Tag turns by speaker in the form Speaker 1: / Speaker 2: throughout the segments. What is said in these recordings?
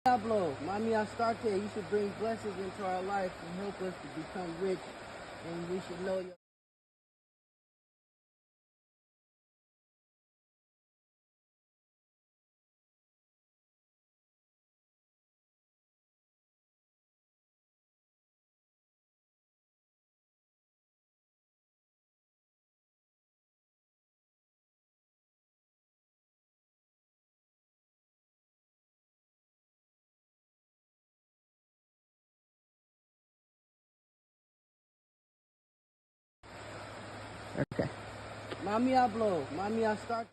Speaker 1: Diablo, Mami Astarte, you should bring blessings into our life and help us to become rich, and we should know your...
Speaker 2: Okay.
Speaker 1: Mami Diablo, Mami Astarte.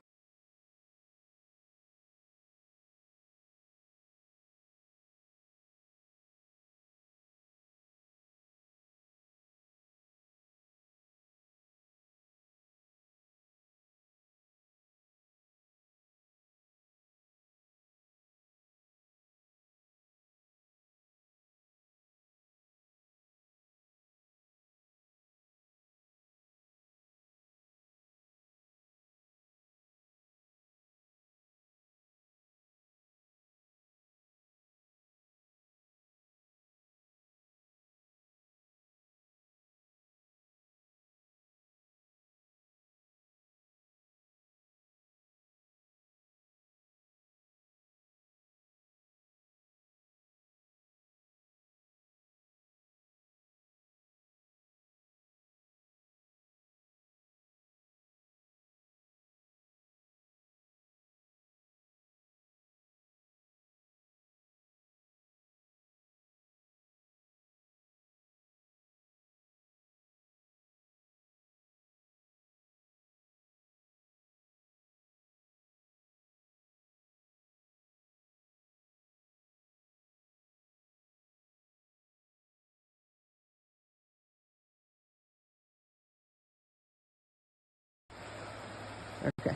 Speaker 2: Okay.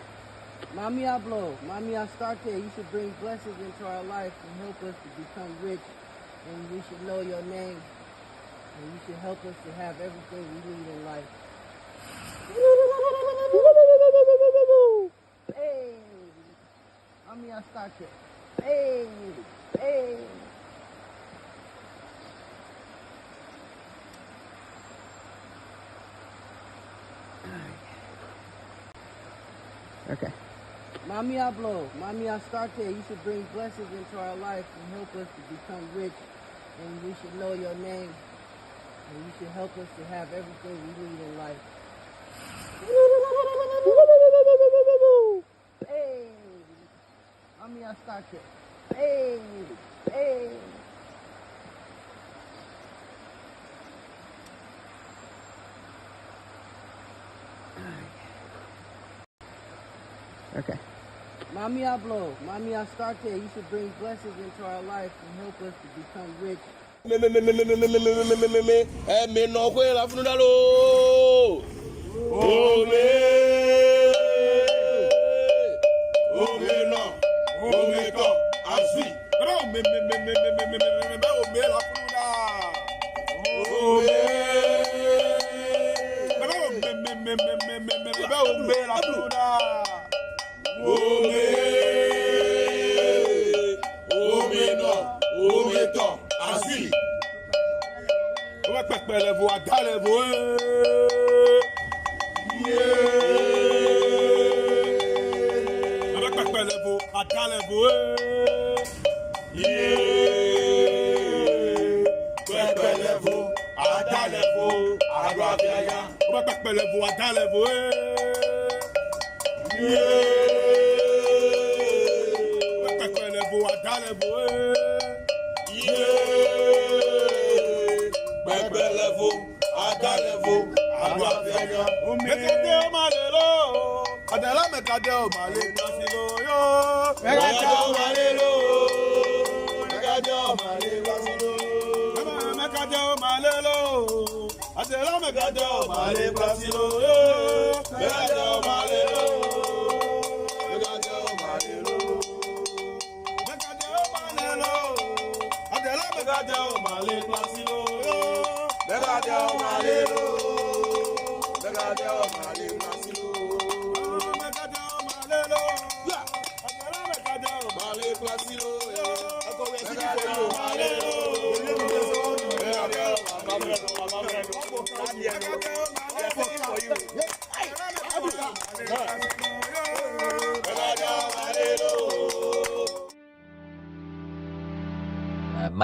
Speaker 1: Mami Diablo, Mami Astarte, you should bring blessings into our life and help us to become rich, and we should know your name, and you should help us to have everything we need in life. Hey, Mami Astarte. Hey, hey.
Speaker 2: Okay.
Speaker 1: Mami Diablo, Mami Astarte, you should bring blessings into our life and help us to become rich, and we should know your name, and you should help us to have everything we need in life. Hey, Mami Astarte. Hey, hey.
Speaker 2: Okay.
Speaker 1: Mami Diablo, Mami Astarte, you should bring blessings into our life and help us to become rich.
Speaker 2: My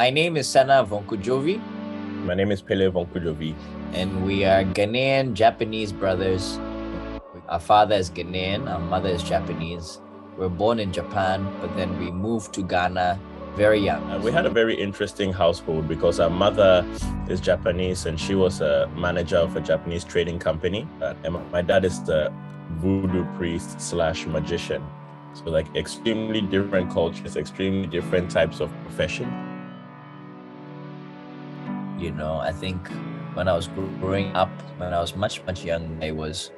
Speaker 2: name is Sana Voncujovi,
Speaker 3: My name is Pele Voncujovi.
Speaker 2: and we are Ghanaian Japanese brothers. Our father is Ghanaian, our mother is Japanese. We're born in Japan, but then we moved to Ghana very young.
Speaker 3: We had a very interesting household because our mother is Japanese and she was a manager of a Japanese trading company. And my dad is the voodoo priest / magician. So like extremely different cultures, extremely different types of profession.
Speaker 2: You know, I think when I was growing up, when I was much young, it was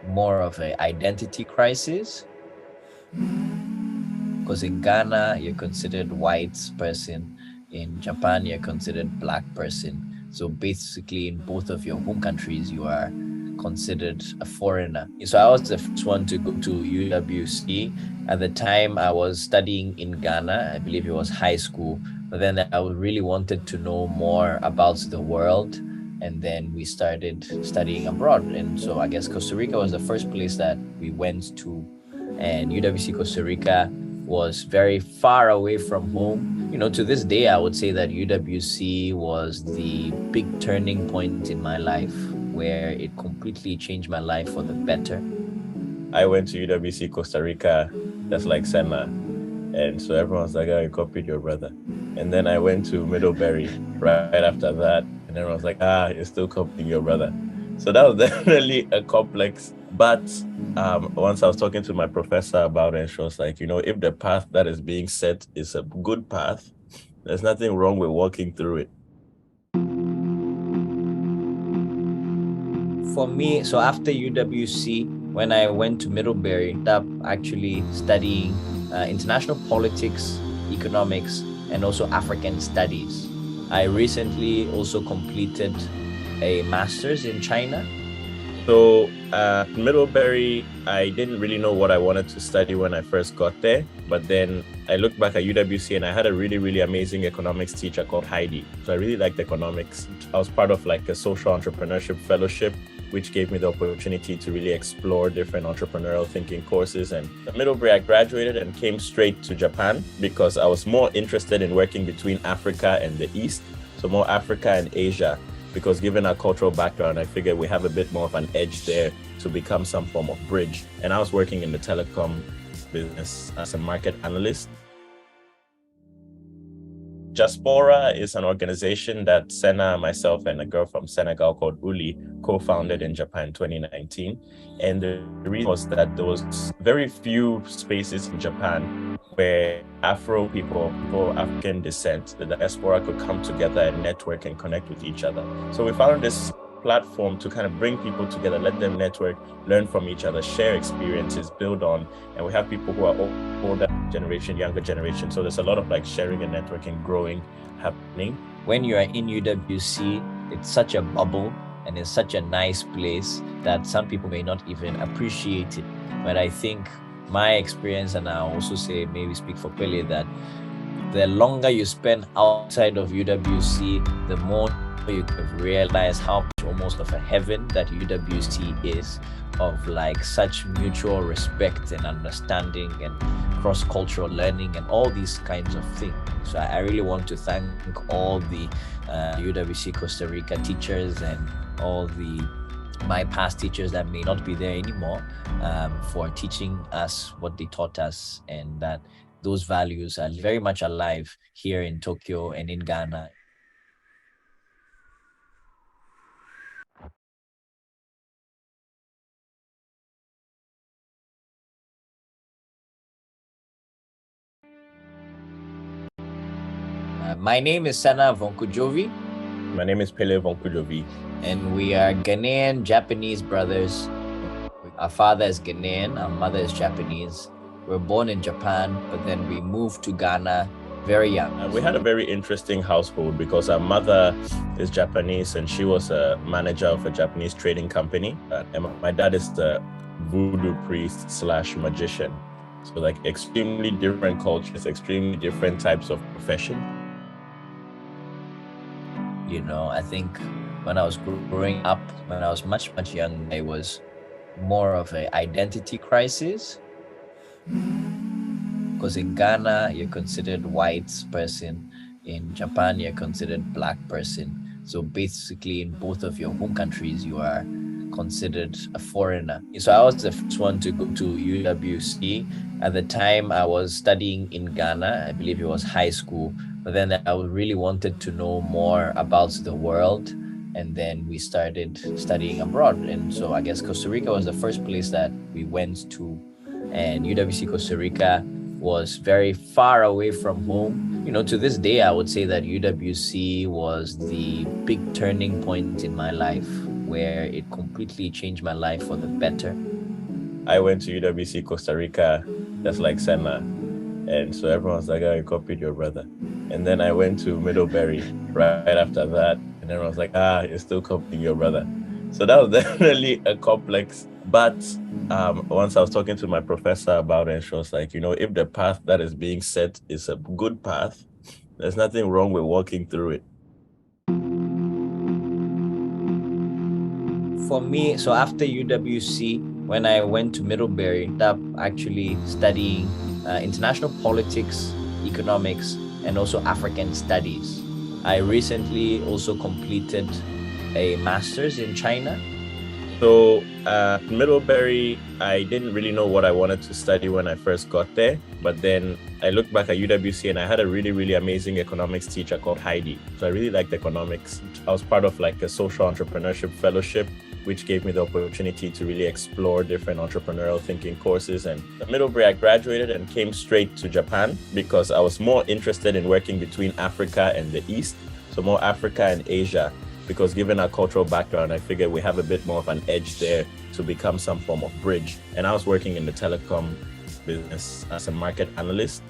Speaker 2: more of an identity crisis. Because in Ghana, you're considered white person. In Japan, you're considered black person. So basically, in both of your home countries, you are considered a foreigner. So I was the first one to go to UWC. At the time, I was studying in Ghana. I believe it was high school. But then I really wanted to know more about the world. And then we started studying abroad. And so I guess Costa Rica was the first place that we went to. And UWC Costa Rica was very far away from home. You know, to this day, I would say that UWC was the big turning point in my life where it completely changed my life for the better.
Speaker 3: I went to UWC Costa Rica, just like Senna. And so everyone's like, oh, you copied your brother. And then I went to Middlebury right after that. And everyone's like, you're still copying your brother. So that was definitely a complex. But once I was talking to my professor about it, she was like, you know, if the path that is being set is a good path, there's nothing wrong with walking through it.
Speaker 2: For me, so after UWC, when I went to Middlebury, I ended up actually studying international politics, economics, and also African studies. I recently also completed a master's in China.
Speaker 3: So at Middlebury, I didn't really know what I wanted to study when I first got there. But then I looked back at UWC and I had a really amazing economics teacher called Heidi. So I really liked economics. I was part of like a social entrepreneurship fellowship, which gave me the opportunity to really explore different entrepreneurial thinking courses. And at Middlebury, I graduated and came straight to Japan because I was more interested in working between Africa and the East. So more Africa and Asia. Because given our cultural background, I figured we have a bit more of an edge there to become some form of bridge. And I was working in the telecom business as a market analyst. Diaspora is an organization that Senna, myself, and a girl from Senegal called Uli co-founded in Japan in 2019. And the reason was that there was very few spaces in Japan where Afro people African descent, the diaspora could come together and network and connect with each other. So we found this platform to kind of bring people together, let them network, learn from each other, share experiences, build on. And we have people who are older generation, younger generation. So there's a lot of like sharing and networking, growing, happening.
Speaker 2: When you are in UWC, it's such a bubble and it's such a nice place that some people may not even appreciate it. But I think my experience, and I also say, maybe speak for Pele, that the longer you spend outside of UWC, the more you realize how much almost of a heaven that UWC is, of like such mutual respect and understanding and cross-cultural learning and all these kinds of things. So I really want to thank all the UWC Costa Rica teachers and all my past teachers that may not be there anymore for teaching us what they taught us, and that those values are very much alive here in Tokyo and in Ghana. My name is Sana Voncujovi.
Speaker 3: My name is Pele Voncujovi.
Speaker 2: And we are Ghanaian Japanese brothers. Our father is Ghanaian, our mother is Japanese. We're born in Japan, but then we moved to Ghana very young.
Speaker 3: We had a very interesting household because our mother is Japanese and she was a manager of a Japanese trading company. And my dad is the voodoo priest / magician. So like extremely different cultures, extremely different types of profession.
Speaker 2: You know, I think when I was growing up, when I was much, much younger, it was more of an identity crisis. Because in Ghana, you're considered white person. In Japan, you're considered black person. So basically, in both of your home countries, you are considered a foreigner. So I was the first one to go to UWC. At the time, I was studying in Ghana. I believe it was high school. But then I really wanted to know more about the world. And then we started studying abroad. And so I guess Costa Rica was the first place that we went to. And UWC Costa Rica was very far away from home. To this day, I would say that UWC was the big turning point in my life, where it completely changed my life for the better.
Speaker 3: I went to UWC Costa Rica just like Senna. And so everyone was like, oh, you copied your brother. And then I went to Middlebury right after that. And everyone was like, you're still copying your brother. So that was definitely a complex. But once I was talking to my professor about it, and she was like, if the path that is being set is a good path, there's nothing wrong with walking through it.
Speaker 2: For me, so after UWC, when I went to Middlebury, I ended up actually studying international politics, economics, and also African studies. I recently also completed a master's in China.
Speaker 3: So at Middlebury, I didn't really know what I wanted to study when I first got there. But then I looked back at UWC and I had a really, really amazing economics teacher called Heidi. So I really liked economics. I was part of like a social entrepreneurship fellowship, which gave me the opportunity to really explore different entrepreneurial thinking courses. And at Middlebury, I graduated and came straight to Japan because I was more interested in working between Africa and the East. So more Africa and Asia. Because given our cultural background, I figured we have a bit more of an edge there to become some form of bridge. And I was working in the telecom business as a market analyst.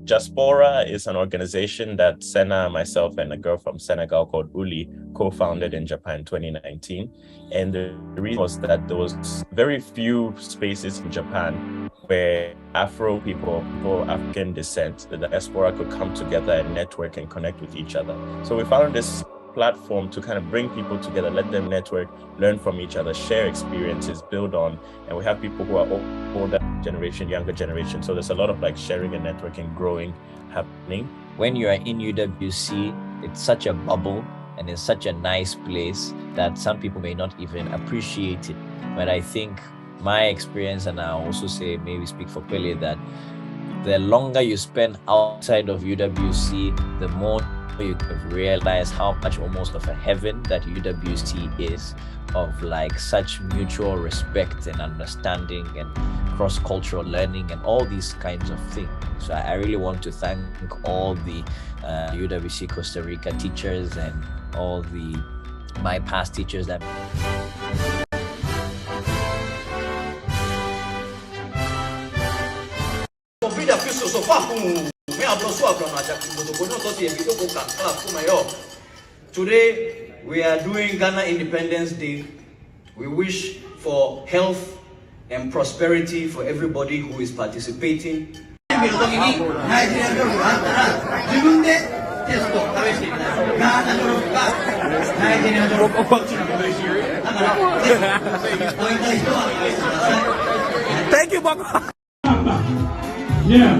Speaker 3: Jaspora is an organization that Senna, myself, and a girl from Senegal called Uli co-founded in Japan in 2019. And the reason was that there was very few spaces in Japan where Afro people of African descent, the diaspora, could come together and network and connect with each other. So we found this platform to kind of bring people together, let them network, learn from each other, share experiences, build on. And we have people who are older generation, younger generation. So there's a lot of like sharing and networking, growing, happening.
Speaker 2: When you are in UWC, it's such a bubble and it's such a nice place that some people may not even appreciate it. But I think my experience, and I also say, maybe speak for Pele, that the longer you spend outside of UWC, the more you realize how much almost of a heaven that UWC is, of like such mutual respect and understanding and cross-cultural learning and all these kinds of things. So I really want to thank all the UWC Costa Rica teachers and all my past teachers that
Speaker 4: Today, we are doing Ghana Independence Day. We wish for health and prosperity for everybody who is participating.
Speaker 5: Thank you, Bokor.
Speaker 6: Yeah.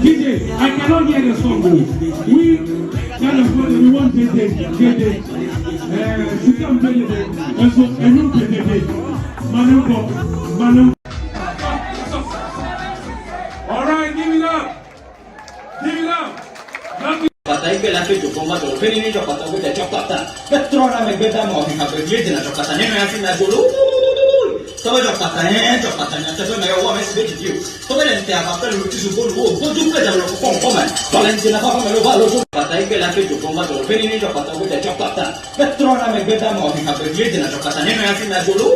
Speaker 6: DJ, I cannot hear the song. We kind of we want to get it. System get it. And so everyone get it. Manu. All right, give it up. Give it up.
Speaker 4: Patai bela fetu komba to peni ni jokata bela jokata petrona me beta mo ni kabe yedi na jokata ne no yafi na golo to jokata nya to me wo me se beti dio to bela nte aba pelu ti su bolu wo boju pe da lo ko ko man Valentina papa me lo va lo patai bela fetu komba to peni ni jokata bela jokata petrona me beta mo ni kabe yedi na jokata ne no yafi na golo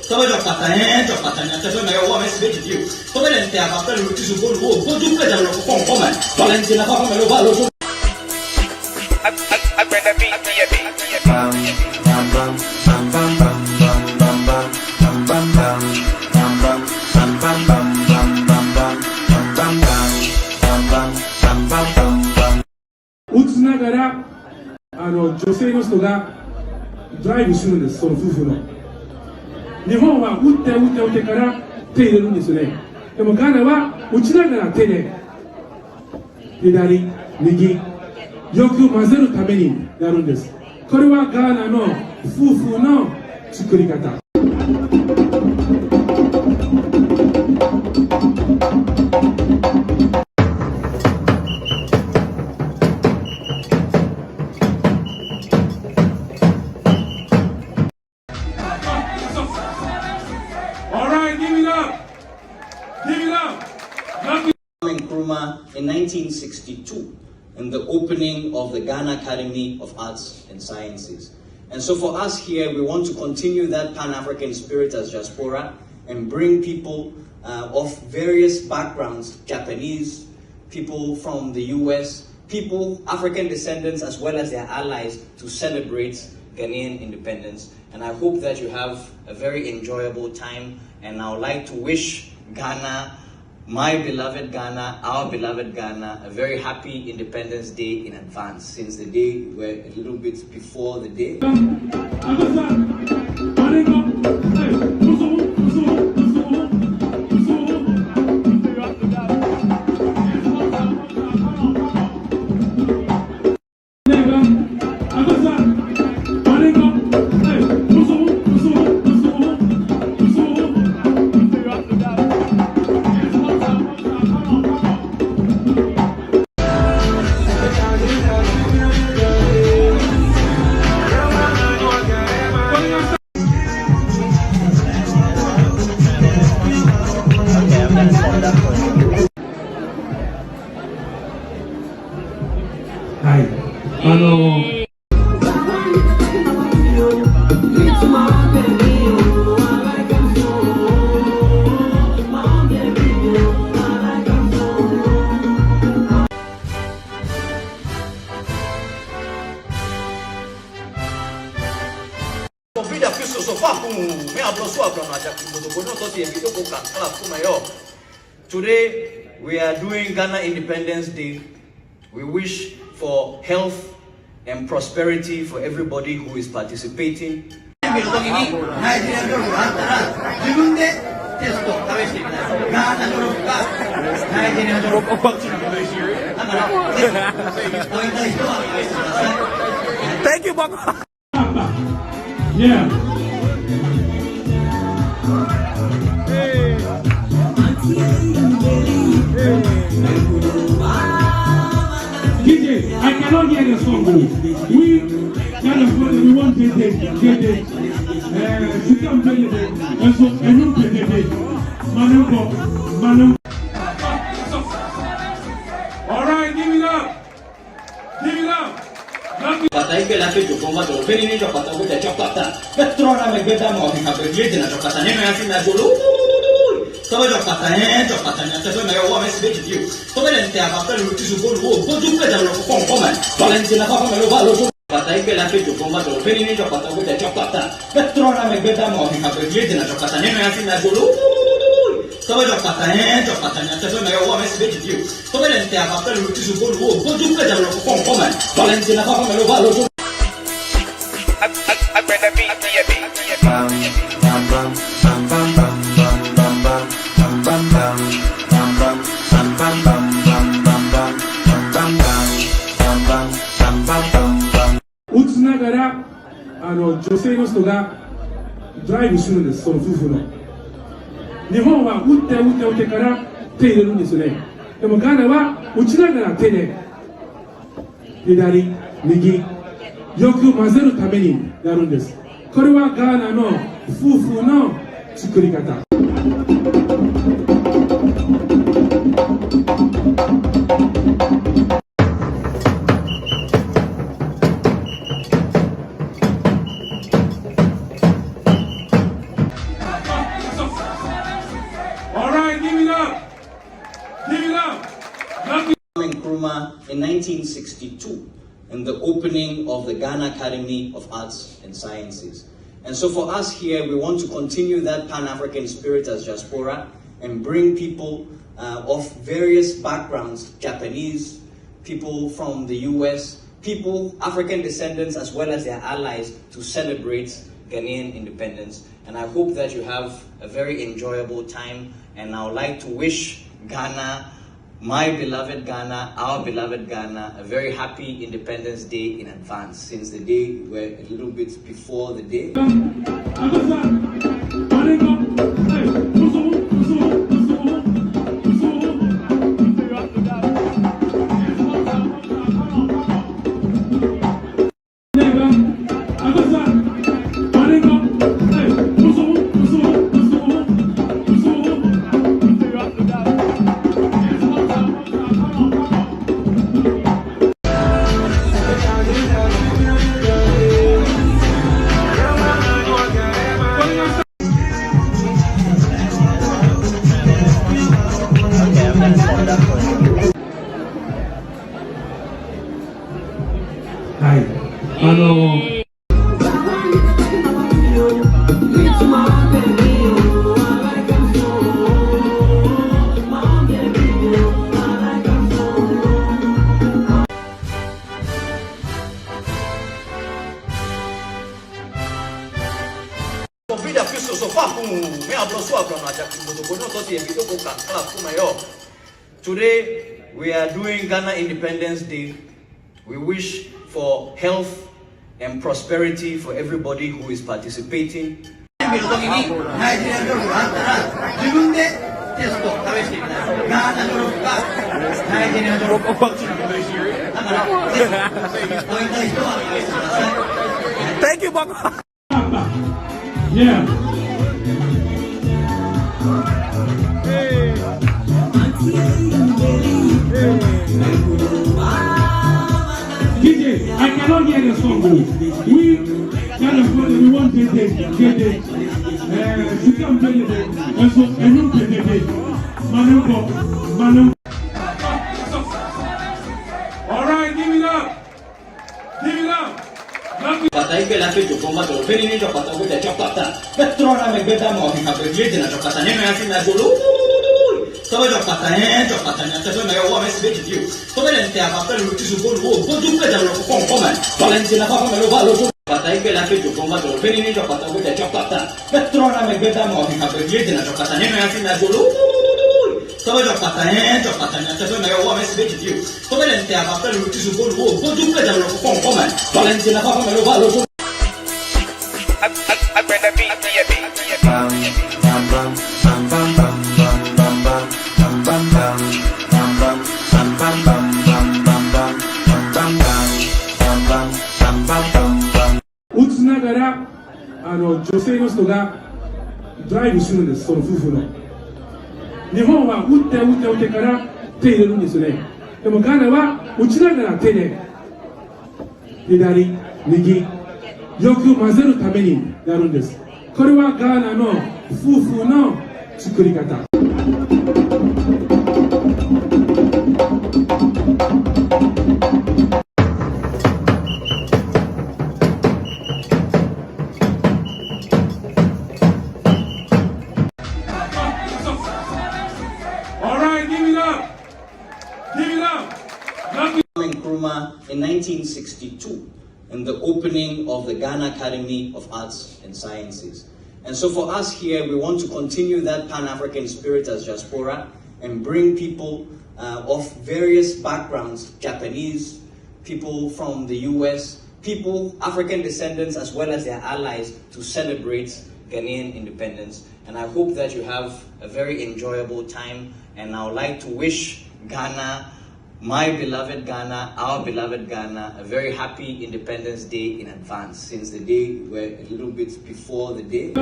Speaker 4: to jokata nya to me wo me se beti dio to bela nte aba pelu ti su bolu wo boju pe da lo ko ko man Valentina papa me lo va lo
Speaker 5: I bring the beat to your beat.
Speaker 7: Bam bam bam bam bam bam bam bam bam bam bam.
Speaker 6: がら女性の人がドライブするんです。その夫婦の。日本は打ってから手入れるんですね。でもガーナは打ちながら手で左右よく混ぜるためにやるんです。これはガーナの夫婦の作り方。
Speaker 4: Nkrumah in 1962 in the opening of the Ghana Academy of Arts and Sciences. And so for us here, we want to continue that Pan-African spirit as diaspora and bring people of various backgrounds, Japanese, people from the US, people, African descendants, as well as their allies, to celebrate Ghanaian independence. And I hope that you have a very enjoyable time. And I would like to wish Ghana, my beloved Ghana, our beloved Ghana, a very happy Independence Day in advance, since the day we're a little bit before the day. Today we are doing Ghana Independence Day. We wish for health and prosperity for everybody who is participating.
Speaker 5: Thank you, Bokor.
Speaker 6: Yeah. DJ, I cannot hear the song. We want to get it. All right, give it up. Give it up.
Speaker 4: Patai ke lafi tu komba tu, beri ni jok patau kita jok patah. Betul nama beda mau kita beri je nak jok patah ni macam nak dulu. Kau jok patahnya, jok patahnya. Tapi mereka orang mesti begitu dia. Kau beri nanti apa perlu tu subuh lu, kau juga dah lu kong komen. Kalau nanti nak apa mereka balu. Patai ke lafi tu komba tu, beri ni jok patau kita jok patah. Betul nama beda mau kita beri je nak jok patah ni macam nak dulu. Kau jok patahnya, tapi mereka orang mesti begitu dia. Kau beri nanti apa perlu tu subuh lu, kau juga dah lu kong komen. Kalau nanti nak apa mereka balu.
Speaker 6: 女性の人がドライブするんです。その夫婦の。日本は打ってから手入れるんですね。でもガーナは打ちながら手で左右よく混ぜるためにやるんです。これはガーナの夫婦の作り方。
Speaker 4: Nkrumah in 1962 in the opening of the Ghana Academy of Arts and Sciences. And so for us here, we want to continue that Pan-African spirit as diaspora and bring people of various backgrounds, Japanese, people from the US, people, African descendants, as well as their allies, to celebrate Ghanaian independence. And I hope that you have a very enjoyable time. And I would like to wish Ghana, my beloved Ghana, our beloved Ghana, a very happy Independence Day in advance, since the day we're a little bit before the day. Today we are doing Ghana Independence Day. We wish for health and prosperity for everybody who is participating.
Speaker 5: Thank you, Bokor.
Speaker 6: Yeah. DJ, I cannot hear the song. We want to get it. You can't play it. And so, I don't play it. Manu. All right, give it up.
Speaker 4: Patai ke lafi tu bomba tu beri ni jok patau kita coklat. Betul nama beda mau kita beli jenak coklat ni macam mana dulu. Soalnya coklatnya, tapi mereka orang masih begitu view. Soalnya nanti apa perlu tu subuh juga jangan lupa komen. Valencia apa perlu balu. Patai ke lafi tu bomba tu beri ni jok patau kita coklat. Betul nama beda mau kita beli jenak coklat ni macam mana dulu. Soalnya coklatnya, tapi mereka orang masih begitu view. Soalnya nanti apa perlu tu subuh juga jangan lupa komen. Valencia apa perlu balu.
Speaker 6: Utsunagara, 女性の人がドライブするんです、その夫婦の。日本は打ってから手入れるんですね。でもガーナは打ちながら手で左、右、よく混ぜるためにやるんです。これはガーナの夫婦の作り方。
Speaker 4: In 1962, in the opening of the Ghana Academy of Arts and Sciences. And so for us here, we want to continue that Pan-African spirit as diaspora and bring people of various backgrounds, Japanese, people from the US, people, African descendants, as well as their allies, to celebrate Ghanaian independence. And I hope that you have a very enjoyable time. And I would like to wish Ghana, my beloved Ghana, our beloved Ghana, a very happy Independence Day in advance, since the day we're a little bit before the day.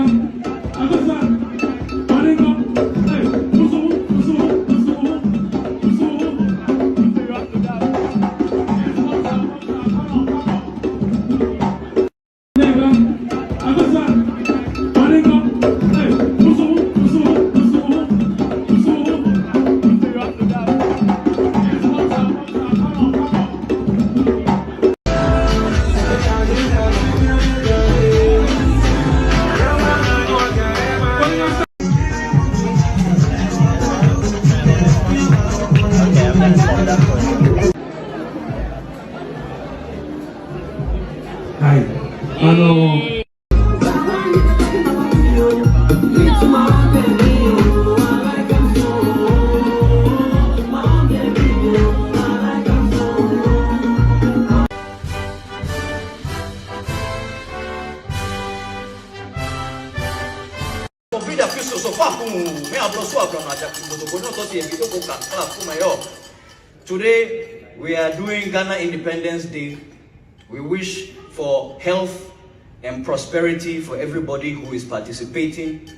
Speaker 4: Today we are doing Ghana Independence Day. We wish for health and prosperity for everybody who is participating.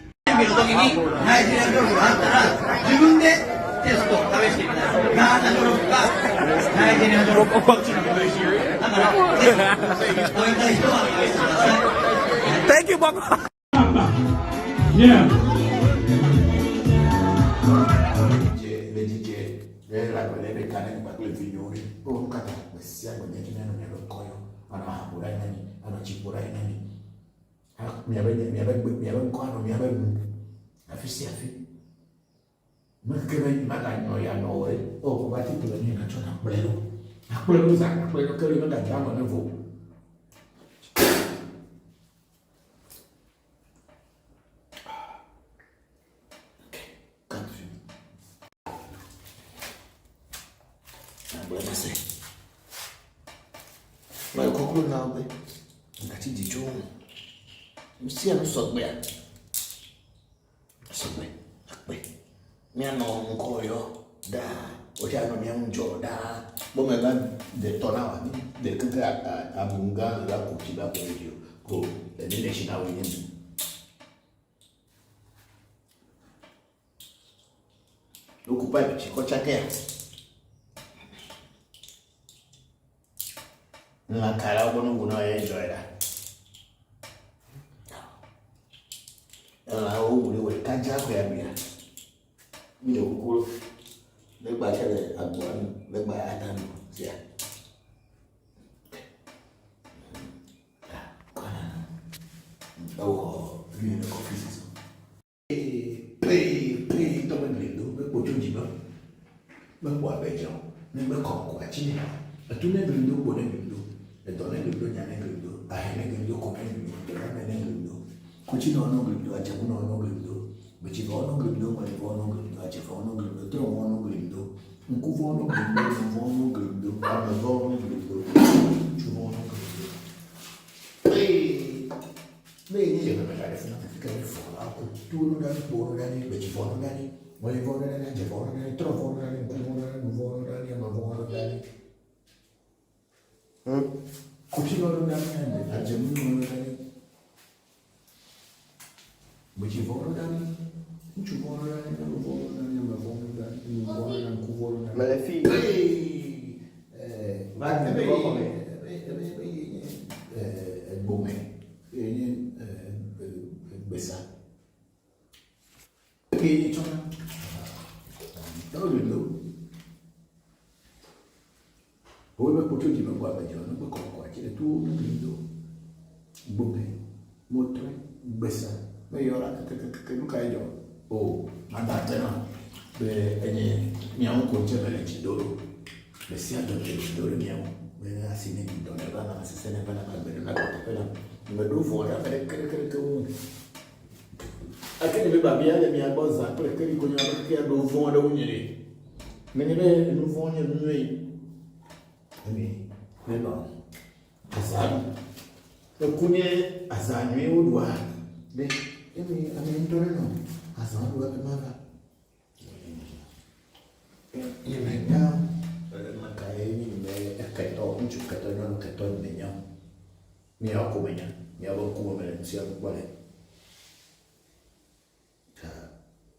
Speaker 5: Thank you, Bokor.
Speaker 6: Yeah.
Speaker 7: Mà có lúc nào vậy? Đã chỉ gì chung. Xem nó sọt bẹ. Sọt bẹ. Hắc bẹ. Mẹ nó coi yo. Đã. Ở cha nó mẹ muốn cho đã. Bố mẹ là để to nào anh. Để cái abunga là cũng chỉ là cái điều. Cô để để xin nào vậy. Lúc cụ bay chỉ có cha kẹo. La cara con uno enjoy that. La o we kanja ko ya bia. Mi o ko le ba chele agwan le ba atan sia. Oh, lui le coffee. Pay to ben lindo be po chunji ba. Ba kwa be jo. Ne ba ko kwa chini. Atu ne lindo bo ne lindo. Le donne lindo nyane lindo. Ahene lindo ko ne lindo. Le ne lindo. Kuchi no no lindo, acha no no lindo. Bichi no no lindo, ma ne no lindo, acha no lindo, tro no lindo. Un cuvo no lindo, no lindo, ma no lindo. Chu no lindo. Bene, io per fare fino a che fuori, tu non hai buono da lì, ci fuono da lì, vuoi fuori da lì, c'è fuori da lì, trovo fuori da lì, non fuori da lì, ma fuori da lì. Cucino non da lì, a gemino da lì. Ma ci fuori da lì, non ci fuori da lì, non fuori da lì, ma fuori da lì, non fuori da lì, non fuori da lì.
Speaker 8: Ma le figlie?
Speaker 7: Va
Speaker 8: bene,
Speaker 7: buone. Besa. Perché c'è una... Dove lo? Poi per poter dire guarda giorno, poi qua c'è tu un grido. Buone. Motre. Besa. Ma io ora che non caio io. Oh, andate no. Beh, mi ha un concetto di cidoro. Beh, si ha già cidoro mio. Beh, si ne dicono, ma se ne va a bere una cosa per me do fuori a fare che aquele bebê babia minha boza por aquele conhece que é do vão da unhere menino no vão é no meio ami não azar eu conhe azar meu o doa de ami então não azar do outro nada e legal na caí me caetó um chup caetó não caetó nenhum minha comida minha boa comida não se aguenta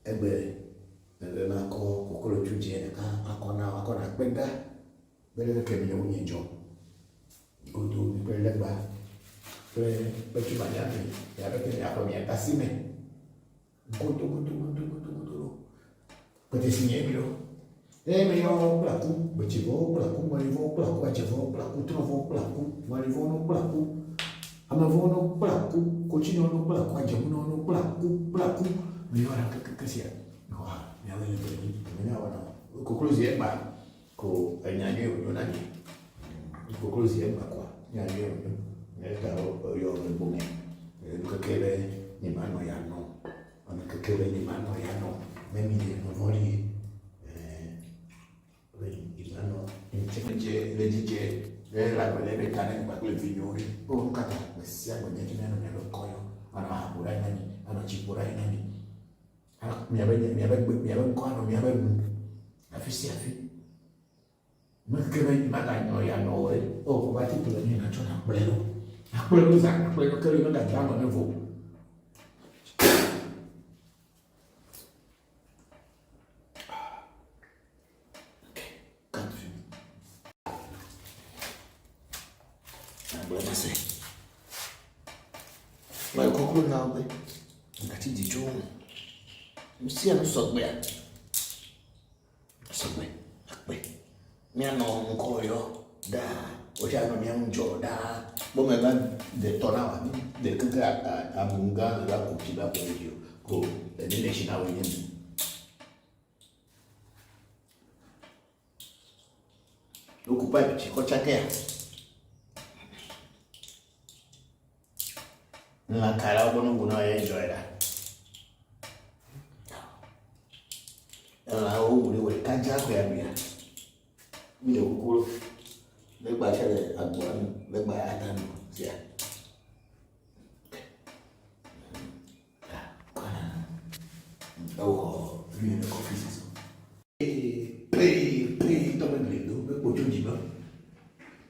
Speaker 7: ebe na ko kokolo chuje na akona kwenda bele ke mi onye jo godo ni pele ba pe tu ba ya ke ya ko mi asime godo ko te sinye biro mi yo plaku be ti vo plaku mari vo plaku a je vo plaku tro vo plaku mari vo no plaku ama vo no plaku cochino no plaku a je no plaku mi ora che sia no mi aveva detto mi aveva conclusione ma co nyanye o nani conclusione ma qua nyanye o ne ta io nel bume che ni mano ya no ma che ni mano ya no me mi non voli i mano in c'è le dice la quelle che cane ma quelle figlioli o kata sia con niente non è lo coio ana haburai nani ana cipurai nani miabe kwano miabe bu afisi mekebe maga nyo ya no o ba ti pele ni na chona plelo za plelo kele no da jango ne vo
Speaker 8: Mas concluo não, velho. Nunca te disse um. Você não sou bem. Sou bem. Bem. Minha não correu. Da. Hoje a minha jo da. Bom, mas de tornar de que a munga da cultiva por ele. Ko de deixar na unha. Ocupar petit cochaquer. Na cara eu não vou enjoy that. Ela o uri kaja ko ya bia. Mi o ko le gba sele agbo le gba atan sia. Oh, lui ne confie ça. Pre to ben lindo, be pocho di ba.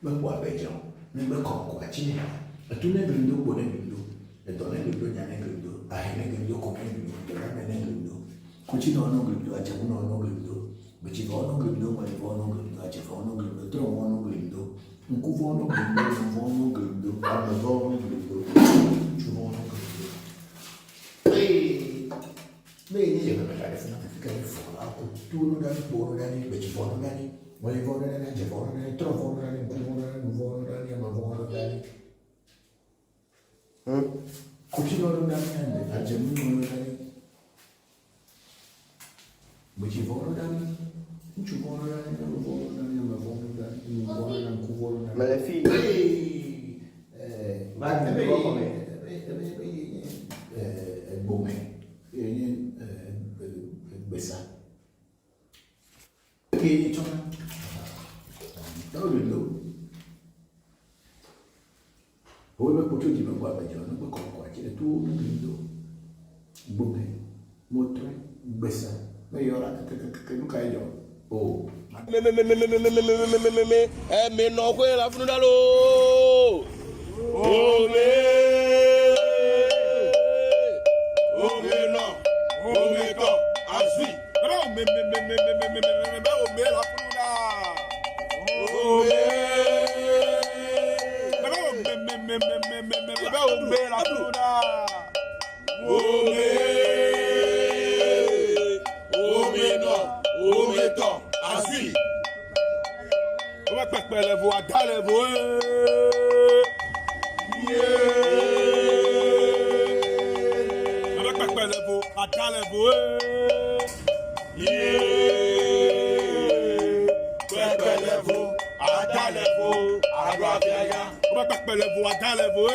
Speaker 8: Ba kwa be jo. Ne be ko kwa chini. Tu ne lindo bo ne lindo. Le donne le bleu nyane grindo, a hene grindo come grindo, le ramene grindo. Cucino no grindo, a ciabuno no grindo, becivo no grindo, ma li no grindo, a cefo no grindo, trovo no grindo, un cuvo no grindo, un vo no grindo, a me vo no grindo, ciuvo no grindo. Beh, io per fare fino a che fuoco, tu non dai buono dai, becivo no dai, ma li vo no dai, cefo no dai, trovo no dai, un cuvo no dai, un vo no dai, ma vo no dai. Cucino non dai, a gemuno non dai. Becivo no dai, un ciuvo no dai, un vo no dai, ma vo no dai, un vo no dai, un cuvo no dai. Ma le figlie.
Speaker 7: Ma
Speaker 8: è
Speaker 7: buone. Besa. Che c'è una. Dove Poi per poter dire guarda già non può qua che tu non grido buone motre besa ma io ora che non cai io oh
Speaker 5: me no kwe la funu dalo o me no o me to asui o me la funu da o me la funa ome no ome to asui o ma pepe levo ada levo o ma pepe levo ada levo pepe levo ada levo aro abiaya o ma pepe levo ada levo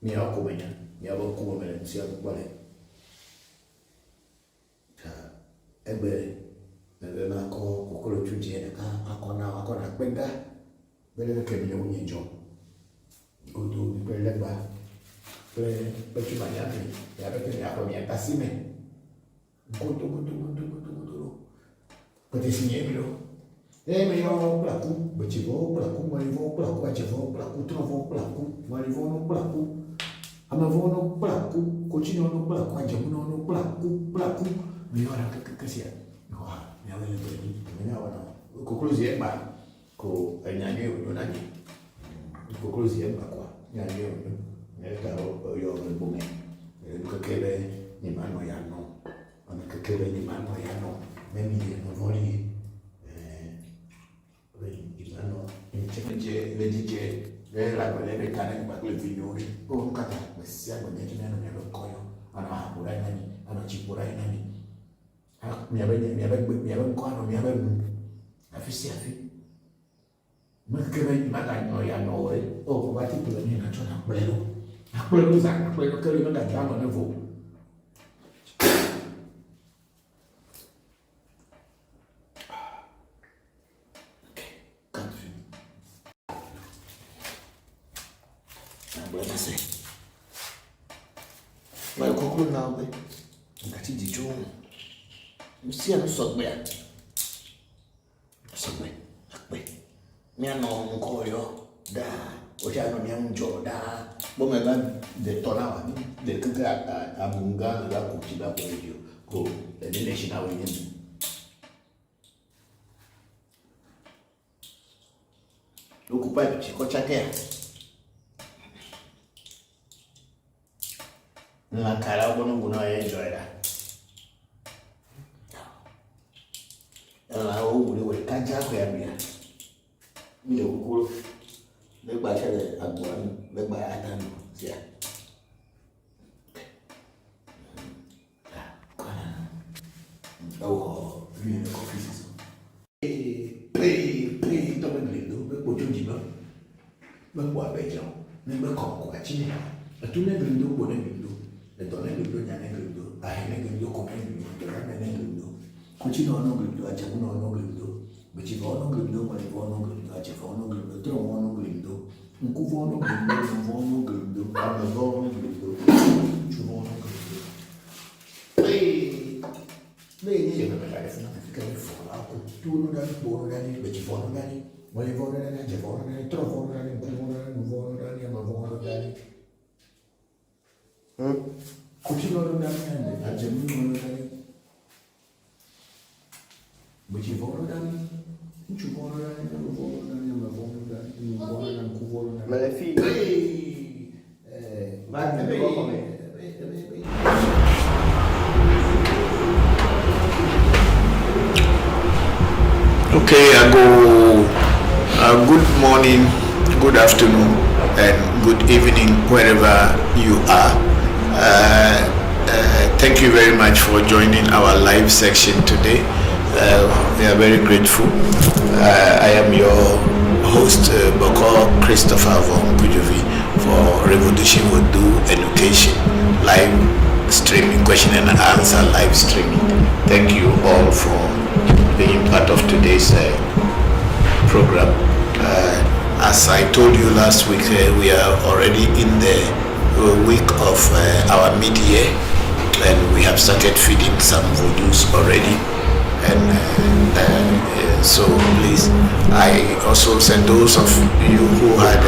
Speaker 7: mi occupa mi occupa me sia quale ebbe na ko kokolo chuje na akona kwenda bele ke mi unye jo odo bele ba pe chuma ya pe ya ko mi pasime goto ko te signebilo me yo plaku bechivo plaku marivo plaku achevo plaku trovo plaku marivo no plaku
Speaker 8: amavono plaku cochino no plaku ajamuno no plaku miora kasia no ya wele bani mena wana kokolozi eba ko anyanye onani kokolozi eba kwa nyanye ono neta yo bome kakele ni mano ya no ana kakele ni mano ya no memi no voli imano incheje leje la belle kana kwa kule vinyori o kata mesia kwa nyingine na neno koyo ana habura nani ana chipura nani miabe mkono miabe afisi makere maka no ya no we o kwa tipu ni na chona kwelo za kwelo kele maka jambo nevo
Speaker 7: Bwana sasa. Mai kokulu na we. Ngati dijo. Musia no sogbe. Sogbe. Akbe. Mi ano nkoyo da. Oja no mi anjo da. Bo me ba de tonawa ni. De kaka abunga la kutiba kwa hiyo. Ko ile shina wenyewe. Ukupa chiko chake. La cara uno enjoy that. La uli we kanja ko ya bia. Mi le kukuru. Le gba chele agboan, le gba atanu sia. Oh, lui le confesse. Pay to me lindo, me Voncujovi ba. Me kwa bejo, me ko chini. Atune lindo ko ne lindo. Dole lindo nyane lindo. Ahene lindo ko ne lindo. Dole ne lindo. Kuchino no lindo, ajamuno no lindo. Bechivo no lindo, malivo no lindo, ajavo no lindo, trovo no lindo. Nkuvo no lindo, nuvo no lindo, amavo no lindo. Chuvo no lindo. Lei dice che per fare fino a ficcare il fuoco, tu non dai buono dai, bechivo no dai, malivo no dai, ajavo no dai, trovo no dai, nkuvo no dai, nuvo no dai, amavo no dai. Kuchino no dai, ajamuno no dai. Bechivo no dai, chuvo no dai, nuvo no dai, amavo no dai, nuvo no dai, nkuvo no dai.
Speaker 9: Ma le figlie. Ma che come?
Speaker 8: Okay, good morning, good afternoon, and good evening wherever you are. Thank you very much for joining our live section today. We are very grateful. I am your host, Bokor Christopher Voncujovi for Revolution Wodu Education live streaming, question and answer live streaming. Thank you all for being part of today's program. As I told you last week, we are already in the week of our mid-year, and we have started feeding some vodus already. And so please, I also send those of you who had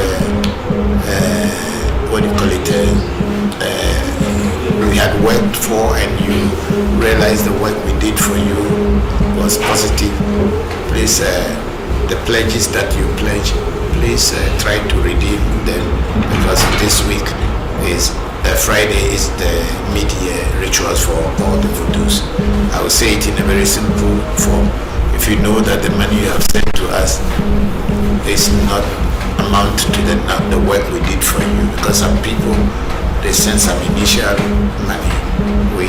Speaker 8: we had worked for, and you realized the work we did for you was positive. Please, the pledges that you pledge, please try to redeem them, because this week is Friday is the mid-year rituals for all the vodus. I will say it in a very simple form. If you know that the money you have sent to us is not amount to the work we did for you, because some people, they sent some initial money. We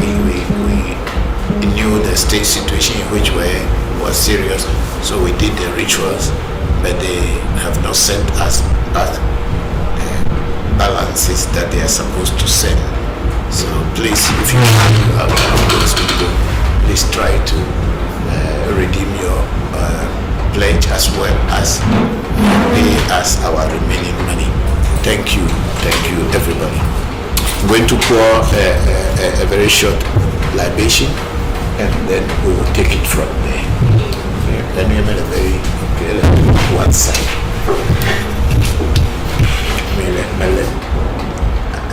Speaker 8: knew the state situation in which was serious, so we did the rituals, but they have not sent us balances that they are supposed to send. So please, if you have those people, please try to redeem your pledge as well as pay us our remaining money. Thank you everybody. I'm going to pour a very short libation, and then we will take it from there. Let me make a very one side.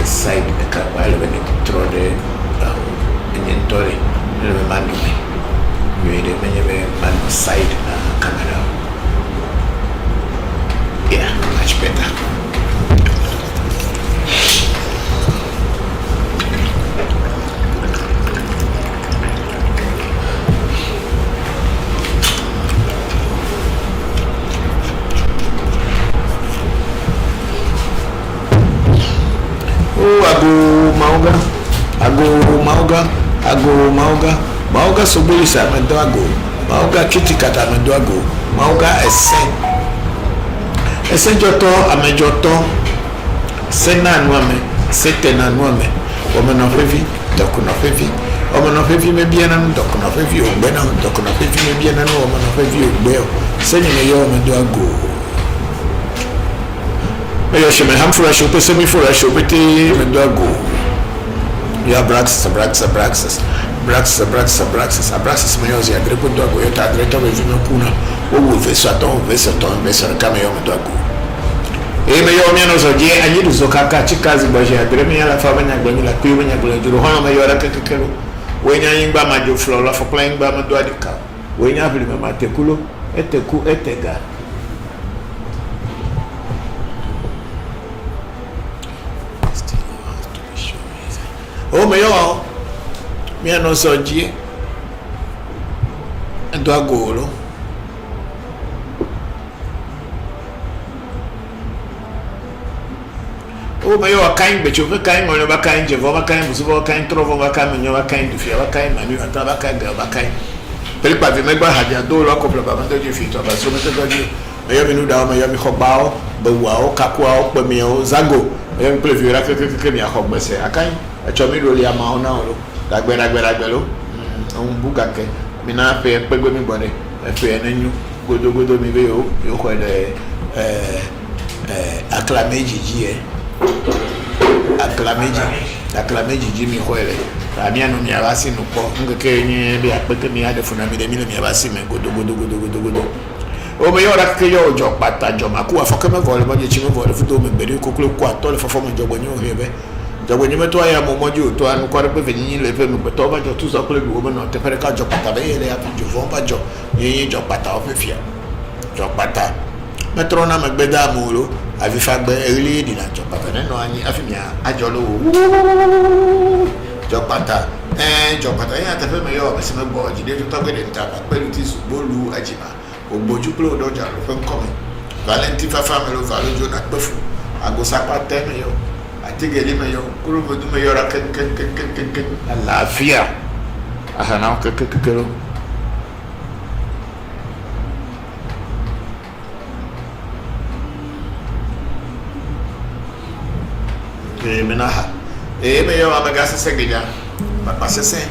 Speaker 8: side me ka while when it throw the inventory le man me you de me man side na camera yeah much better. Mauga subuli sa mendoago, mauga kitikata mendoago, mauga esen joto amejoto, sena nuame, setena nuame, omeno fevi, dokuno fevi, omeno fevi me biena no dokuno fevi ogbena, dokuno fevi me biena no omeno fevi ogbeo, senye me yo mendoago. Meyo sheme hamfura shope semi fura shope te mendoago. Ya Braxis meio zia grepo do ago eu tá direto ao vivo kuna o verso atom kama yo me do ago e meio minha nozo die anyi do zokaka chikazi boje adre me ela fa banya gbanyi la kuyo banya gbanyi duro hono meio ara kekekelo wenya yingba ma jo flo la fo plan gba ma do adika wenya afili ma tekulo eteku etega o meio minha nossa dia do agolo o meio a caim becho que caim olha ba caim de vó ba caim você vai caim trovo ba caim menino ba caim do fio ba caim manu ata ba caim ba caim pelo para ver me ba radiador lá completamente de fito ba so metendo ali meio menu da meio me roubao bawao kakuao pa meio zago meio me previu que me arroba se a caim a chomiro ali a mão não dagbelo buga ke mina pe pegbe mi gbore fe enenyu godogodo mi be yo ko de acclameji acclameji mi ko ele ami anu mi abasi no po ngeke nyi be apeke mi ade funa mi de mi abasi me godogodo o me yora ke yo jo pata jo maku afoke me vole mo je chi me vole futo me bere koklo ko atole fofo me jo bonyo hebe jabo nyime to ya mo moju to anu kware pe veni le pe me to ba jo tu so kle bi wo no te pere ka jo pata be ele ya jo fo ba jo yin jo pata o fe fia jo pata metro na magbeda amuro afi fagbe ele di na jo pata no anyi afi mi ajo lo jo pata ya te pe me yo be se me bo jide to gbe de nta pa pelu ti su bolu ajiba ogboju klo do ja lo fe nko me valenti fa family valo jo na pefu agosapa te me yo atigeli me yo kuru bodu me yo ra ken la fia ahana kekekelo menaha me yo amagasa segija papa sese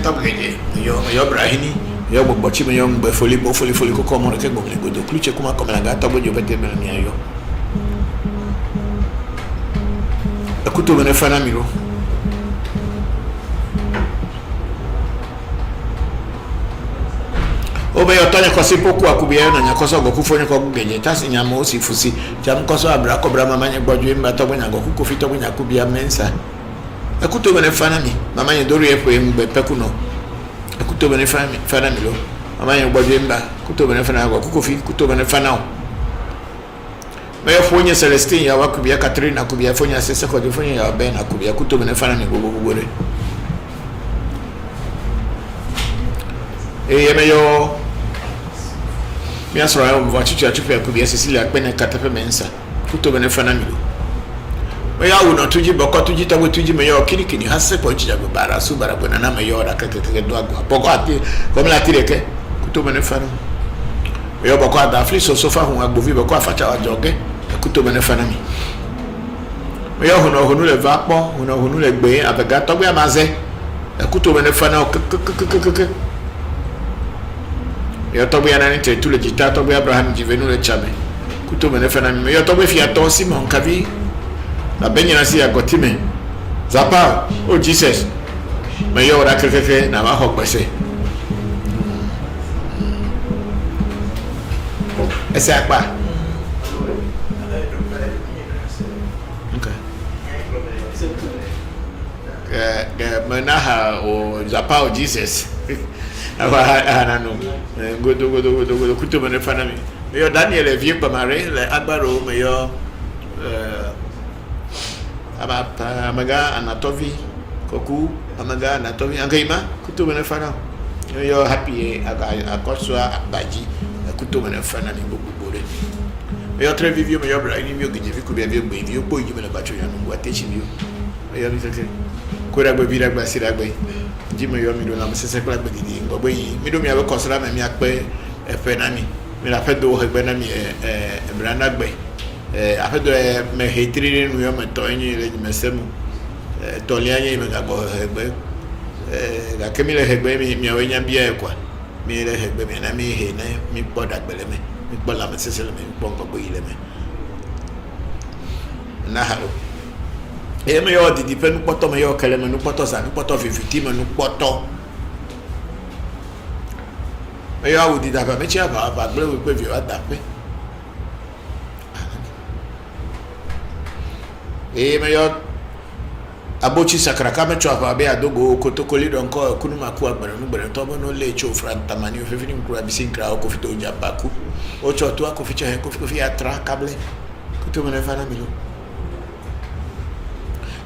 Speaker 8: top geje yo brahini yo bochi me yo mbe foli ko komo ke gomle godo kluche kuma komela gata bojo bete me mi ayo akuto bene fana miro obe yotonya kwa sipoku akubia na nyakoso gokufonye kwa gugenye tasi nyamo sifusi jamkoso abra kobra mamanye gbaju mba to bonya gokuko fito bonya kubia mensa akuto bene fana mi mamanye doru efo mbe pekuno akuto bene fana miro mamanye gbaju mba kuto bene fana gokuko fi kuto bene fana meyo fonye Celestine ya wakubia Catherine akubia fonye sese ko fonye ya Ben akubia kuto bene fana mi gogogore meyo mi asoro ayo Voncujovi achupe akubia Cecilia akpene katepe mensa kuto bene fana mi meyo awu no tuji Bokor tuji tawo tuji meyo kinikini hase ko jija go bara su bara bona na meyo ra kekeke do agwa Bokor ati comme la tireke kuto bene fana meyo Bokor ada fli so sofa hu agbovi Bokor afacha wa joge kuto bene fana mi meyo hono le vapo hono le gbe abega to gbe amaze kuto bene fana kekeke yo to gbe anani te tu le jita to gbe Abraham jivenu le chame kuto bene fana mi yo to gbe fi aton Simon kavi na benyana si agotime zapa oh Jesus meyo ra kekeke na ma hogbese ese akpa
Speaker 7: Manaha or Zapao Jesus. Anano, go kutu manefanami. Mayor Daniel Vieux Pamare, like Agbaro, Mayor Amaga Anatovi, Koku, Amaga Anatovi, Angaima, kutu manefana. You're happy, Akoswa, Baji, kutu manefanami, Bokor. Mayor Trevivio, Mayor Brian, you could be a baby, you put you in a battery and what teaching you. Mayor Little Kuragbe Viragba Siragbe. Jimmy Yomido, I'm Secretary Bagidi, but we don't have a consular and Yakbe, a penami. Me la fête de Benami Branagbe. A fait de me hatred, we are my toy, me sem Toliani, me go Hegbe. La Camilla Hegbe, me away and be qua. Me le Hegbe, and I may hate me Bodak Beleme, me Bolam Cecil, me Bongo Boileme. Nahalo. E me yo di depend poto me yo kele me no poto sa no poto 50 me no poto me yo awudi da ba me chia ba gbe we pe vi wa da pe e me yo abochi sakraka me chwa ba be adogo kotokoli don ko kunu maku agbere no gbere to bo no le cho franta mani o fefini nkura bi sinkra o ko fito jabaku o cho to ko ficha he ko fi atra kable kuto me na mi lo.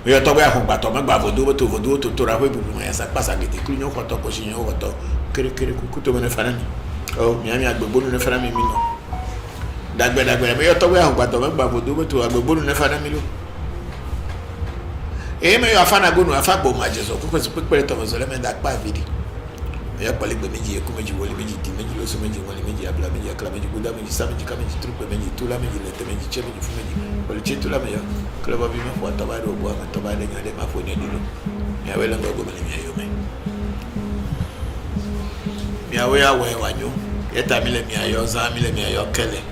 Speaker 7: We are talking about Vodu to Rahu, as a passage, the Queen of Hot Opposition over to Kukuto and Fanami. Oh, Miami at Babun and Fanami. That way, we are talking about Vodu to a Babun and Fanami. Amy, a fan of Gunu, a fabo matches, or Kukas Picret of Zoleman that by video. We are calling the Miji, Kumaji, Wolimiji, Timiji, Sumaji, Wolimiji, Ablamiji, Clamiji, Budamiji, Samaji, Kamiji, Trupamiji, Tulamaji, Letamaji, Chemiji, Fumaji, Polichetulamaja, Club of Vima, what Tabado, Tabada, and the Mafoni. I will go to me. Miawea, where are you? Yet I mill me a yoza, mill me a your Kelly.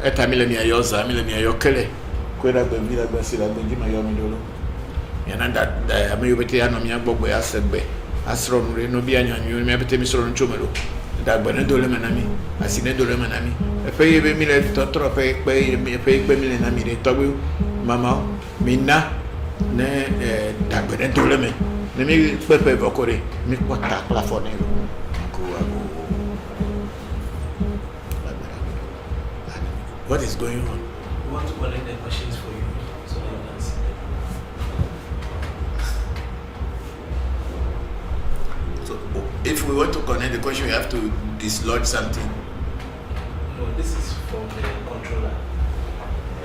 Speaker 7: At a mill me a yoza, mill me a your Kelly. Quella bambina basila benjima yomidolo yananda ameyobetiano miagbogo yasegbe asron re no bianyo nyu me bete misro nchomelo da gbane dole manami asine dole manami efe be mi le totro pe mi le na mi le togbu mama minna ne da gbane dole me ne mi pepe Bokor mi kwata plafone ko ago. What is going on?
Speaker 10: We want to collect the questions for you so that you can see them.
Speaker 7: So, if we want to connect the question, we have to dislodge something.
Speaker 10: No, this is from the controller.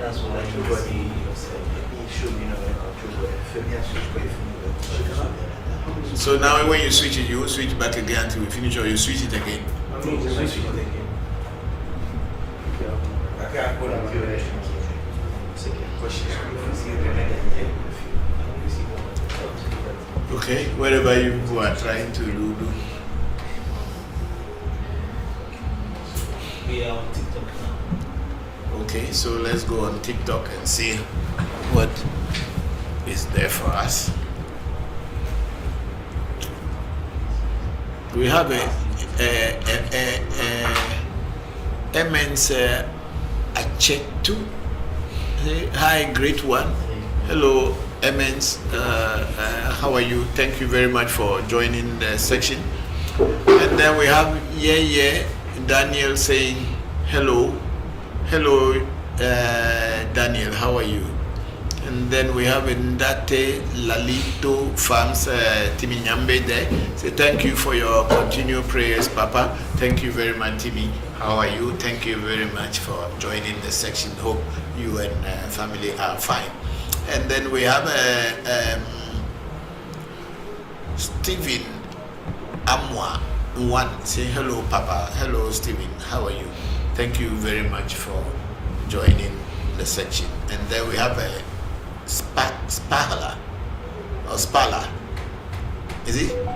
Speaker 10: That's what you see yourself. It should be controller.
Speaker 7: So now when you switch it, you will switch back again until we finish, or you switch it again?
Speaker 10: No, switch it again.
Speaker 7: Okay, wherever you are trying to do.
Speaker 10: We are on TikTok now.
Speaker 7: Okay, so let's go on TikTok and see what is there for us. We have a immense Achetu. Hi, great one. Hello, Emens. How are you? Thank you very much for joining the section. And then we have Daniel saying hello. Hello, Daniel. How are you? And then we have Ndate Lalito Farms Timinyambe there. Say thank you for your continued prayers, Papa. Thank you very much, Timmy. How are you? Thank you very much for joining the section. Hope you and family are fine. And then we have Stephen Amwa one. Say hello, Papa. Hello, Stephen. How are you? Thank you very much for joining the section. And then we have a Spala or Spala. Is it?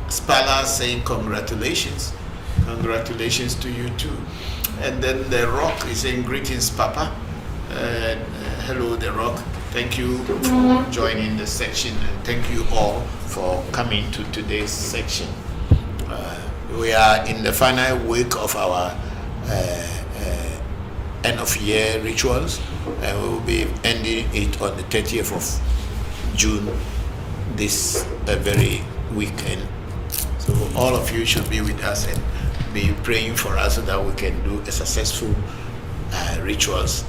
Speaker 7: Spala saying congratulations. Congratulations to you too. And then the Rock is saying greetings, Papa. Hello, the Rock. Thank you for joining the section, and thank you all for coming to today's section. We are in the final week of our
Speaker 8: end of year rituals, and we will be ending it on the 30th of June, this very weekend. So all of you should be with us and be praying for us so that we can do a successful rituals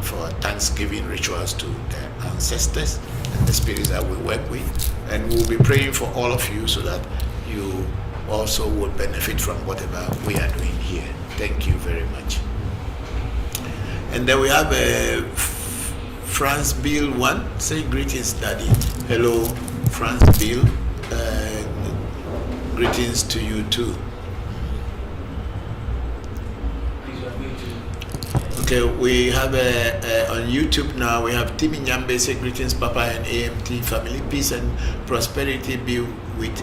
Speaker 8: for Thanksgiving rituals to the ancestors and the spirits that we work with. And we'll be praying for all of you so that you also will benefit from whatever we are doing here. Thank you very much. And then we have France Bill 1. Say greetings, Daddy. Hello, France Bill. Greetings to you too. Okay, we have on YouTube now, we have Timmy Nyambe say greetings, Papa and AMT family. Peace and prosperity be with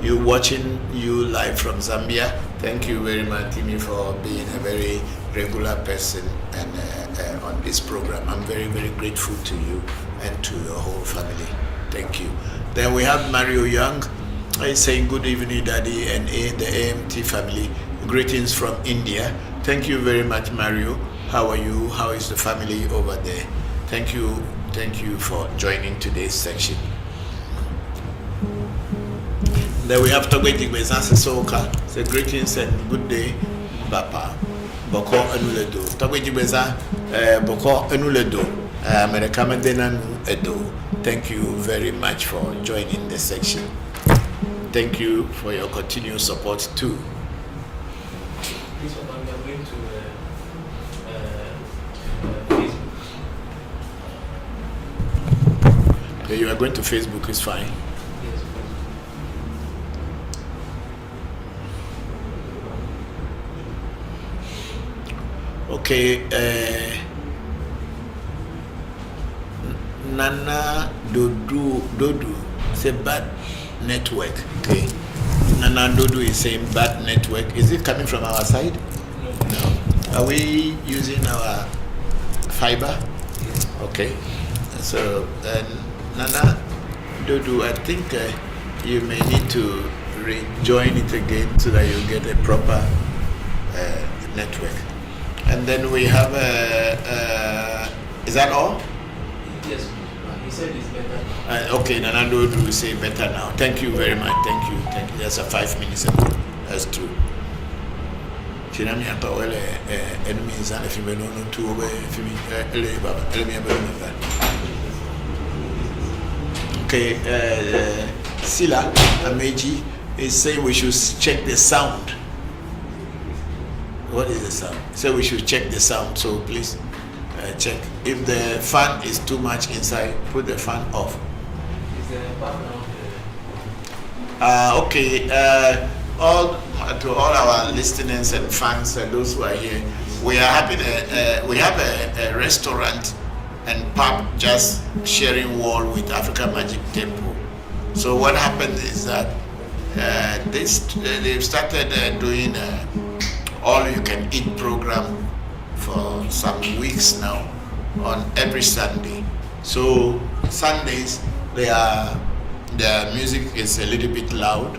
Speaker 8: you, watching you live from Zambia. Thank you very much, Timmy, for being a very regular person and on this program. I'm very, very grateful to you and to your whole family. Thank you. Then we have Mario Young. I say good evening, Daddy, and the AMT family. Greetings from India. Thank you very much, Mario. How are you? How is the family over there? Thank you for joining today's section. Then we have Togweti Bezanse Soka. Say greetings and good day, Papa. Bokor Enuledo. Togweti Beza Bokor Enuledo. Amerikamadena Edo. Thank you very much for joining the section. Thank you for your continued support too.
Speaker 10: This one we are going to Facebook.
Speaker 8: Okay, you are going to Facebook, is fine.
Speaker 10: Yes,
Speaker 8: Okay, Nana Dodu say bad network. Okay, Nana Dodu is saying bad network. Is it coming from our side? No. Are we using our fiber?
Speaker 10: Yes.
Speaker 8: Okay. So Nana Dodu, I think you may need to rejoin it again so that you get a proper network. And then we have is that all?
Speaker 10: Yes, he said it's better now.
Speaker 8: Okay, Nana Dodu will say better now. Thank you very much. Thank you. That's a 5 minutes ago. That's true. Chinami apa wale enemies and if you know no two away if you okay, Sila Ameji is saying we should check the sound. What is the sound? So we should check the sound. So please check. If the fan is too much inside, put the fan off.
Speaker 10: Is the background
Speaker 8: Okay. To all our listeners and fans and those who are here, we are having we have a restaurant and pub just sharing wall with Africa Magic Temple. So what happened is that they've started doing all-you-can-eat program for some weeks now on every Sunday. So Sundays their music is a little bit loud.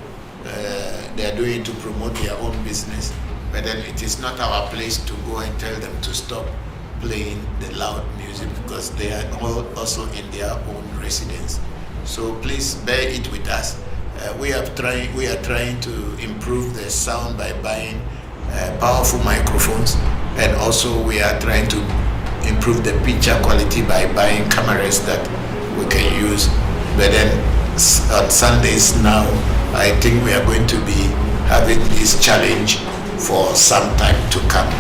Speaker 8: They are doing it to promote their own business, but then it is not our place to go and tell them to stop playing the loud music because they are all also in their own residence. So please bear it with us. We are trying to improve the sound by buying powerful microphones, and also we are trying to improve the picture quality by buying cameras that we can use. But then on Sundays now, I think we are going to be having this challenge for some time to come.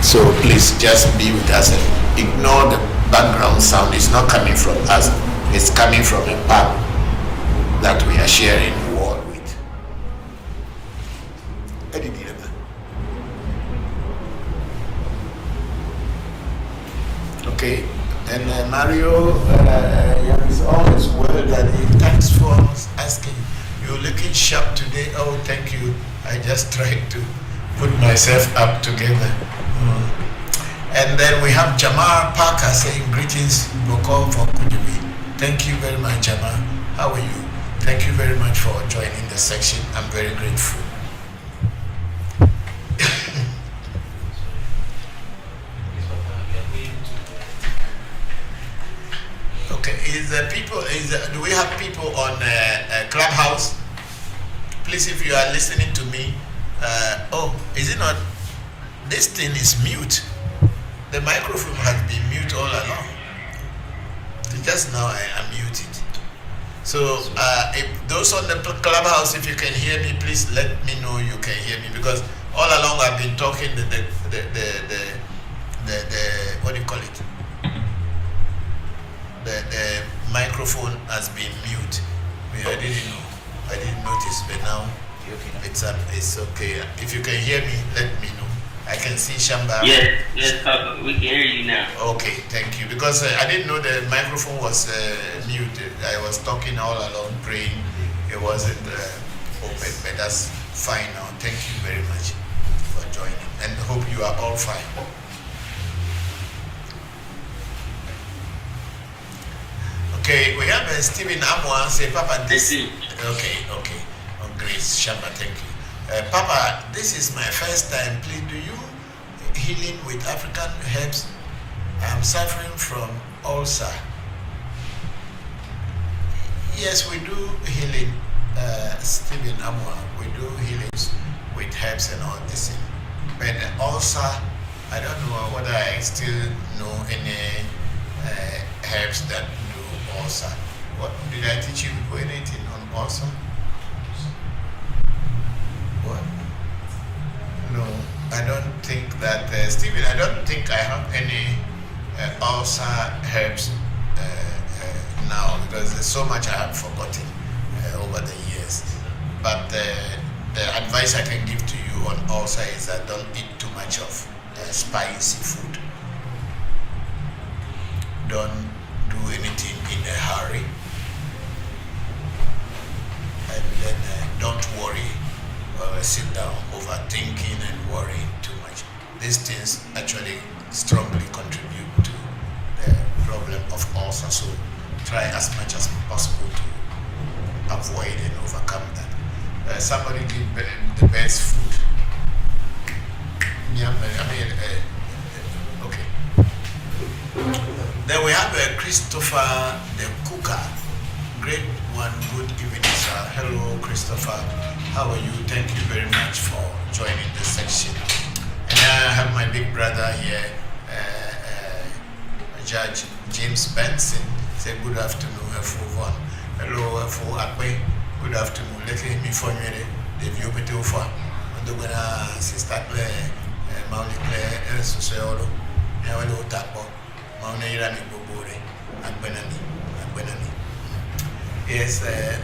Speaker 8: So please just be with us and ignore the background sound. It's not coming from us. It's coming from a pub that we are sharing wall with. Okay, and Mario, it's always well that thanks for asking. You're looking sharp today. Oh, thank you. I just tried to put myself up together. And then we have Jamar Parker saying greetings, Bokor Voncujovi. Thank you very much, Jamar. How are you? Thank you very much for joining the section. I'm very grateful.
Speaker 7: Okay, do we have people on Clubhouse? Please, if you are listening to me, is it not? This thing is mute. The microphone has been mute all along. Just now I unmuted. So if those on the Clubhouse, if you can hear me, please let me know you can hear me, because all along I've been talking the what do you call it? The microphone has been mute. I didn't know. I didn't notice, but now it's okay. If you can hear me, let me know. I can see Shamba.
Speaker 11: Yes, Papa, we can hear you now.
Speaker 7: Okay, thank you. Because I didn't know the microphone was muted. I was talking all along, praying. It wasn't open, but that's fine now. Thank you very much for joining, and hope you are all fine. Okay, we have Stephen Amwa say, Papa, this is okay. Oh, Grace Shamba, thank you. Papa, this is my first time. Please, do you healing with African herbs? I'm suffering from ulcer. Yes, we do healing, Stephen Amwa. We do healings with herbs and all this. But ulcer, I don't know whether I still know any herbs that do ulcer. What did I teach you anything on ulcer? What? No, I don't think that, Stephen, I don't think I have any ulcer herbs now, because there's so much I have forgotten over the years. But the advice I can give to you on ulcer is that don't eat too much of spicy food. Don't do anything in a hurry. And then don't worry. Sit down, overthinking and worrying too much. These things actually strongly contribute to the problem of ulcer. So try as much as possible to avoid and overcome that. Somebody did the best food. Yeah, okay. Then we have Christopher the cooker. Great one, good evening, sir. Hello, Christopher. How are you? Thank you very much for joining the section. And I have my big brother here, Judge James Benson. Say good afternoon, everyone. Hello, everyone. Good afternoon. Let me phone you. The view with you for the sister Claire, Mauli Claire, Sosolo, Nevalo Tapo, Maunirani Bobore, and Benani. Yes,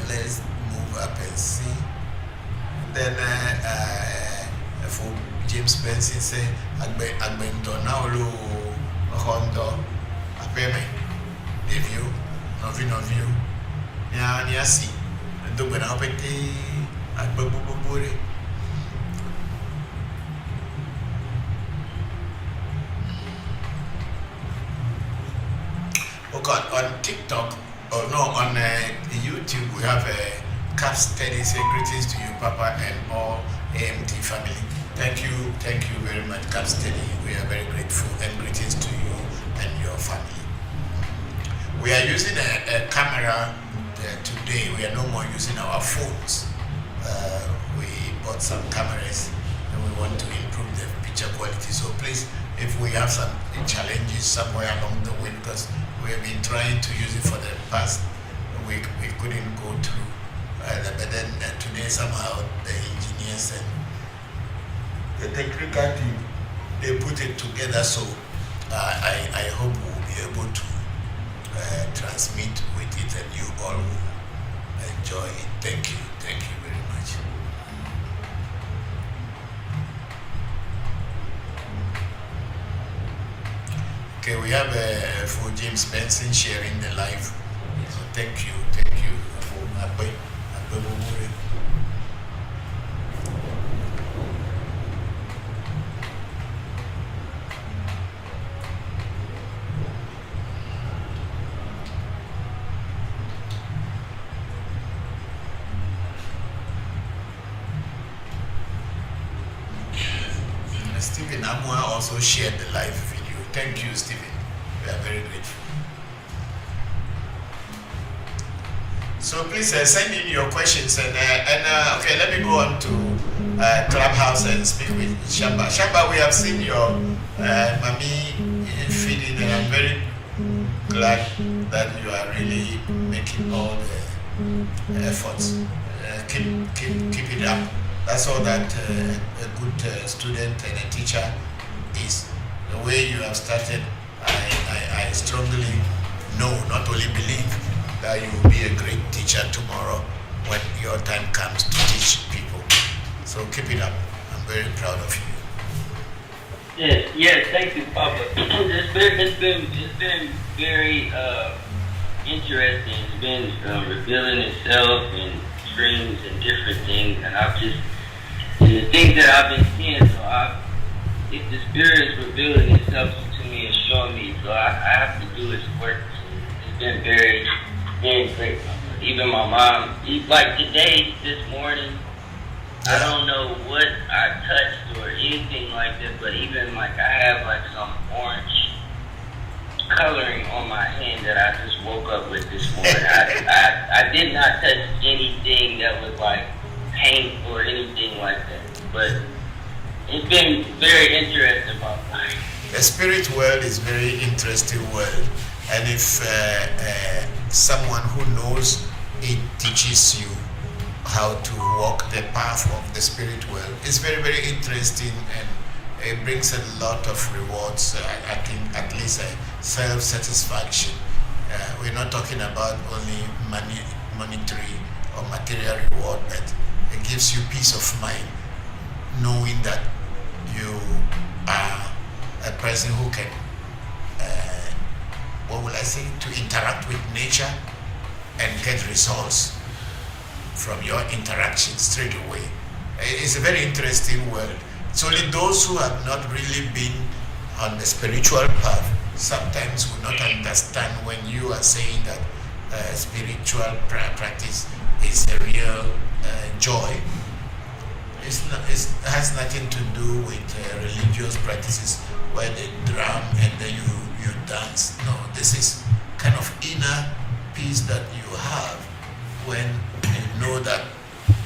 Speaker 7: let's move up and see. Then for James Benson say, Agbento now lo Hondo, a payment. If you, of you, Yasi, and do Benapeti at Babuburi. Okay, on TikTok, on YouTube, we have a Cap Steady. Say greetings to you, Papa, and all AMT family. Thank you very much, Cap Steady. We are very grateful, and greetings to you and your family. We are using a camera today. We are no more using our phones. We bought some cameras, and we want to improve the picture quality. So please, if we have some challenges somewhere along the way, because we have been trying to use it for the past week, we couldn't go through. But then today somehow the engineers and the technical team, they put it together. So I hope we'll be able to transmit with it, and you all will enjoy it. Thank you very much. Okay, we have for James Benson sharing the live. So thank you for Abe. Stephen Amwa also shared the live video. Thank you, Stephen. We are very grateful. So please send in your questions and okay, let me go on to Clubhouse and speak with Shamba. Shamba, we have seen your mommy feeding, and I'm very glad that you are really making all the efforts. Keep it up. That's all that a good student and a teacher is. The way you have started, I strongly know, not only believe, that you will be a great teacher tomorrow when your time comes to teach people. So keep it up. I'm very proud of you.
Speaker 11: Yes, thank you, Papa. It's been very interesting. It's been revealing itself in dreams and different things, and the things that I've been seeing. So if the Spirit is revealing itself to me and showing me, so I have to do its work. It's been very, very great. Even my mom, like today, this morning, I don't know what I touched or anything like this, but even like I have like some orange coloring on my hand that I just woke up with this morning. I did not touch anything that was like paint or anything like that, but it's been very interesting about life.
Speaker 7: The spirit world is very interesting world, and if someone who knows it teaches you how to walk the path of the spirit world, it's very, very interesting, and it brings a lot of rewards. I think at least self-satisfaction. We're not talking about only monetary or material reward, but it gives you peace of mind, knowing that you are a person who can, to interact with nature and get results from your interaction straight away. It's a very interesting world. It's only those who have not really been on the spiritual path sometimes will not understand when you are saying that spiritual practice is a real joy. It has nothing to do with religious practices where they drum and then you dance. No, this is kind of inner peace that you have when you know that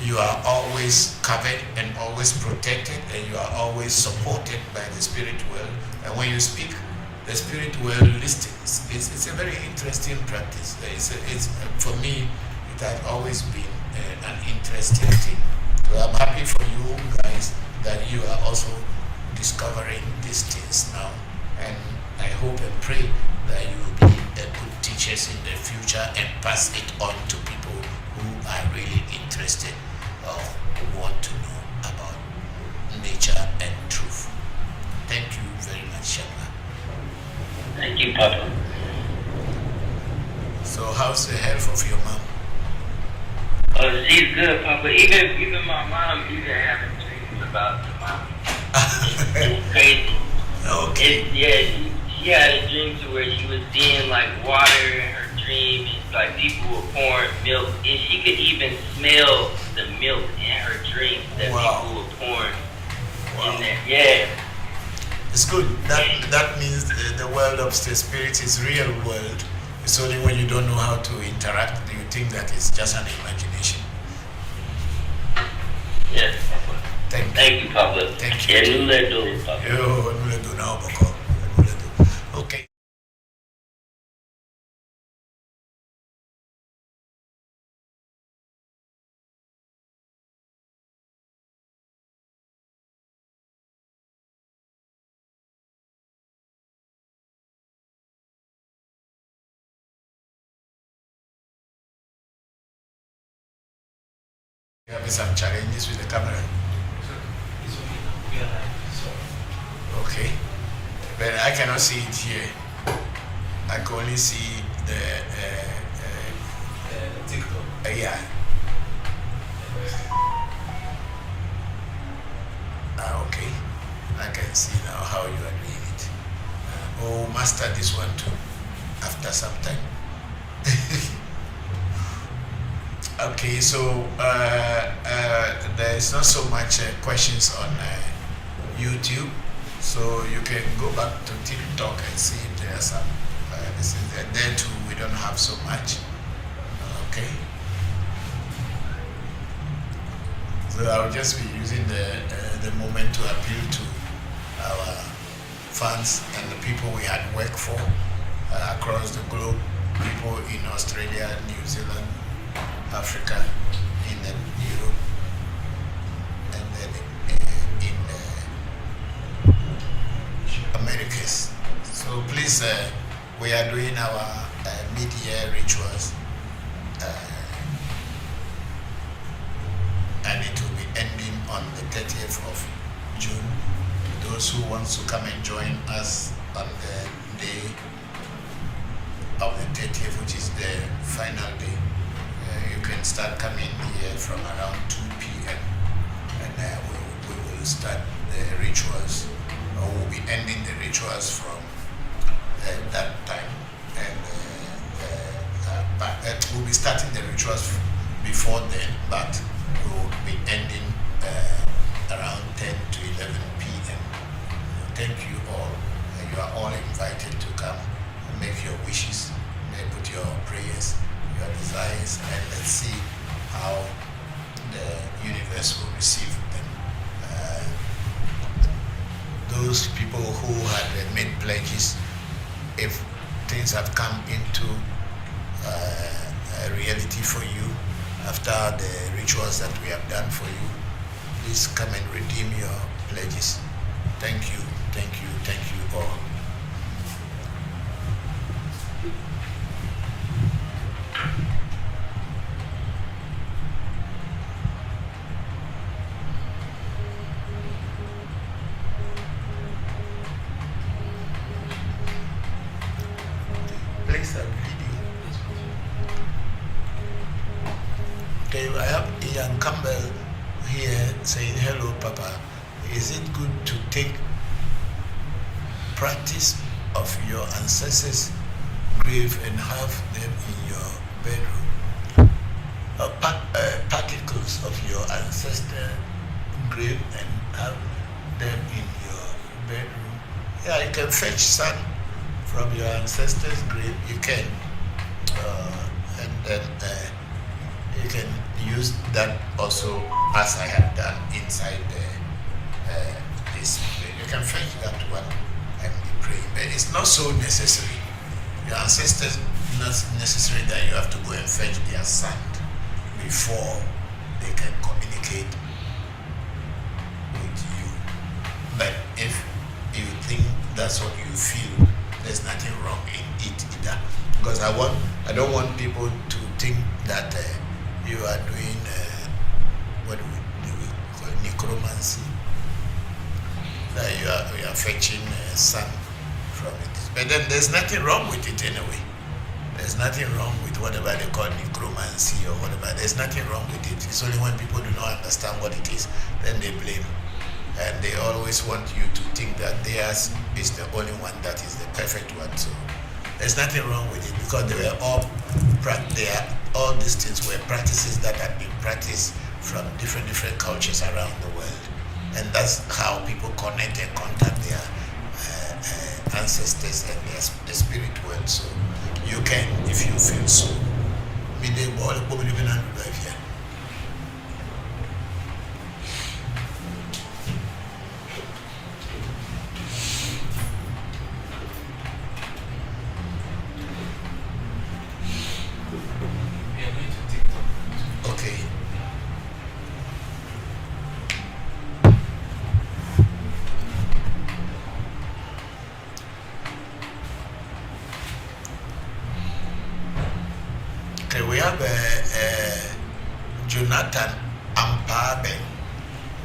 Speaker 7: you are always covered and always protected, and you are always supported by the spirit world. And when you speak, the spirit world listens. It's a very interesting practice. For me, it has always been an interesting thing. So I'm happy for you guys that you are also discovering these things now. And I hope and pray that you will be good teachers in the future and pass it on to people who are really interested or who want to know about nature and truth. Thank you very much, Shamba.
Speaker 11: Thank you, Papa.
Speaker 7: So how's the health of your mom?
Speaker 11: Oh, she's good, Papa. Even my mom, even having dreams about the mom. It's crazy.
Speaker 7: Okay.
Speaker 11: She had a dream to where she was seeing like water in her dream, and like people were pouring milk, and she could even smell the milk in her dream that people were pouring in there. Yeah.
Speaker 7: It's good. That means the world of the spirit is real world. It's only when you don't know how to interact do you think that it's just an imagination.
Speaker 11: Yes, Papa.
Speaker 7: Thank
Speaker 11: you, Papa.
Speaker 7: Thank you.
Speaker 11: Yeah, nuledo, Papa.
Speaker 7: Yo, nuledo now, Bokor. Okay. You have some challenges with the camera.
Speaker 10: It's okay now. We are live. So.
Speaker 7: Okay. But I cannot see it here. I can only see the
Speaker 10: TikTok.
Speaker 7: Yeah. Okay. I can see now how you are doing it. We'll master this one too after some time. Okay, so there is not so much questions on YouTube, so you can go back to TikTok and see if there are some. There too, we don't have so much. Okay. So I'll just be using the moment to appeal to our fans and the people we had worked for across the globe, people in Australia, New Zealand, Africa, in Europe, and then in Americas. So please, we are doing our mid-year rituals, and it will be ending on the 30th of June. Those who want to come and join us on the day of the 30th, which is the final day, you can start coming here from around 2 p.m. and we will start the rituals, or we'll be ending the rituals from that time. And but we'll be starting the rituals before then, but we will be ending around 10 to 11 p.m. Thank you all. You are all invited to come and make your wishes, put your prayers, your desires, and let's see how the universe will receive them. Those people who had made pledges, if things have come into reality for you after the rituals that we have done for you, please come and redeem your pledges. Thank you, thank you, thank you all. Please have video. Okay, I have Ian Campbell here saying, hello, Papa. Is it good to take practice of your ancestors' grave and have them in your bedroom? Particles of your ancestor grave and have them in your bedroom? Yeah, you can fetch some from your ancestors' grave. You can, and then you can use that also, as I have done inside this. You can fetch that one and be praying, but it's not so necessary. Your ancestors, not necessary that you have to go and fetch their sand before they can communicate with you. But if you think that's what you feel, there's nothing wrong in it either. Because I don't want people to think that you are doing what do we call necromancy. That you are fetching sun from it. But then there's nothing wrong with it anyway. There's nothing wrong with whatever they call necromancy or whatever. There's nothing wrong with it. It's only when people do not understand what it is, then they blame. And they always want you to think that theirs is the only one that is the perfect one. So there's nothing wrong with it, because they were all these things were practices that had been practiced from different cultures around the world. And that's how people connect and contact their ancestors and the spirit world. So you can, if you feel so. Okay. Okay, we have Jonathan Ampaben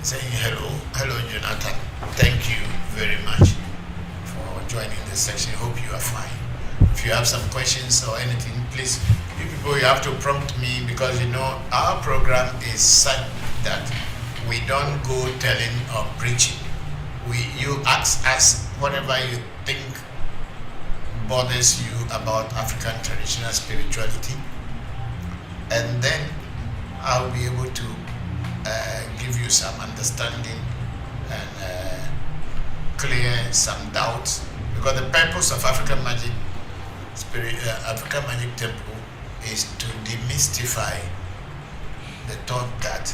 Speaker 7: saying hello. Hello, Jonathan. Thank you very much for joining this section. Hope you are fine. If you have some questions or anything, please, you people, you have to prompt me, because you know our program is such that we don't go telling or preaching. You ask us whatever you think bothers you about African traditional spirituality, and then I'll be able to give you some understanding and clear some doubts, because the purpose of African Magic Temple is to demystify the thought that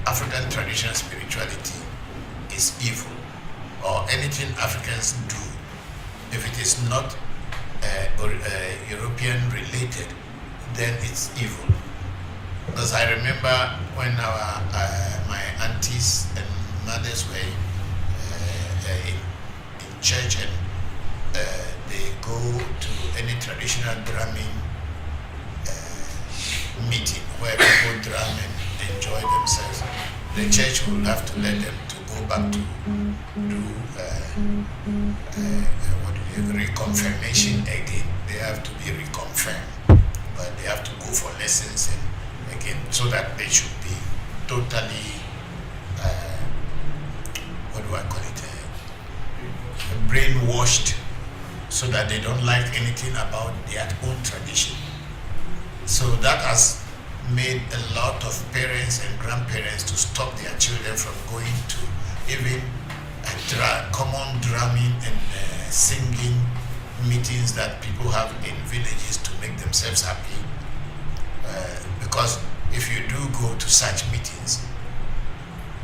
Speaker 7: African traditional spirituality is evil, or anything Africans do, if it is not European related, then it's evil. Because I remember when my aunties and mothers were in church, and they go to any traditional drumming meeting where people drum and enjoy themselves. The church will have to let them to go back to do reconfirmation again. They have to be reconfirmed, but they have to go for lessons and again, so that they should be totally brainwashed, so that they don't like anything about their own tradition. So that has made a lot of parents and grandparents to stop their children from going to even common drumming and singing meetings that people have in villages to make themselves happy. Because if you do go to such meetings,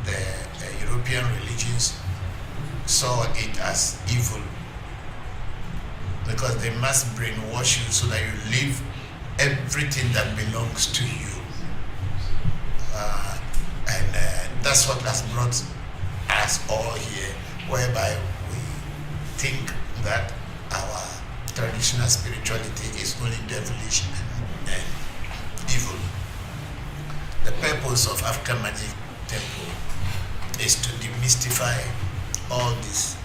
Speaker 7: the European religions saw it as evil, because they must brainwash you so that you live everything that belongs to you. And that's what has brought us all here, whereby we think that our traditional spirituality is only devilish and evil. The purpose of African Magic Temple is to demystify all these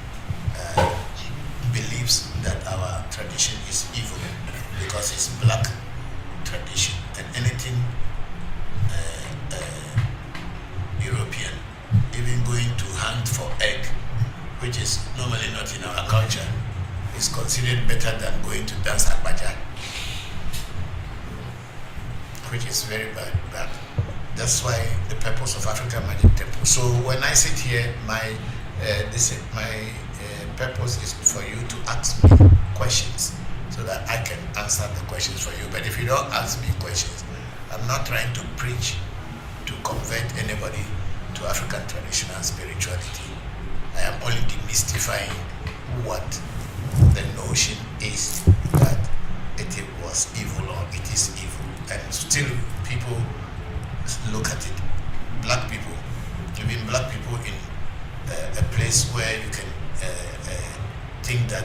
Speaker 7: beliefs that our tradition is evil, because it's black tradition, and anything European, even going to hunt for egg, which is normally not in our culture, is considered better than going to dance at Baja, which is very bad. That's why the purpose of African Magic Temple. So when I sit here, my purpose is for you to ask me questions so that I can answer the questions for you. But if you don't ask me questions, I'm not trying to preach to convert anybody to African traditional spirituality. I am only demystifying what the notion is, that it was evil or it is evil. And still people look at it. Black people, even black people in a place where you can think that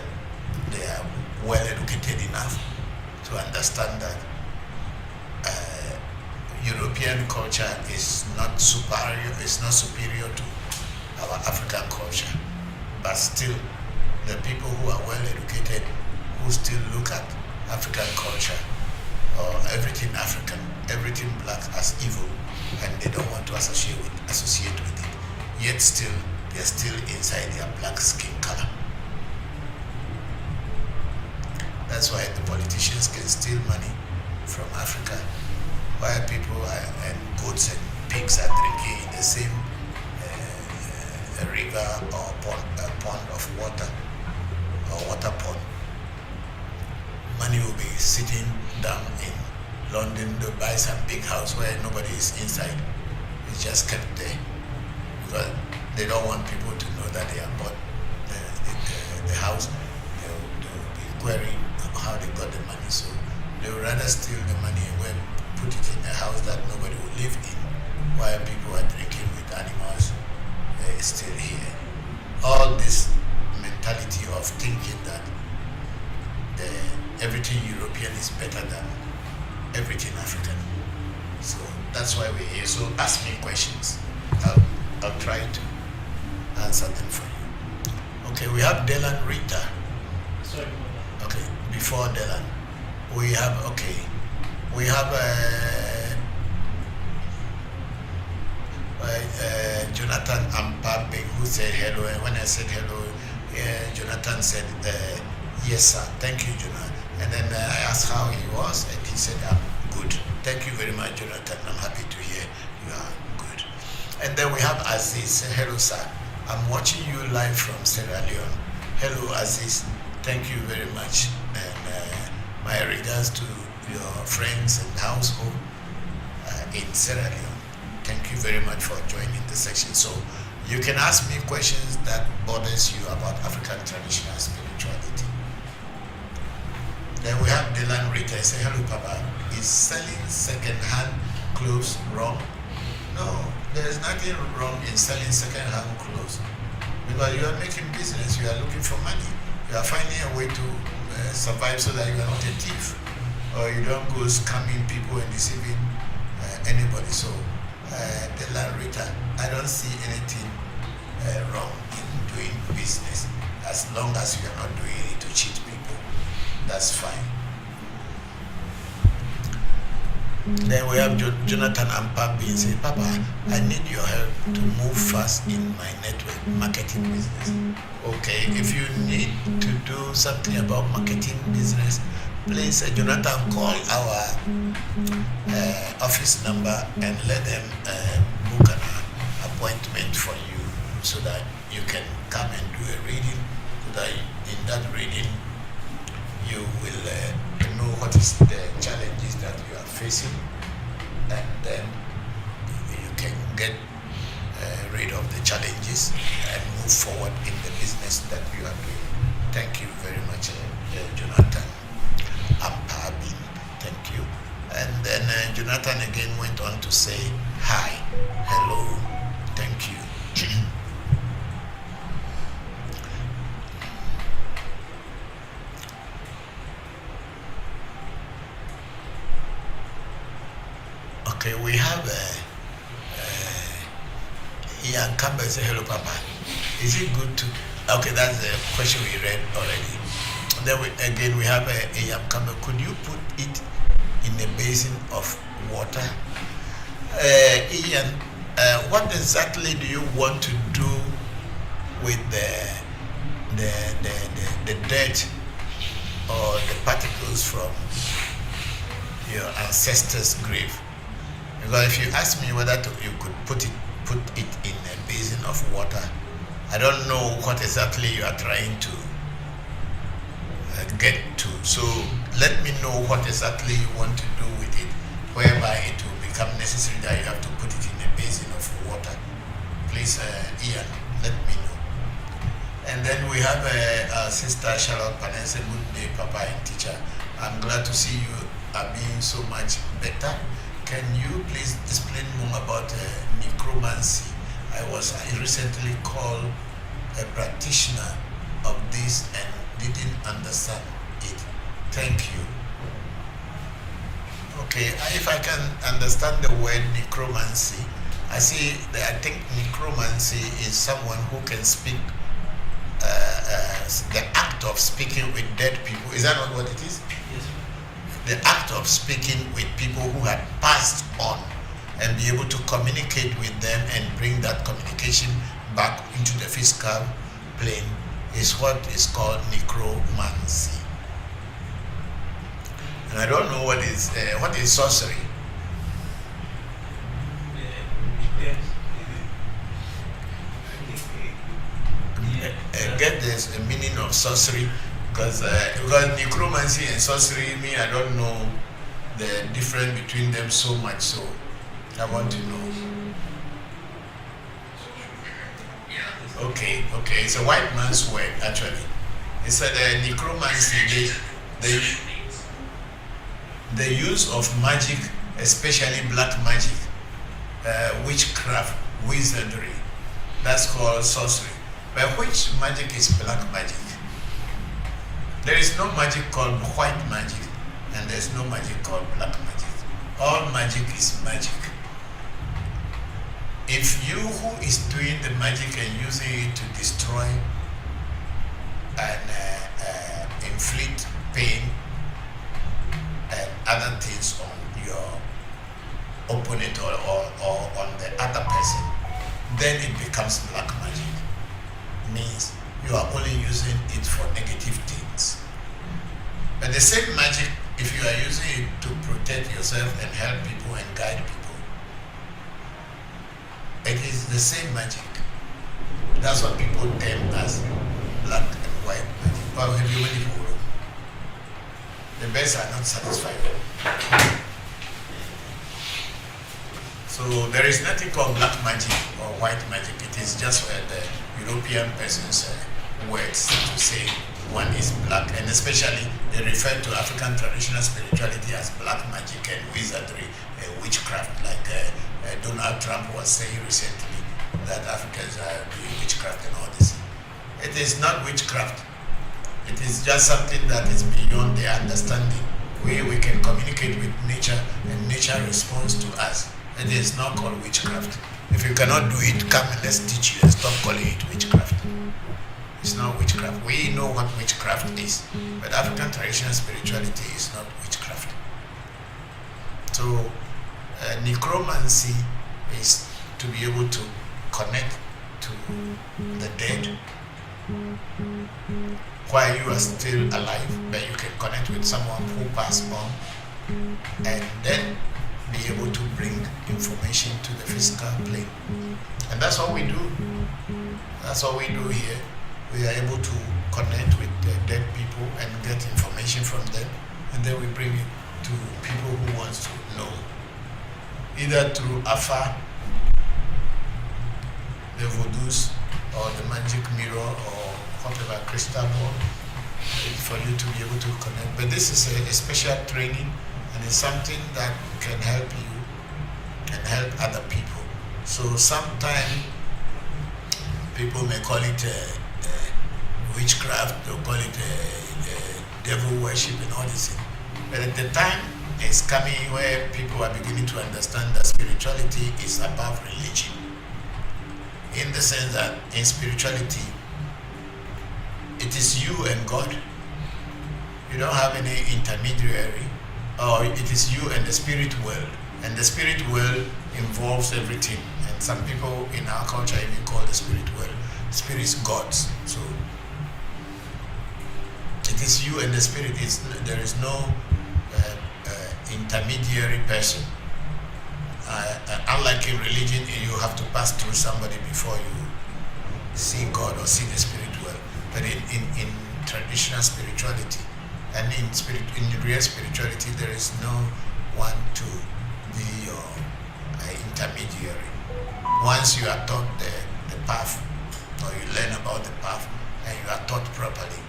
Speaker 7: they are well educated enough to understand that European culture is not superior to our African culture, but still the people who are well educated, who still look at African culture or everything African, everything black as evil, and they don't want to associate with it, yet still they're still inside their black skin color. That's why the politicians can steal money from Africa, while people and goats and pigs are drinking in the same river or pond of water, or water pond. Money will be sitting down in London to buy some big house where nobody is inside. It's just kept there because they don't want people to know that they have bought the house. They'll be querying how they got the money, so they would rather steal the money and put it in a house that nobody will live in, while people are drinking with animals still here. All this mentality of thinking that everything European is better than everything African. So that's why we're here. So ask me questions. I'll try to answer them for you. Okay, we have Dylan Rita.
Speaker 10: Sorry.
Speaker 7: Okay, before Dylan, we have Jonathan Ampabe, who said hello, and when I said hello, Jonathan said yes sir, thank you Jonathan. And then I asked how he was, and he said I'm good. Thank you very much Jonathan, I'm happy to hear you are good. And then we have Aziz. Hello sir, I'm watching you live from Sierra Leone. Hello Aziz, thank you very much, and my regards to your friends and household in Sierra Leone. Thank you very much for joining the section. So you can ask me questions that bothers you about African traditional spirituality. Then we have Dylan Rita. I say, hello, Papa. Is selling second-hand clothes wrong? No, there is nothing wrong in selling second-hand clothes. Because you are making business, you are looking for money. You are finding a way to survive so that you are not a thief. Or you don't go scamming people and deceiving anybody. So, Dylan Rita, I don't see anything wrong in doing business as long as you are not doing it to cheat people. That's fine. Then we have Jonathan Ampabi say, Papa, I need your help to move fast in my network marketing business. Okay, if you need to do something about marketing business, please, Jonathan, call our office number and let them book an appointment for you so that you can come and do a reading, so that in that reading you will know what is the challenges that you are facing, and then you can get rid of the challenges and move forward in the business that you are doing. Thank you very much, Jonathan Ampabin. Thank you. And then Jonathan again went on to say, hi, hello, thank you. Okay, we have Ian Campbell say, hello, Papa. Is it good to... Okay, that's the question we read already. Then we have Ian Campbell. Could you put it in a basin of water? Ian, what exactly do you want to do with the dirt or the particles from your ancestors' grave? Because if you ask me whether you could put it in a basin of water, I don't know what exactly you are trying to get to. So let me know what exactly you want to do with it, whereby it will become necessary that you have to put it in a basin of water. Please, Ian, let me know. And then we have our sister Charlotte Panense. Good day, Papa and teacher. I'm glad to see you are being so much better. Can you please explain more about necromancy? I was recently called a practitioner of this and didn't understand it. Thank you. Okay, if I can understand the word necromancy, I think necromancy is someone who can speak, the act of speaking with dead people. Is that not what it is?
Speaker 10: Yes.
Speaker 7: The act of speaking with people who had passed on and be able to communicate with them and bring that communication back into the physical plane is what is called necromancy. And I don't know what is sorcery. Get this a meaning of sorcery, because necromancy and sorcery, I don't know the difference between them so much, so I want to know. Okay, it's a white man's word actually. It said necromancy, the use of magic, especially black magic, witchcraft, wizardry, that's called sorcery. But which magic is black magic? There is no magic called white magic, and there's no magic called black magic. All magic is magic. If you who is doing the magic and using it to destroy and inflict pain and other things on your opponent or on the other person, then it becomes black magic. Means you are only using it for negative things. But the same magic, if you are using it to protect yourself and help people and guide people, it is the same magic. That's what people term as black and white magic. Well, the best are not satisfied. So there is nothing called black magic or white magic. It is just the European person's words to say one is black, and especially they refer to African traditional spirituality as black magic and wizardry, witchcraft, like Donald Trump was saying recently that Africans are doing witchcraft and all this. It is not witchcraft. It is just something that is beyond their understanding. We can communicate with nature and nature responds to us. It is not called witchcraft. If you cannot do it, come and let's teach you and stop calling it witchcraft. It's not witchcraft. We know what witchcraft is, but African traditional spirituality is not witchcraft. So necromancy is to be able to connect to the dead while you are still alive, but you can connect with someone who passed on and then be able to bring information to the physical plane. And that's what we do. That's what we do here. We are able to connect with the dead people and get information from them, and then we bring it to people who want to know, either through Afa, the voodoos, or the magic mirror, or whatever, crystal ball, for you to be able to connect. But this is a special training, and it's something that can help you and help other people. So sometimes people may call it witchcraft, they'll call it devil worship and all this thing. But at the time is coming where people are beginning to understand that spirituality is above religion. In the sense that in spirituality, it is you and God. You don't have any intermediary, or it is you and the spirit world. And the spirit world involves everything. And some people in our culture even call the spirit world spirits gods. So it is you and the spirit. There is no intermediary person. Unlike in religion, you have to pass through somebody before you see God or see the spirit world. But in traditional spirituality and in real spirituality, there is no one to be your intermediary. Once you are taught the path, or you learn about the path, and you are taught properly,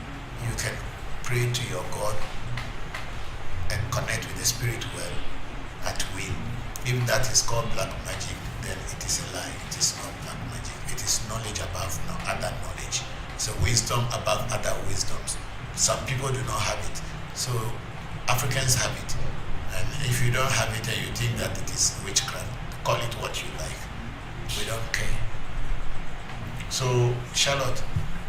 Speaker 7: you can pray to your God and connect with the spirit world at will. If that is called black magic, then it is a lie. It is not black magic. It is knowledge above no other knowledge. It's a wisdom above other wisdoms. Some people do not have it. So Africans have it. And if you don't have it and you think that it is witchcraft, call it what you like. We don't care. So Charlotte,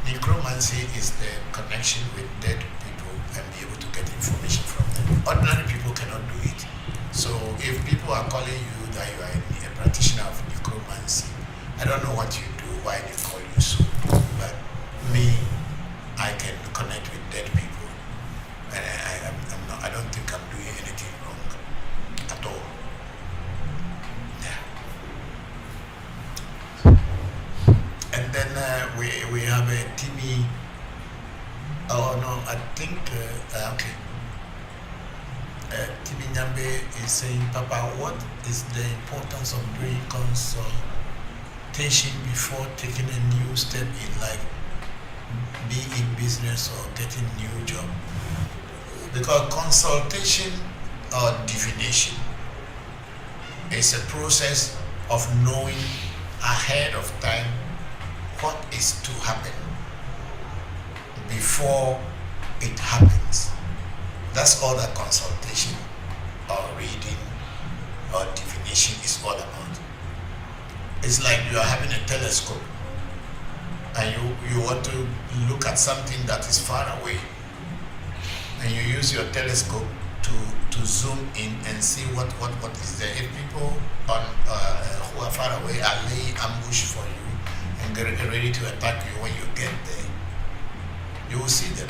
Speaker 7: necromancy is the connection with dead people and be able to get information from them. Ordinary people cannot do it. So if people are calling you that you are a practitioner of necromancy, I don't know what you do, why they call you so, but me, I can connect with dead people, and I don't think I'm doing anything wrong at all. Yeah. And then we have a Timmy. Oh no, I think okay. Tibi Nyambe is saying, Papa, what is the importance of doing consultation before taking a new step in life, be in business or getting new job? Because consultation or divination is a process of knowing ahead of time what is to happen before it happens. That's all that consultation or reading or divination is all about. It's like you are having a telescope and you want to look at something that is far away, and you use your telescope to zoom in and see what is there. If people who are far away are laying ambush for you and get ready to attack you, when you get there, you will see them.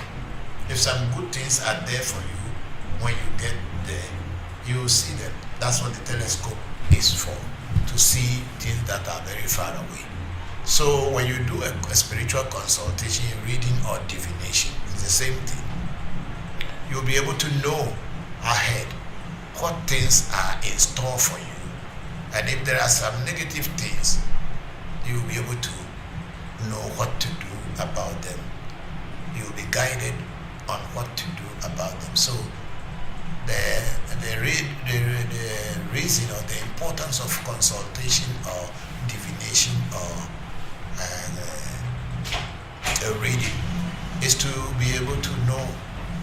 Speaker 7: If some good things are there for you, when you get there, you will see them. That's what the telescope is for, to see things that are very far away. So when you do a spiritual consultation, reading or divination, it's the same thing. You'll be able to know ahead what things are in store for you And if there are some negative things, you will be able to know what to do about them. You will be guided on what to do about them. So the reason or the importance of consultation or divination or reading is to be able to know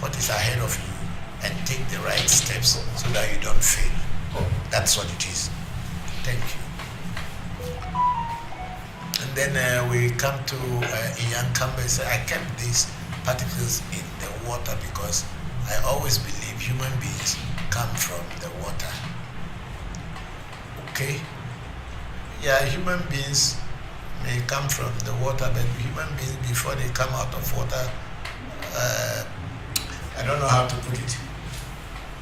Speaker 7: what is ahead of you and take the right steps so that you don't fail. That's what it is. Thank you. And then we come to Ian Campbell. I kept these particles in the water because I always believe human beings come from the water. Okay? Yeah, human beings may come from the water, but human beings, before they come out of water, I don't know how to put it.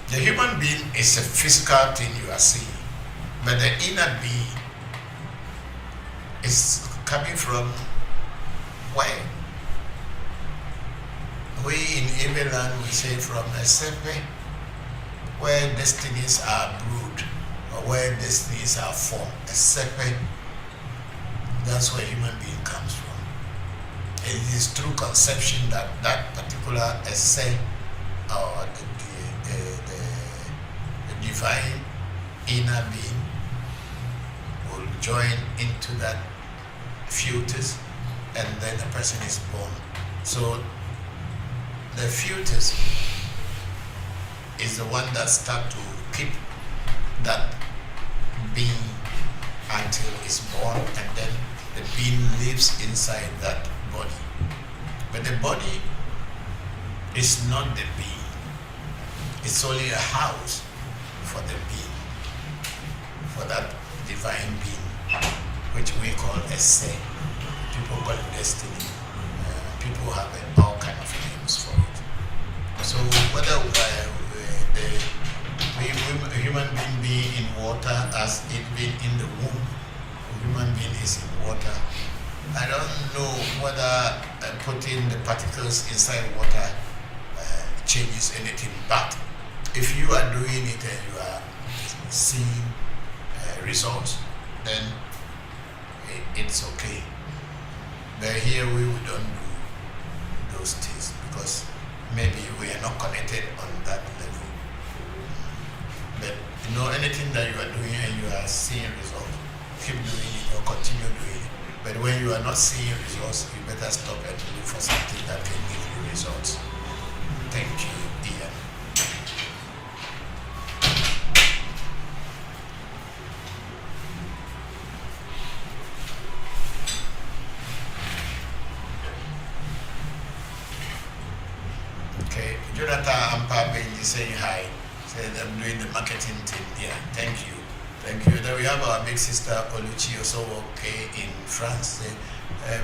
Speaker 7: The human being is a physical thing you are seeing, but the inner being is coming from where? We in Igbo land, we say from a sepe, where destinies are brewed, or where destinies are formed. A sepe, that's where human being comes from. It is through conception that that particular essay or the divine inner being will join into that fetus, and then a person is born. So the fetus is the one that starts to keep that being until it's born, and then the being lives inside that body. But the body is not the being. It's only a house for the being, for that divine being, which we call a say. People call it destiny. People have all kind of names for it. So whether the human being being in water as it being in the womb, human being is in water. I don't know whether putting the particles inside water changes anything, but if you are doing it and you are seeing results, then it's okay. But here we don't do those things because maybe we are not connected on that level. But you know, anything that you are doing and you are seeing results, keep doing it or continue doing it. But when you are not seeing results, you better stop and look for something that can give you results. Thank you, Ian. Okay, Jonathan Ampa Benji saying hi. Said I'm doing the marketing team. Yeah, thank you. Thank you. Then we have our big sister Oluchi also okay in France.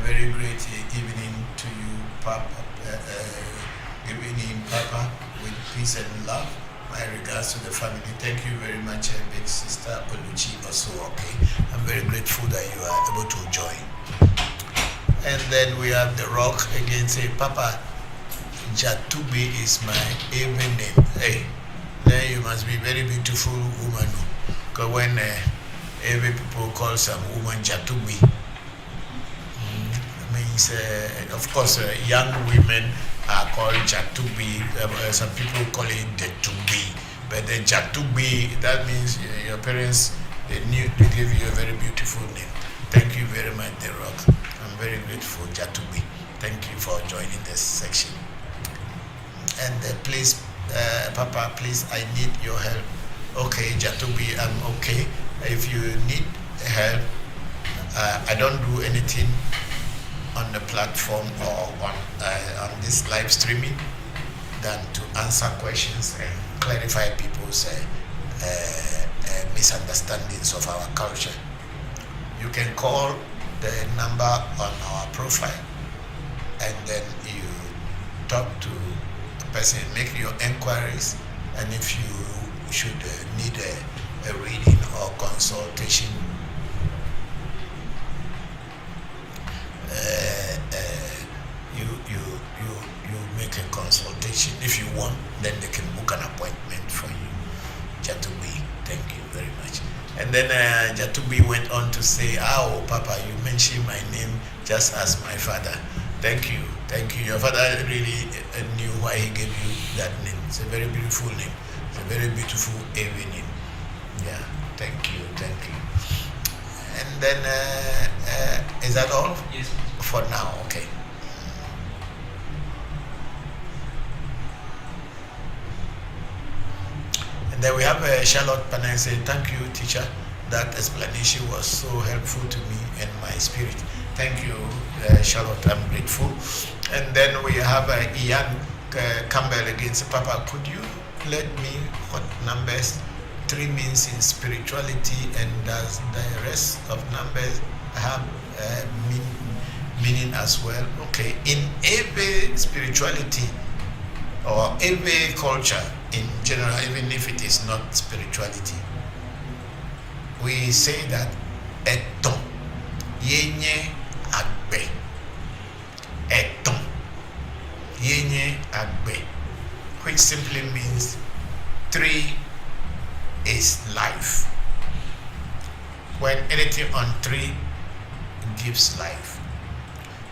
Speaker 7: Very great evening to you, Papa. Evening, Papa, with peace and love. My regards to the family. Thank you very much, big sister Oluchi also okay. I'm very grateful that you are able to join. And then we have the Rock again. Say, Papa, Jatubi is my even name. Hey, then you must be very beautiful woman. Because when every people call some woman Jatubi, means of course young women are called Jatubi. Some people call it the Tubi, but the Jatubi, that means your parents they gave you a very beautiful name. Thank you very much, The Rock. I'm very grateful, Jatubi. Thank you for joining this section. And please, Papa, please, I need your help. Okay, Jatubi, I'm okay. If you need help, I don't do anything on the platform or on this live streaming than to answer questions and clarify people's misunderstandings of our culture. You can call the number on our profile and then you talk to a person, make your inquiries, and if you should need a reading or consultation, you make a consultation. If you want, then they can book an appointment for you. Jatubi, thank you very much.
Speaker 8: And then Jatubi went on to say, "Oh, Papa, you mentioned my name just as my father. Thank you. Your father really knew why he gave you that name. It's a very beautiful name. It's a very beautiful Ewe name. Yeah, thank you. And then, is that all?
Speaker 10: Yes.
Speaker 8: For now, okay. And then we have Charlotte Panay say, "Thank you, teacher. That explanation was so helpful to me and my spirit." Thank you, Charlotte. I'm grateful. And then we have Ian Campbell again. So, "Papa, could you let me what numbers 3 means in spirituality, and does the rest of numbers have meaning as well?" Okay, in every spirituality or every culture in general, even if it is not spirituality, we say that eton yenye agbe, eton yenye agbe, which simply means 3 is life. When anything on 3 gives life.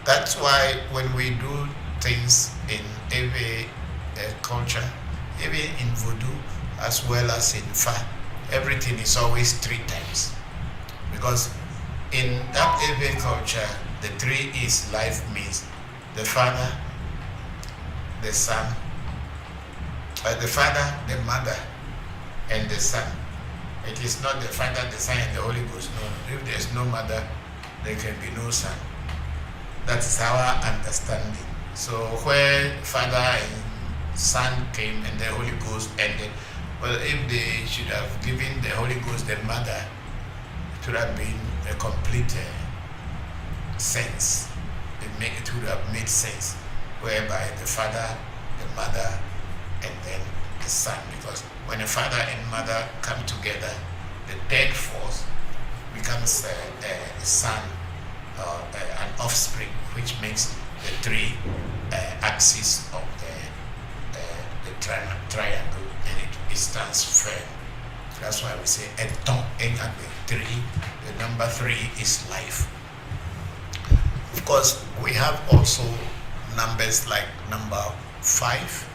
Speaker 8: That's why when we do things in every culture, even in voodoo as well as in Fa, everything is always 3 times. Because in that every culture, the 3 is life means the Father, the Son, the Father, the Mother, and the Son. It is not the Father, the Son, and the Holy Ghost. No, if there is no Mother, there can be no Son. That is our understanding. So where Father and Son came and the Holy Ghost ended, well, if they should have given the Holy Ghost the Mother, it would have been a complete sense. It would have made sense, whereby the Father, the Mother, and then the Son. Because when the Father and Mother come together, the third force becomes a son or an offspring, which makes the 3 axes of the triangle, and it stands firm. That's why we say eton engabe 3. The number 3 is life. Of course, we have also numbers like number 5.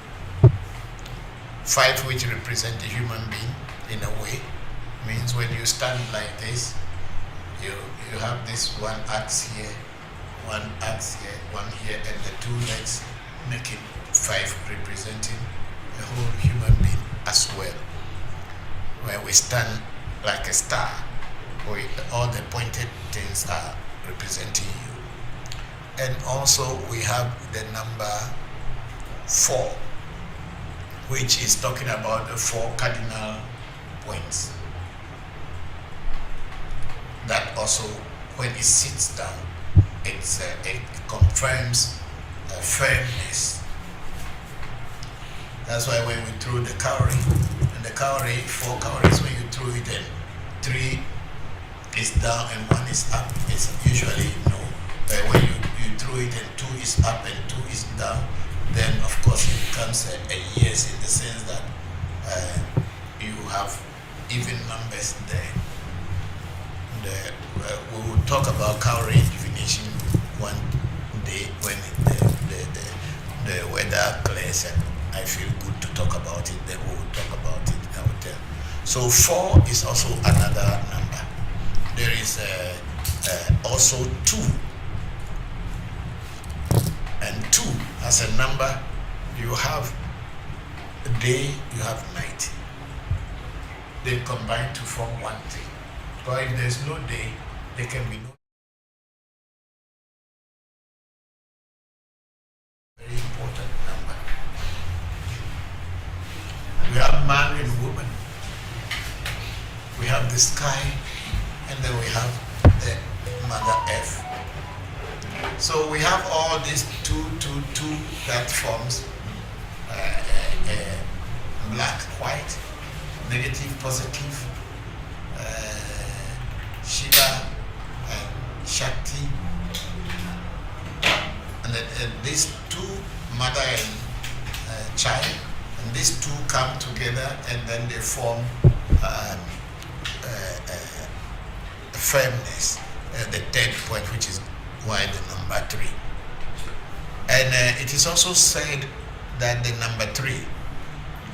Speaker 8: 5, which represent a human being in a way, means when you stand like this, you have this one axe here, one axe here, one here, and the 2 legs making 5, representing a whole human being as well. When we stand like a star, all the pointed things are representing you. And also we have the number 4, which is talking about the 4 cardinal points. That also, when it sits down, it confirms firmness. That's why when we throw the cowrie, and the cowrie, 4 cowries, when you throw it, and 3 is down and 1 is up, it's usually no. When you throw it and 2 is up and 2 is down, then of course it becomes a yes, in the sense that you have even numbers there. We will talk about cowrie divination one day when the weather clears and I feel good to talk about it. Then we will talk about it. I will tell. So 4 is also another number. There is also 2. And 2 as a number, you have day, you have night. They combine to form one thing. But if there's no day, there can be no. Very important number. We have man and woman. We have the sky, and then we have the Mother Earth. So we have all these 2, 2, 2 that forms black, white, negative, positive, Shiva and Shakti. And these 2, mother and child, and these 2 come together and then they form
Speaker 7: firmness, the third point, which is why the number 3. And it is also said that the number 3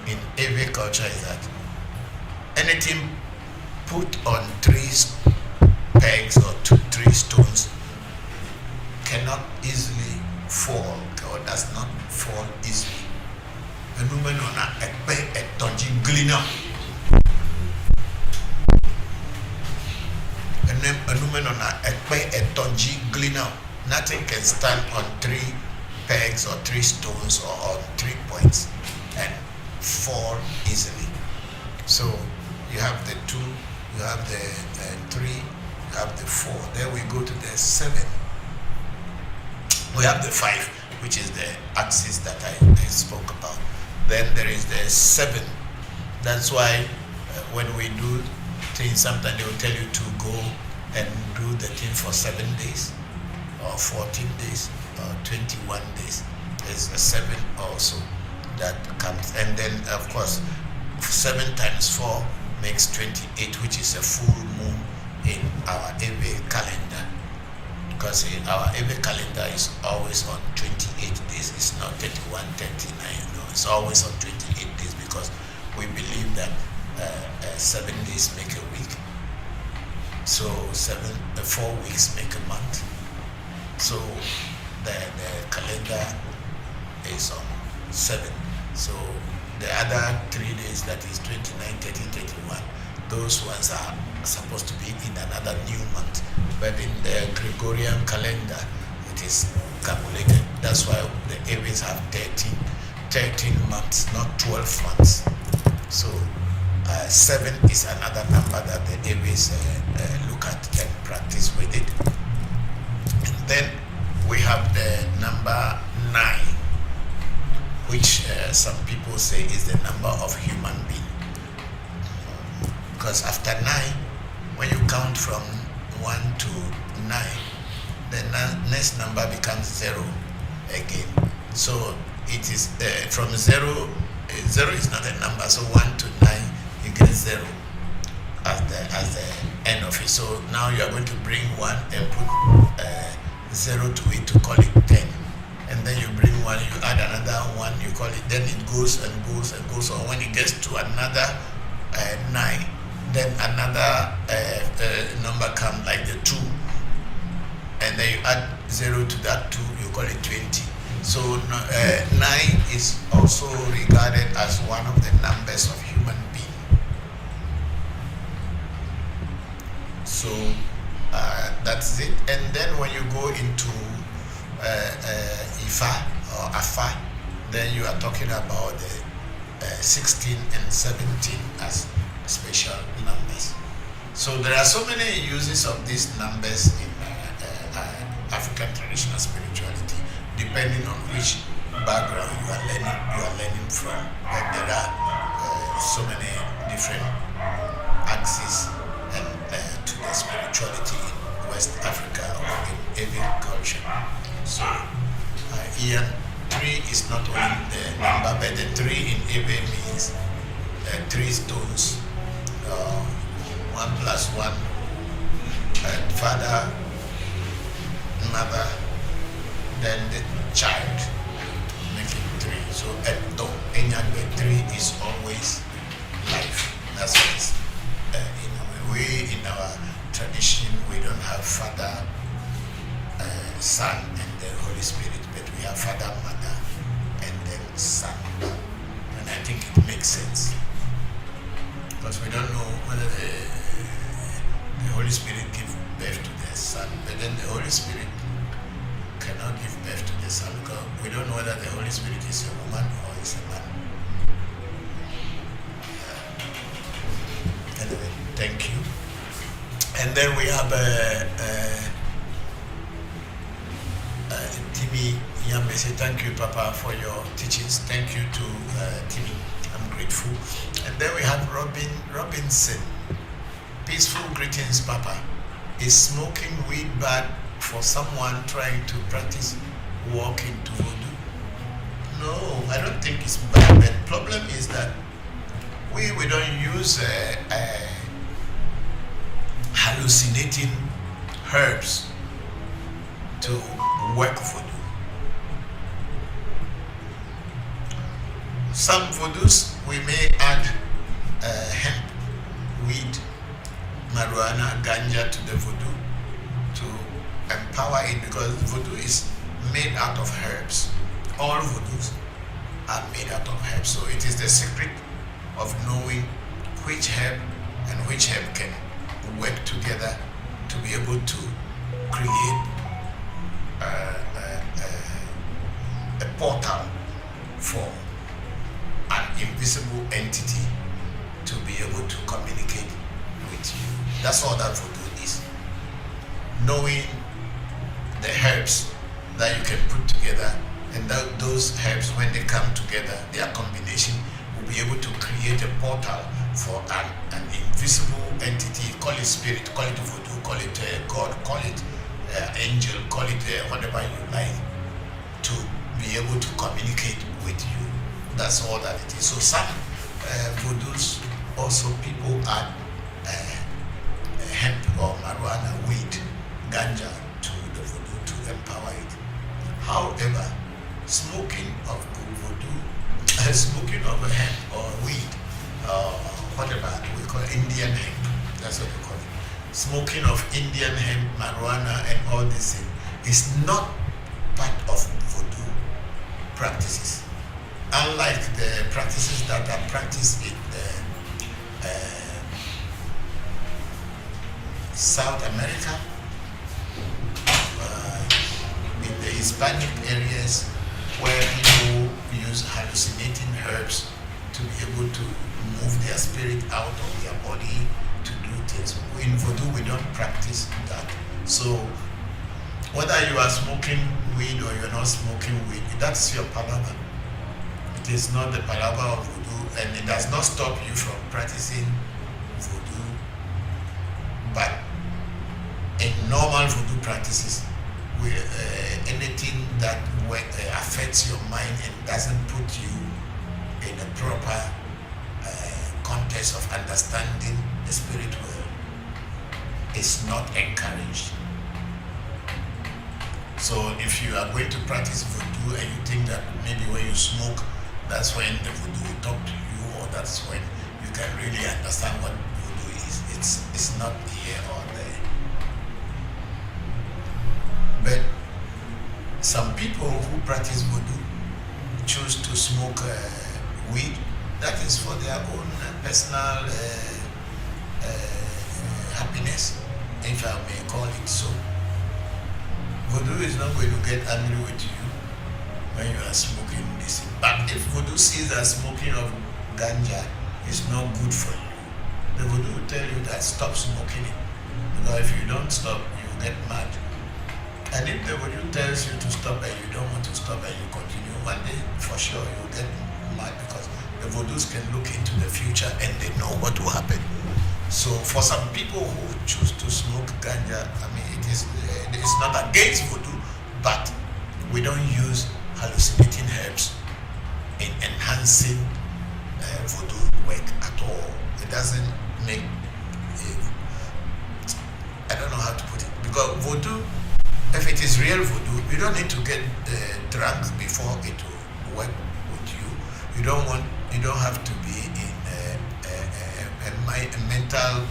Speaker 7: in Ewe culture is that anything put on 3 pegs or 3 stones cannot easily fall or does not fall easily. A woman on a tonji glina. A woman on a tonji glina. Nothing can stand on 3 pegs or 3 stones or on 3 points and fall easily. So you have the 2, you have the 3, you have the 4. Then we go to the 7. We have the 5, which is the axis that I spoke about. Then there is the 7. That's why when we do things, sometimes they will tell you to go and do the thing for 7 days, or 14 days, or 21 days. There's a 7 also that comes. And then, of course, 7 times 4 makes 28, which is a full moon in our Ewe calendar. Because our Ewe calendar is always on 28 days. It's not 31, 39. No, it's always on 28 days because we believe that 7 days make a week. So 4 weeks make a month. So the calendar is on 7. So the other 3 days, that is 29, 30, 31, those ones are supposed to be in another new month. But in the Gregorian calendar, it is calculated. That's why the Ewes have 13 months, not 12 months. So 7 is another number that the Ewes look at and practice with it. And then we have the number 9, which some people say is the number of human being. Because after 9, when you count from 1 to 9, the next number becomes 0 again. So it is from 0, 0 is not a number, so 1 to 9, you get 0 as the end of it. So now you are going to bring 1 and put 0 to it to call it 10. And then you bring 1, you add another 1, you call it, then it goes and goes and goes on. When it gets to another 9, then another number comes like the 2. And then you add 0 to that 2, you call it 20. So 9 is also regarded as one of the numbers of human being. So that's it. And then when you go into Ifa or Afa, then you are talking about the 16 and 17 as special numbers. So there are so many uses of these numbers in African traditional spirituality, depending on which background you are learning from. But there are so many different axes and to the spirituality in West Africa or in Ewe culture. So here 3 is not only the number, but the 3 in Ewe means 3 stones. 1 plus 1, father, mother, then the child, making 3. So Eto, Enyagbe 3 is always life. That's what it's, in our tradition, we don't have Father, Son, and the Holy Spirit, but we have Father, Mother, and then Son. And I think it makes sense. Because we don't know whether the Holy Spirit gives birth to the Son, but then the Holy Spirit cannot give birth to the Son because we don't know whether the Holy Spirit is a woman or is a man. Anyway, thank you. And then we have Timmy Yambe say, thank you, Papa, for your teachings. Thank you to Timmy. I'm grateful. And then we have Robinson. Peaceful greetings, Papa. Is smoking weed bad for someone trying to practice walking to voodoo? No, I don't think it's bad. The problem is that we don't use halal
Speaker 8: hallucinating herbs to work voodoo. Some voodoos we may add hemp, weed, marijuana, ganja to the voodoo to empower it, because voodoo is made out of herbs. All voodoos are made out of herbs. So it is the secret of knowing which herb and which herb can work together to be able to create a portal for an invisible entity to be able to communicate with you. That's all that voodoo is. Knowing the herbs that you can put together, and those herbs, when they come together, their combination will be able to create a portal for an invisible entity. Call it spirit, call it voodoo, call it God, call it angel, call it whatever you like, to be able to communicate with you. That's all that it is. So some voodoos, also people add hemp or marijuana, weed, ganja to the voodoo to empower it. However, smoking of voodoo, smoking of hemp or weed, whatever we call Indian hemp, that's what we call it. Smoking of Indian hemp, marijuana, and all this thing is not part of voodoo practices. Unlike the practices that are practiced in South America, in the Hispanic areas, where people use hallucinating herbs to be able to move their spirit out of their body to do things. In voodoo, we don't practice that. So whether you are smoking weed or you're not smoking weed, that's your palaver. It is not the palaver of voodoo, and it does not stop you from practicing voodoo. But in normal voodoo practices, anything that affects your mind and doesn't put you in a proper context of understanding the spirit world is not encouraged. So if you are going to practice voodoo and you think that maybe when you smoke, that's when the voodoo will talk to you, or that's when you can really understand what voodoo is, it's not here or there. But some people who practice voodoo choose to smoke weed. That is for their own personal happiness, if I may call it so. Voodoo is not going to get angry with you when you are smoking this. But if voodoo sees that smoking of ganja is not good for you, the voodoo will tell you that stop smoking it. Because if you don't stop, you get mad. And if the voodoo tells you to stop and you don't want to stop and you continue, one day for sure you will get mad, because the voodoos can look into the future and they know what will happen. So for some people who choose to smoke ganja, I mean, it's not against voodoo, but we don't use hallucinating herbs in enhancing voodoo work at all. It doesn't make, I don't know how to put it, because voodoo, if it is real voodoo, you don't need to get drunk before it will work with you. You don't have to be in a mental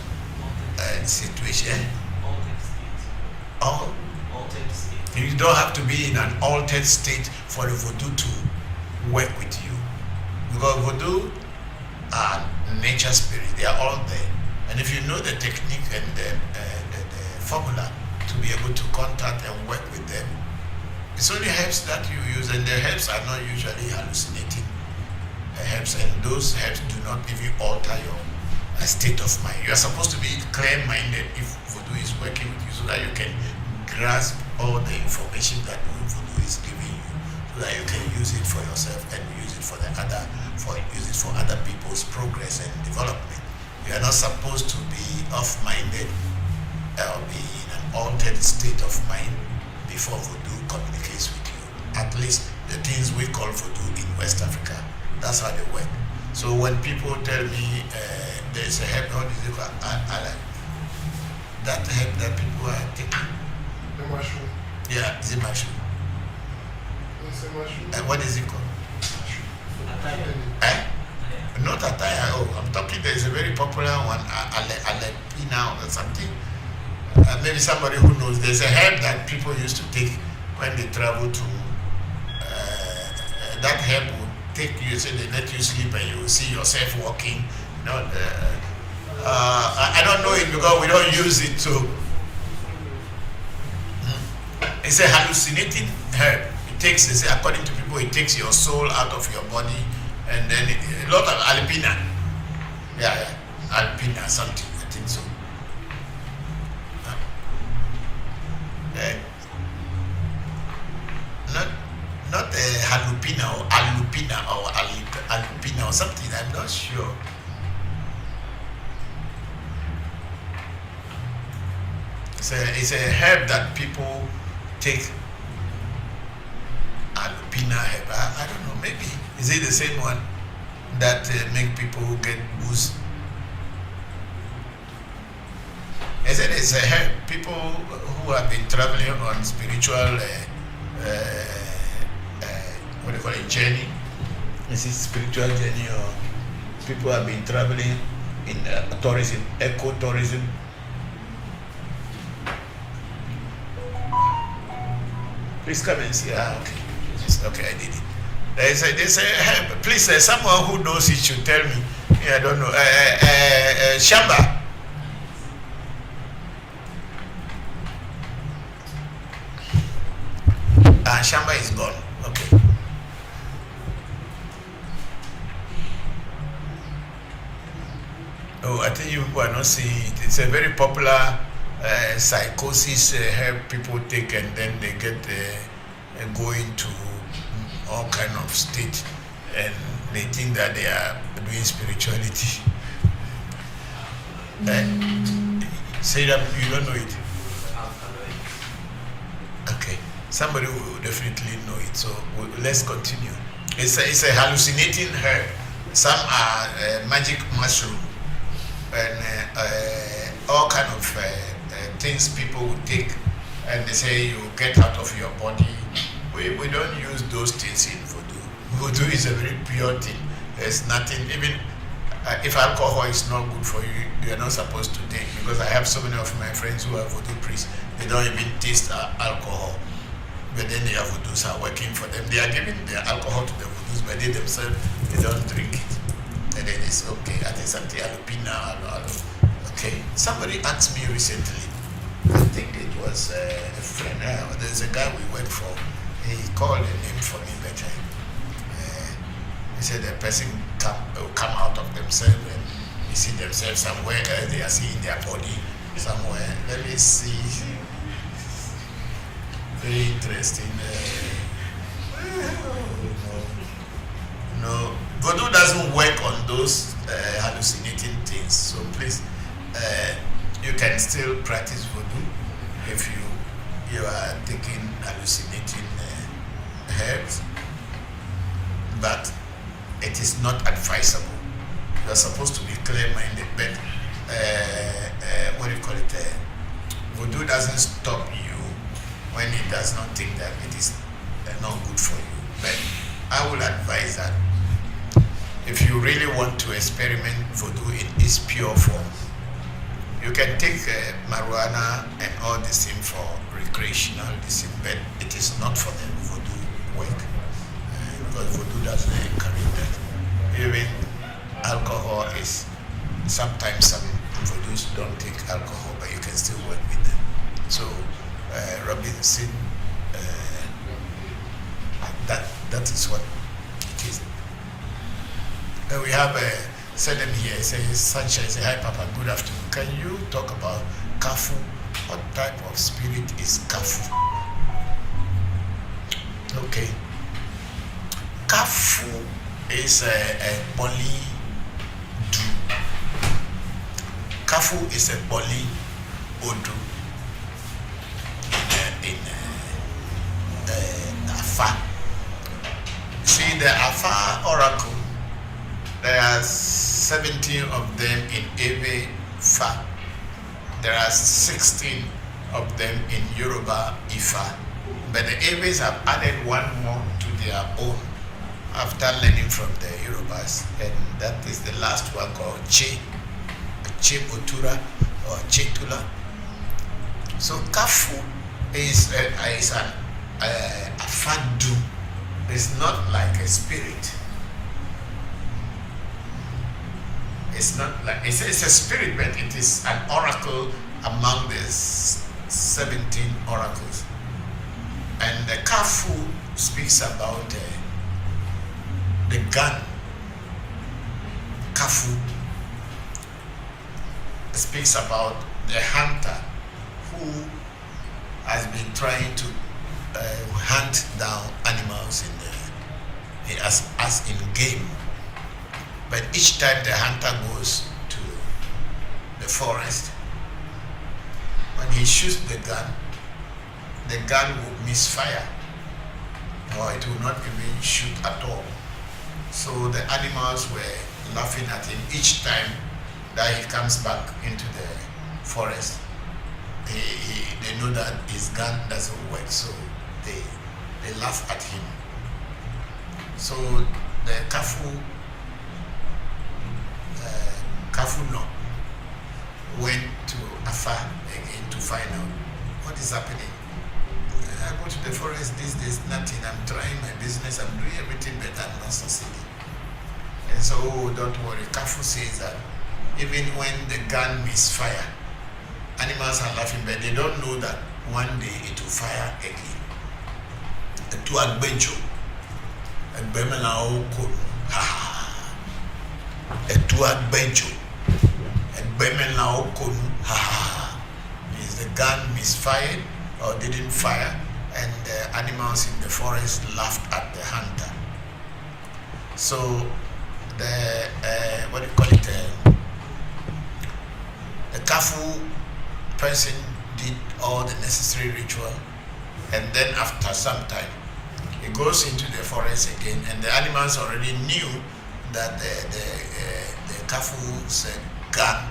Speaker 8: situation. You don't have to be in an altered state for the voodoo to work with you. Because voodoo are nature spirits, they are all there. And if you know the technique and the formula to be able to contact and work with them, it's only herbs that you use, and the herbs are not usually hallucinating herbs, and those herbs do not even alter your state of mind. You are supposed to be clear-minded if voodoo is working with you, so that you can grasp all the information that voodoo is giving you, so that you can use it for yourself and use it for other people's progress and development. You are not supposed to be off-minded or be in an altered state of mind before voodoo communicates with you. At least the things we call voodoo in West Africa, that's how they work. So when people tell me there's a herb, I like, that herb that people are taking?
Speaker 5: The mushroom.
Speaker 8: Yeah, is it mushroom?
Speaker 5: It's a mushroom.
Speaker 8: What is it called? Not attire. Oh, I'm talking. There's a very popular one, alepina or something. Maybe somebody who knows. There's a herb that people used to take when they travel to. That herb will take you. Say they let you sleep and you will see yourself walking. I don't know it because we don't use it. So it's a hallucinating herb. It takes, they say, according to people, it takes your soul out of your body, and then a lot of alpina. Yeah, alpina something. I think so. Not halupina or alupina or alupina or something. I'm not sure. It's a herb that people take. Alupina herb. I don't know. Maybe is it the same one that make people get booze? I said it's a herb. People who have been traveling on spiritual, what do you call it, journey? Is it spiritual journey, or people have been traveling in tourism, eco-tourism? Please come and see. Okay. Okay, I did it. There's a herb. Please, someone who knows it should tell me. Yeah, I don't know. Shamba. Shamba is gone. Okay. Oh, I think you people are not seeing it. It's a very popular psychosis herb people take, and then they get go into all kind of state, and they think that they are doing spirituality. Say that you don't know it. Okay, somebody will definitely know it. So let's continue. It's a hallucinating herb. Some are magic mushroom, and all kind of things people will take, and they say you get out of your body. We don't use those things in voodoo. Voodoo is a very pure thing. There's nothing, even if alcohol is not good for you, you are not supposed to take, because I have so many of my friends who are voodoo priests. They don't even taste alcohol, but then their voodoos are working for them. They are giving their alcohol to the voodoos, but they themselves, they don't drink it. And then it's okay. I think something alupina. Okay. Somebody asked me recently, I think it was a friend, there's a guy we work for. He called a name for me, but he said the person will come out of themselves and you see themselves somewhere else. They are seeing their body somewhere. Let me see. Very interesting. No, voodoo doesn't work on those hallucinating things. So please, you can still practice voodoo if you are taking hallucinating herbs, but it is not advisable. You are supposed to be clear-minded, but what do you call it? Voodoo doesn't stop you when it does not think that it is not good for you. But I will advise that if you really want to experiment voodoo in its pure form, you can take marijuana and all this thing for recreational this thing, but it is not for the voodoo work, because voodoo doesn't encourage that. Even alcohol is, sometimes some voodoos don't take alcohol, but you can still work with them. So Robinson, that is what it is. We have Sedem here. He says, Sunshine, say, hi Papa, good afternoon. Can you talk about Kafu? What type of spirit is Kafu? Okay. Kafu is a boli du. Kafu is a boli odu in Afa. See, the Afa oracle, there are 17 of them in every Fa.
Speaker 7: There are 16 of them in Yoruba Ifa, but the Ebes have added one more to their own after learning from the Yorubas, and that is the last one called Che Otura or Chetula. So Kafu is a fadu. It's not like a spirit. It's not like it's a spirit, but it is an oracle among the 17 oracles. And the Kafu speaks about the gun. Kafu speaks about the hunter who has been trying to hunt down animals as in game. But each time the hunter goes to the forest, when he shoots the gun will misfire, or it will not even shoot at all. So the animals were laughing at him each time that he comes back into the forest. They know that his gun doesn't work, so they laugh at him. So the Kafuno went to Afa again to find out what is happening. I go to the forest these days, nothing. I'm trying my business, I'm doing everything, but I'm not succeeding. And so, don't worry. Kafu says that even when the gun misfire, animals are laughing, but they don't know that one day it will fire again. To Agbenjo, and Bemela Okun, to Agbenjo, and Bemela Okun, means the gun misfired or didn't fire, and the animals in the forest laughed at the hunter. So the the Kafu person did all the necessary ritual, and then after some time he goes into the forest again, and the animals already knew that the Kafu's gun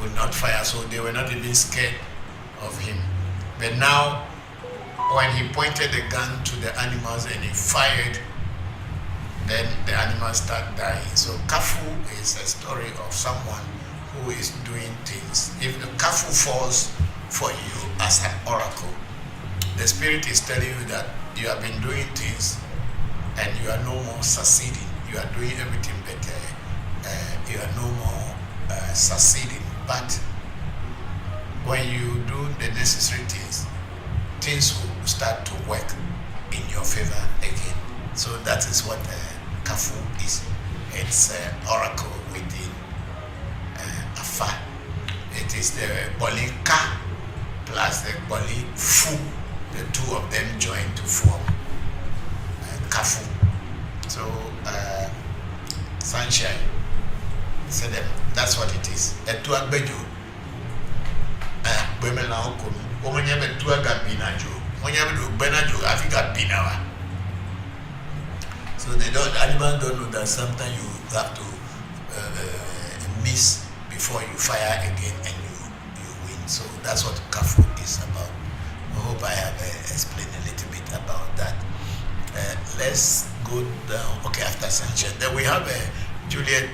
Speaker 7: would not fire, so they were not even scared of him. But now, when he pointed the gun to the animals and he fired, then the animals start dying. So Kafu is a story of someone who is doing things. If the Kafu falls for you as an oracle, the spirit is telling you that you have been doing things and you are no more succeeding. You are doing everything better. You are no more succeeding. But when you do the necessary things, things will start to work in your favor again. So that is what Kafu is. It's an oracle within Afa. It is the Boli Ka plus the Boli Fu. The two of them join to form Kafu. So sunshine. So that's what it is. Etua Beju. Bemela Okunu. Omanyame tua gabinajo. Omanyame benajo Africa binawa. So animals don't know that sometimes you have to miss before you fire again and you win. So that's what Kafu is about. I hope I have explained a little bit about that. Let's go down. Okay, after sunshine. Then we have Juliet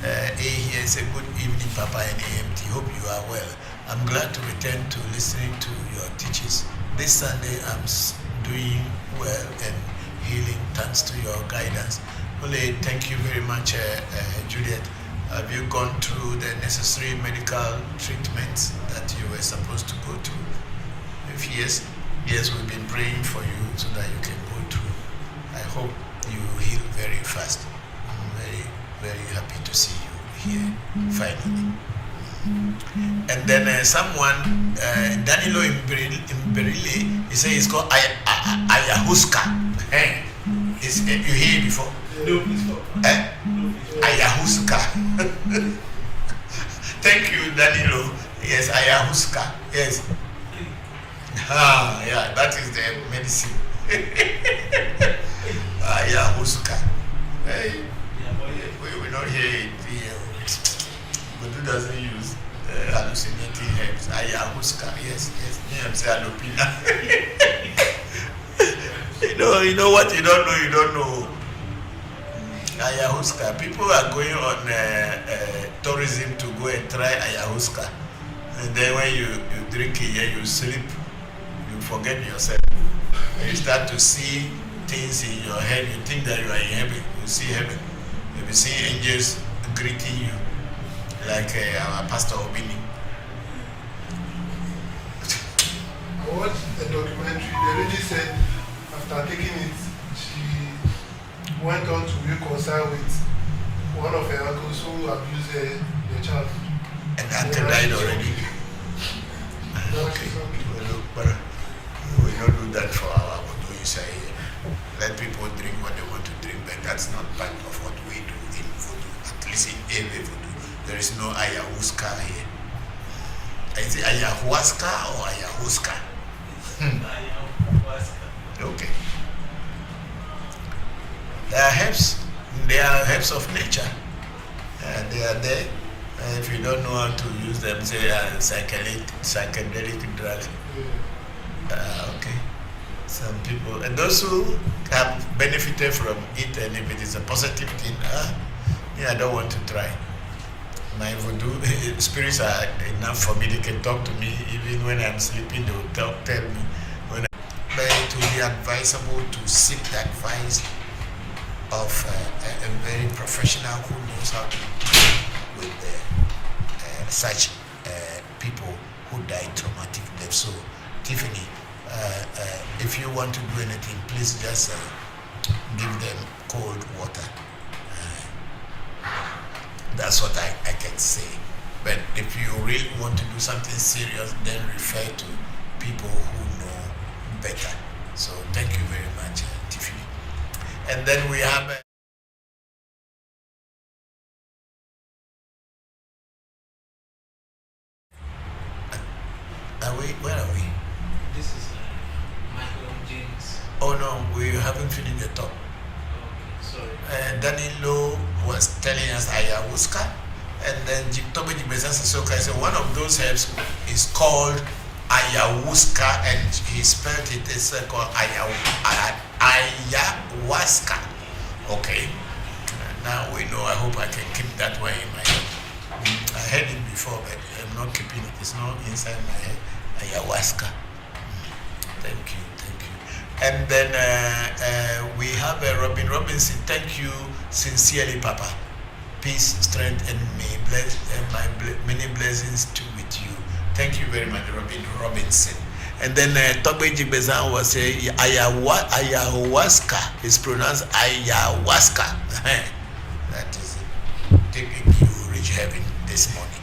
Speaker 7: A here. Say good evening, Papa and AMT. Hope you are well. I'm glad to return to listening to your teachings. This Sunday I'm doing well and healing thanks to your guidance. Ole, thank you very much, Juliet. Have you gone through the necessary medical treatments that you were supposed to go to? If yes, we've been praying for you so that you can go through. I hope you heal very fast. I'm very, very happy to see you here, finally. And then someone, Danilo Imberile, he said it's called Ayahuasca. You hear it before?
Speaker 10: No, please stop.
Speaker 7: Ayahuasca. Thank you, Danilo. Yes, Ayahuasca. Yes. Yeah, that is the medicine. Ayahuasca. Hey, we will not hear it here. But who doesn't use hallucinating herbs. Ayahuasca, yes. Me, I'm saying alopina. You know what you don't know. Ayahuasca. People are going on tourism to go and try ayahuasca. And then when you drink it, you sleep, you forget yourself. You start to see things in your head. You think that you are in heaven. You see heaven. You will see angels greeting you, like our Pastor Obini.
Speaker 12: I watched a documentary. The lady said after taking it, she went on to reconcile with one of her uncles who abused her child.
Speaker 7: And the uncle died already. Okay. But we don't do that for our Voodoo. You say, let people drink what they want to drink, but that's not part of what we do in Voodoo. At least in every Voodoo, there is no ayahuasca here. Is it ayahuasca or ayahuasca? Okay. There are herbs of nature. They are there. If you don't know how to use them, say psychedelic drugs. Okay. Some people, and those who have benefited from it, and if it is a positive thing, I don't want to try. My Voodoo spirits are enough for me. They can talk to me even when I'm sleeping. They will tell me. But it will be advisable to seek the advice of a very professional who knows how to deal with such people who die traumatic death. So, Tiffany, if you want to do anything, please just give them cold water. That's what I can say. But if you really want to do something serious, then refer to people who know better. So thank you very much, Tiffany. And then we have where are we?
Speaker 10: This is Michael James.
Speaker 7: Oh no, we haven't finished the talk.
Speaker 10: Sorry.
Speaker 7: Danilo was telling us ayahuasca, and then Toby Soka said one of those herbs is called ayahuasca, and he spelled it as called ayahuasca. Okay. Now we know. I hope I can keep that one in my head. I heard it before, but I'm not keeping it. It's not inside my head. Ayahuasca. Thank you. And then we have Robin Robinson. Thank you sincerely, Papa. Peace, strength, and many blessings too with you. Thank you very much, Robin Robinson. And then Togbe Jigbezan was saying ayahuasca is pronounced ayahuasca. That is it. Taking you reach heaven this morning.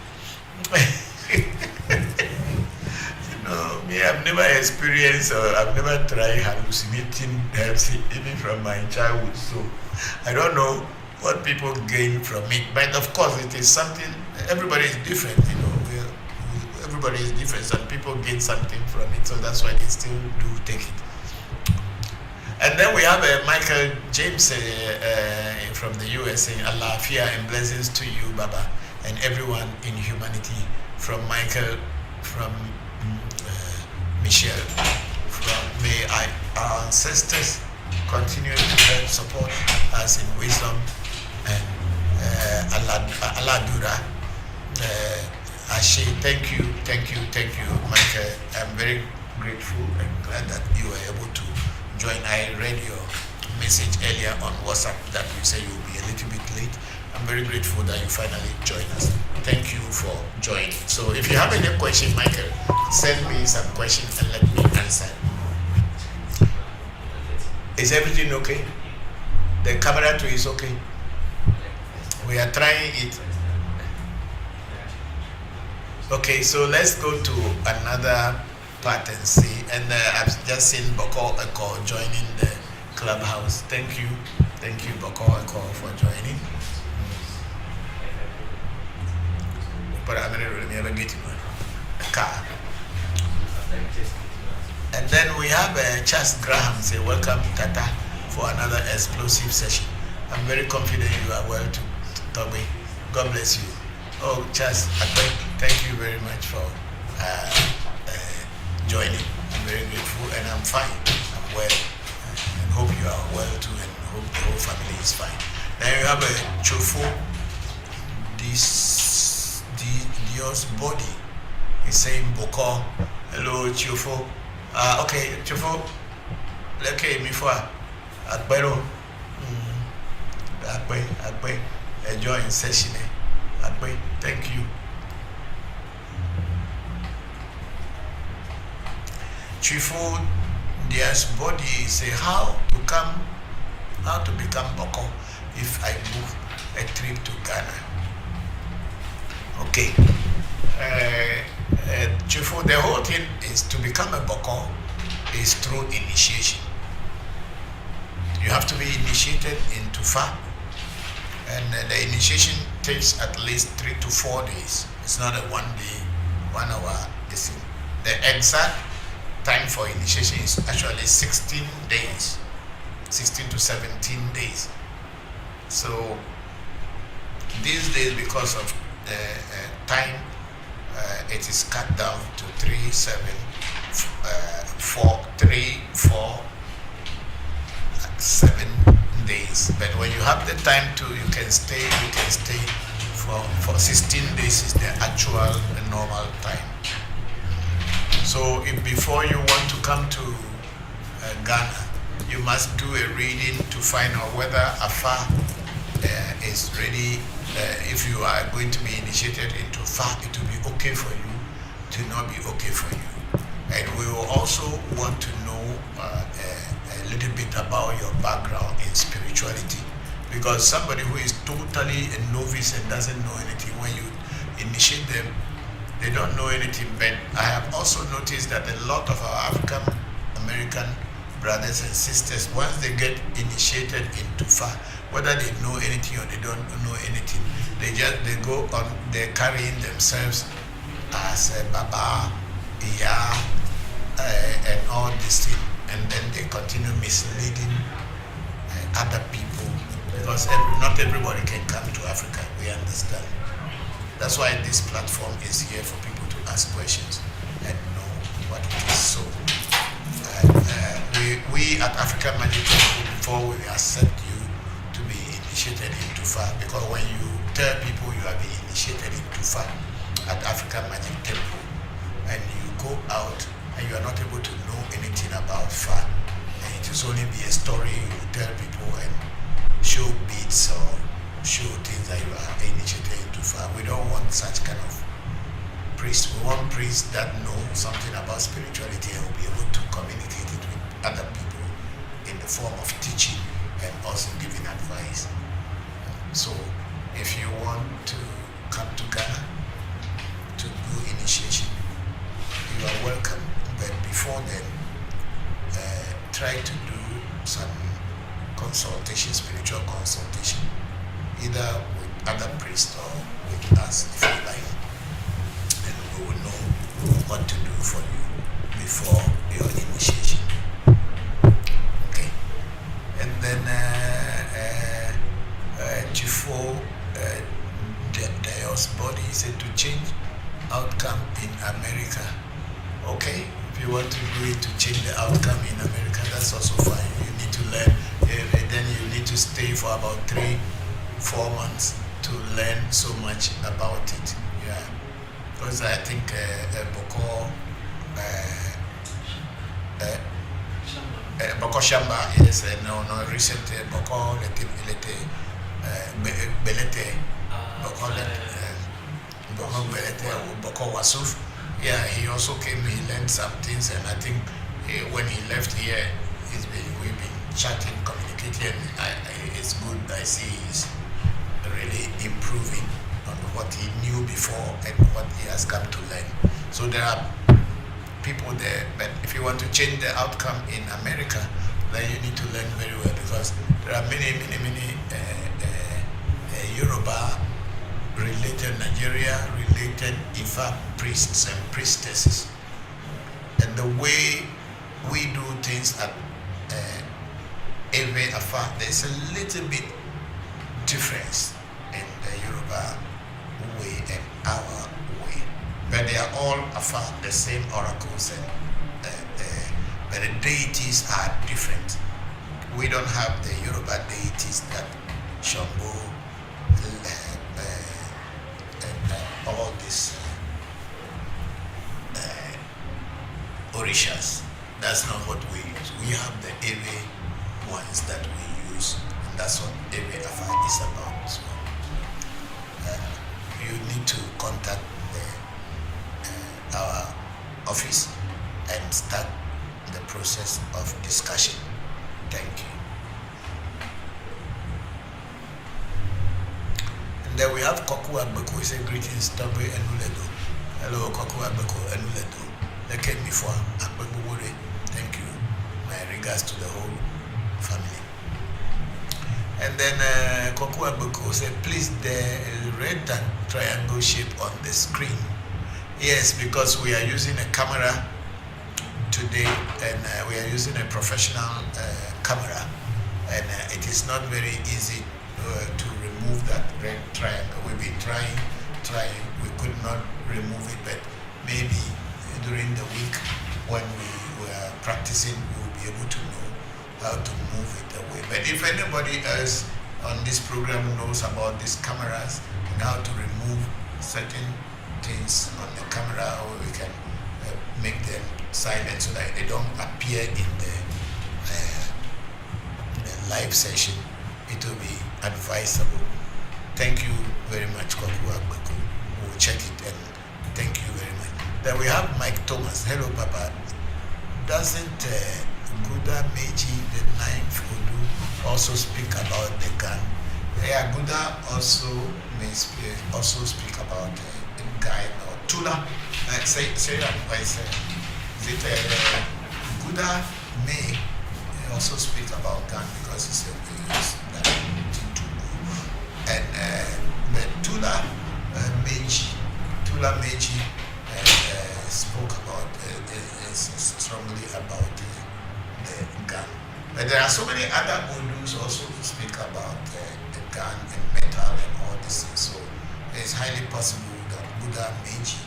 Speaker 7: Me, I've never experienced or I've never tried hallucinating herbs even from my childhood. So I don't know what people gain from it. But of course, it is something. Everybody is different, everybody is different. Some people gain something from it, so that's why they still do take it. And then we have Michael James from the US saying, Alafia and blessings to you, Baba, and everyone in humanity. From Michael, from Michelle, may our ancestors continue to help support us in wisdom and Aladura. Ashe, thank you, Michael. I'm very grateful and glad that you were able to join. I read your message earlier on WhatsApp that you said you will be a little bit late. I'm very grateful that you finally joined us. Thank you for joining. So if you have any question, Michael, send me some questions and let me answer. Is everything okay? The camera too is okay? We are trying it. Okay, so let's go to another part and see. And I've just seen Bokor joining the clubhouse. Thank you, Bokor for joining. But I'm going to really get a car. And then we have Charles Graham say, welcome Tata for another explosive session. I'm very confident you are well to Toby. God bless you. Oh, Charles,
Speaker 8: Thank you very much for joining. I'm very grateful, and I'm fine. I'm well, and hope you are well too, and hope the whole family is fine. Now you have a chofo. Dios body is saying Bokor. Hello, chofo. Okay, chofo. Okay, me for Agbero. Agbe. Enjoy session. Agbe. Thank you. Chifo, Dios body say how to become Bokor if I book a trip to Ghana. Okay. Chifo, the whole thing is to become a Bokor is through initiation. You have to be initiated into Fa, and the initiation takes at least 3 to 4 days. It's not a 1 day, 1 hour. The exact time for initiation is actually 16 days, 16 to 17 days. So these days, because of time, it is cut down to 3, 4, 7 days. But when you have the time to, you can stay for 16 days is the actual normal time. So if before you want to come to Ghana, you must do a reading to find out whether Afa is ready. If you are going to be initiated into Fa, it will be okay for you, to not be okay for you. And we will also want to know a little bit about your background in spirituality. Because somebody who is totally a novice and doesn't know anything, when you initiate them, they don't know anything. But I have also noticed that a lot of our African American brothers and sisters, once they get initiated into Fa, whether they know anything or they don't know anything, they go on, they're carrying themselves as a Baba, Iya, and all this thing, and then they continue misleading other people, because not everybody can come to Africa, we understand. That's why this platform is here, for people to ask questions and know what it is. So we at African Magic Temple, before we accept you to be initiated into Fa, because when you tell people you have been initiated into Fa at African Magic Temple, and you go out and you are not able to know anything about Fa, and it will only be a story you tell people and show beats or show things that you are initiated into Fa. We don't want such kind of priests. We want priests that know something about spirituality and will be able to communicate it with other people in the form of teaching and also giving advice. So if you want to come to Ghana to do initiation, you are welcome. But before then, try to do some consultation, spiritual consultation, either with other priests or with us, if you like. And we will know what to do for you before your initiation. Okay. And then before Dios body said to change outcome in America. Okay, if you want to do it to change the outcome in America, that's also fine. You need to learn, then you need to stay for about 3-4 months to learn so much about it. Yeah, because I think Bokor Shamba is recent Bokor Belete Bokor Wasuf. Yeah, he also came, he learned some things, and I think when he left here, we've been chatting, communicating, and it's good. I see he's really improving on what he knew before and what he has come to learn. So there are people there, but if you want to change the outcome in America, then you need to learn very well, because there are many Yoruba related, Nigeria-related Ifa priests and priestesses. And the way we do things at Ewe Afa, there's a little bit difference in the Yoruba way and our way. but they are all the same oracles, but the deities are different. We don't have the Yoruba deities that Shango, all these orishas. That's not what we use. We have the Ewe ones that we use, and that's what Ewe Afa is about. So, you need to contact our office and start the process of discussion. Thank you. And then we have Koku Agbeko, who says greetings, Tobe Enuledo. Hello, Koku Agbeko Enuledo. Thank you. My regards to the whole family. And then Koku Agbeko said, please, the red triangle shape on the screen. Yes, because we are using a camera today, and we are using a professional camera, and it is not very easy to remove that red triangle. We've been trying, we could not remove it, but maybe during the week when we were practicing, we will be able to know how to move it away. But if anybody else on this program knows about these cameras and how to remove certain things on the camera, or we can make them silent so that they don't appear in the live session, it will be advisable. Thank you very much, Koku Agbeko. We'll check it, and thank you very much. Then we have Mike Thomas. Hello, Papa. Doesn't Guda Meiji, the ninth Odu, also speak about the gun? Yeah, Guda also may speak about the guy or Tula. Say that twice. Guda may also speak about gun because he said we use that to go. And the Tula Meiji spoke about strongly about the gun. But there are so many other Odus also who speak about the gun and metal and all these things. So it's highly possible that Buddha Meiji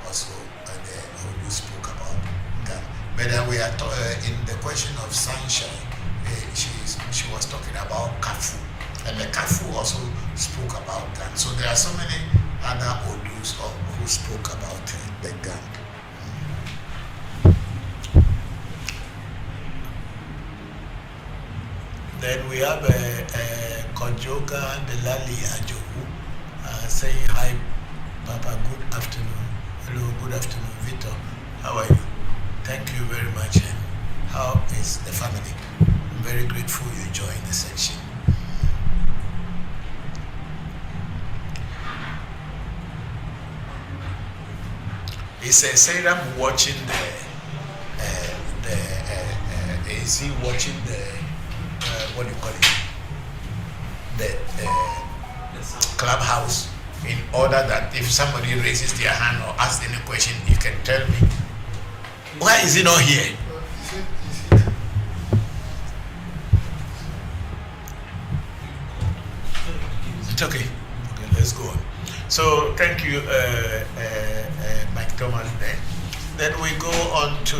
Speaker 8: also the Odu spoke about gun. But we are in the question of sunshine. She was talking about Kafu, and the Kafu also spoke about gun. So there are so many other Odus who spoke about the gun. Then we have Konjoga Delali Ajogu saying hi, Papa, good afternoon. Hello, good afternoon, Victor. How are you? Thank you very much. And how is the family? I'm very grateful you joined the section. Is Sarah watching is he watching what do you call it? The clubhouse, in order that if somebody raises their hand or asks any question, you can tell me. Why is he not here? It's okay. Okay, let's go on. So thank you, Mike Thomas. Then we go on to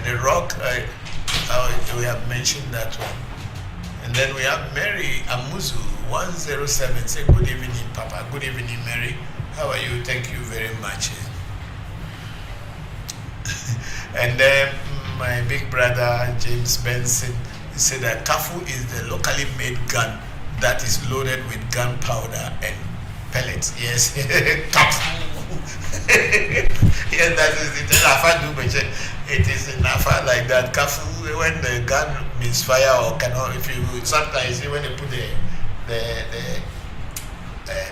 Speaker 8: the rock. We have mentioned that one. And then we have Mary Amuzu 107. Say good evening, Papa. Good evening, Mary. How are you? Thank you very much. And then my big brother James Benson, he said that Kafu is the locally made gun that is loaded with gunpowder and pellets. Yes, Kafu. Yes, that is it. It is in Afa like that. Kafu, when the gun misfire or cannot, if you sometimes when they put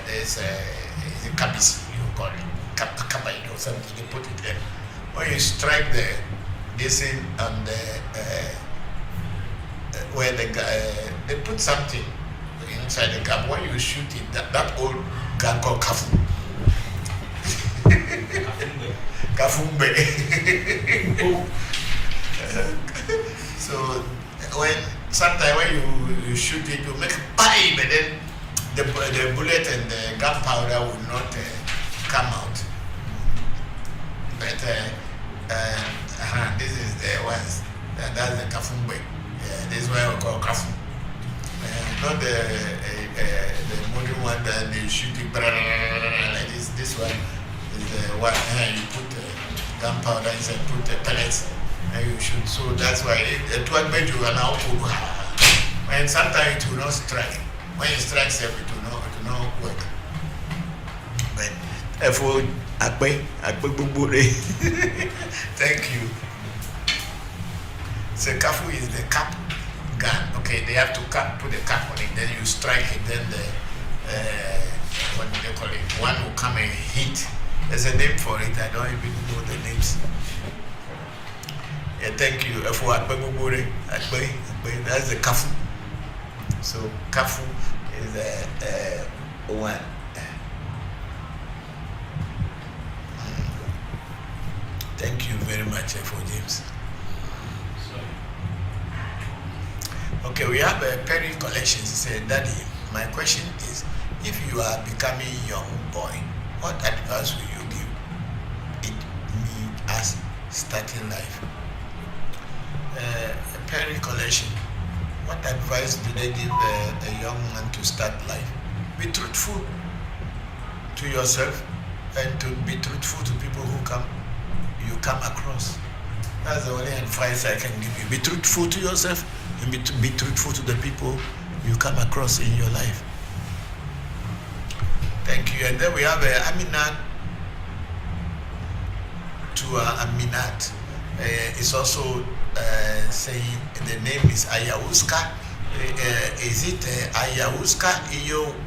Speaker 8: there's a kabisi, you call it kabaid or something, they put it in. When you strike this in on where the they put something inside the gun. When you shoot it, that old gun called Kafu. Kafumbe. So sometimes when you shoot it, you make bang, but then the bullet and the gunpowder will not
Speaker 7: come out. But this is the ones. That's the kafumbe. This is why we call kafu. Not the modern one that they shoot it like this. This one is the one you put gunpowder inside, put the pellets, and you shoot. So that's why it will make you allow to. And sometimes it will not strike. When it strikes, it will not work. But therefore, thank you. So kafu is the cap gun. Okay, they have to put the cap on it. Then you strike it. Then the what do they call it? One will come and hit. There's a name for it. I don't even know the names. Yeah, thank you. For that's the kafu. So kafu is one. Thank you very much for James. Okay, we have a Perry collection. He said, Daddy, my question is, if you are becoming a young boy, what advice will you give me as starting life? Perry collection. What advice do they give a young man to start life? Be truthful to yourself and to be truthful to people who you come across. That's the only advice I can give you. Be truthful to yourself and be truthful to the people you come across in your life. Thank you. And then we have Aminat to Aminat. It's also saying the name is Ayahuasca. Is it Ayahuasca?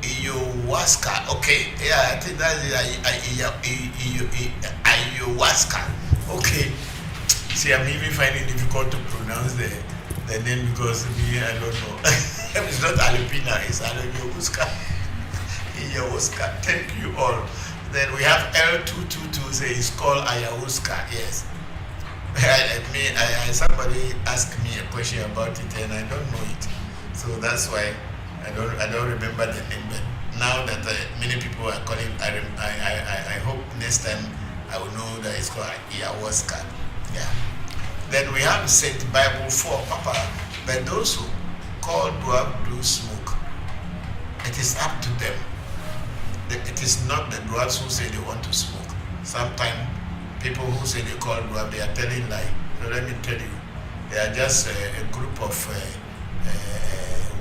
Speaker 7: Ayahuasca. Okay. Yeah, I think that is Ayahuasca. Okay. See, I'm even finding it difficult to pronounce the name because me, I don't know. It's not Alipina, it's Ayahuasca. Ayahuasca. Thank you all. Then we have L222 say it's called Ayahuasca. Yes. Somebody asked me a question about it and I don't know it. So that's why I don't remember the name. But now that many people are calling, I hope next time I will know that it's called Ayahuasca. Yeah. Then we have said Bible for Papa, but those who call Dwarf do smoke. It is up to them. It is not the dwarfs who say they want to smoke. Sometimes people who say they call dwarf, they are telling lie. So let me tell you, they are just a group of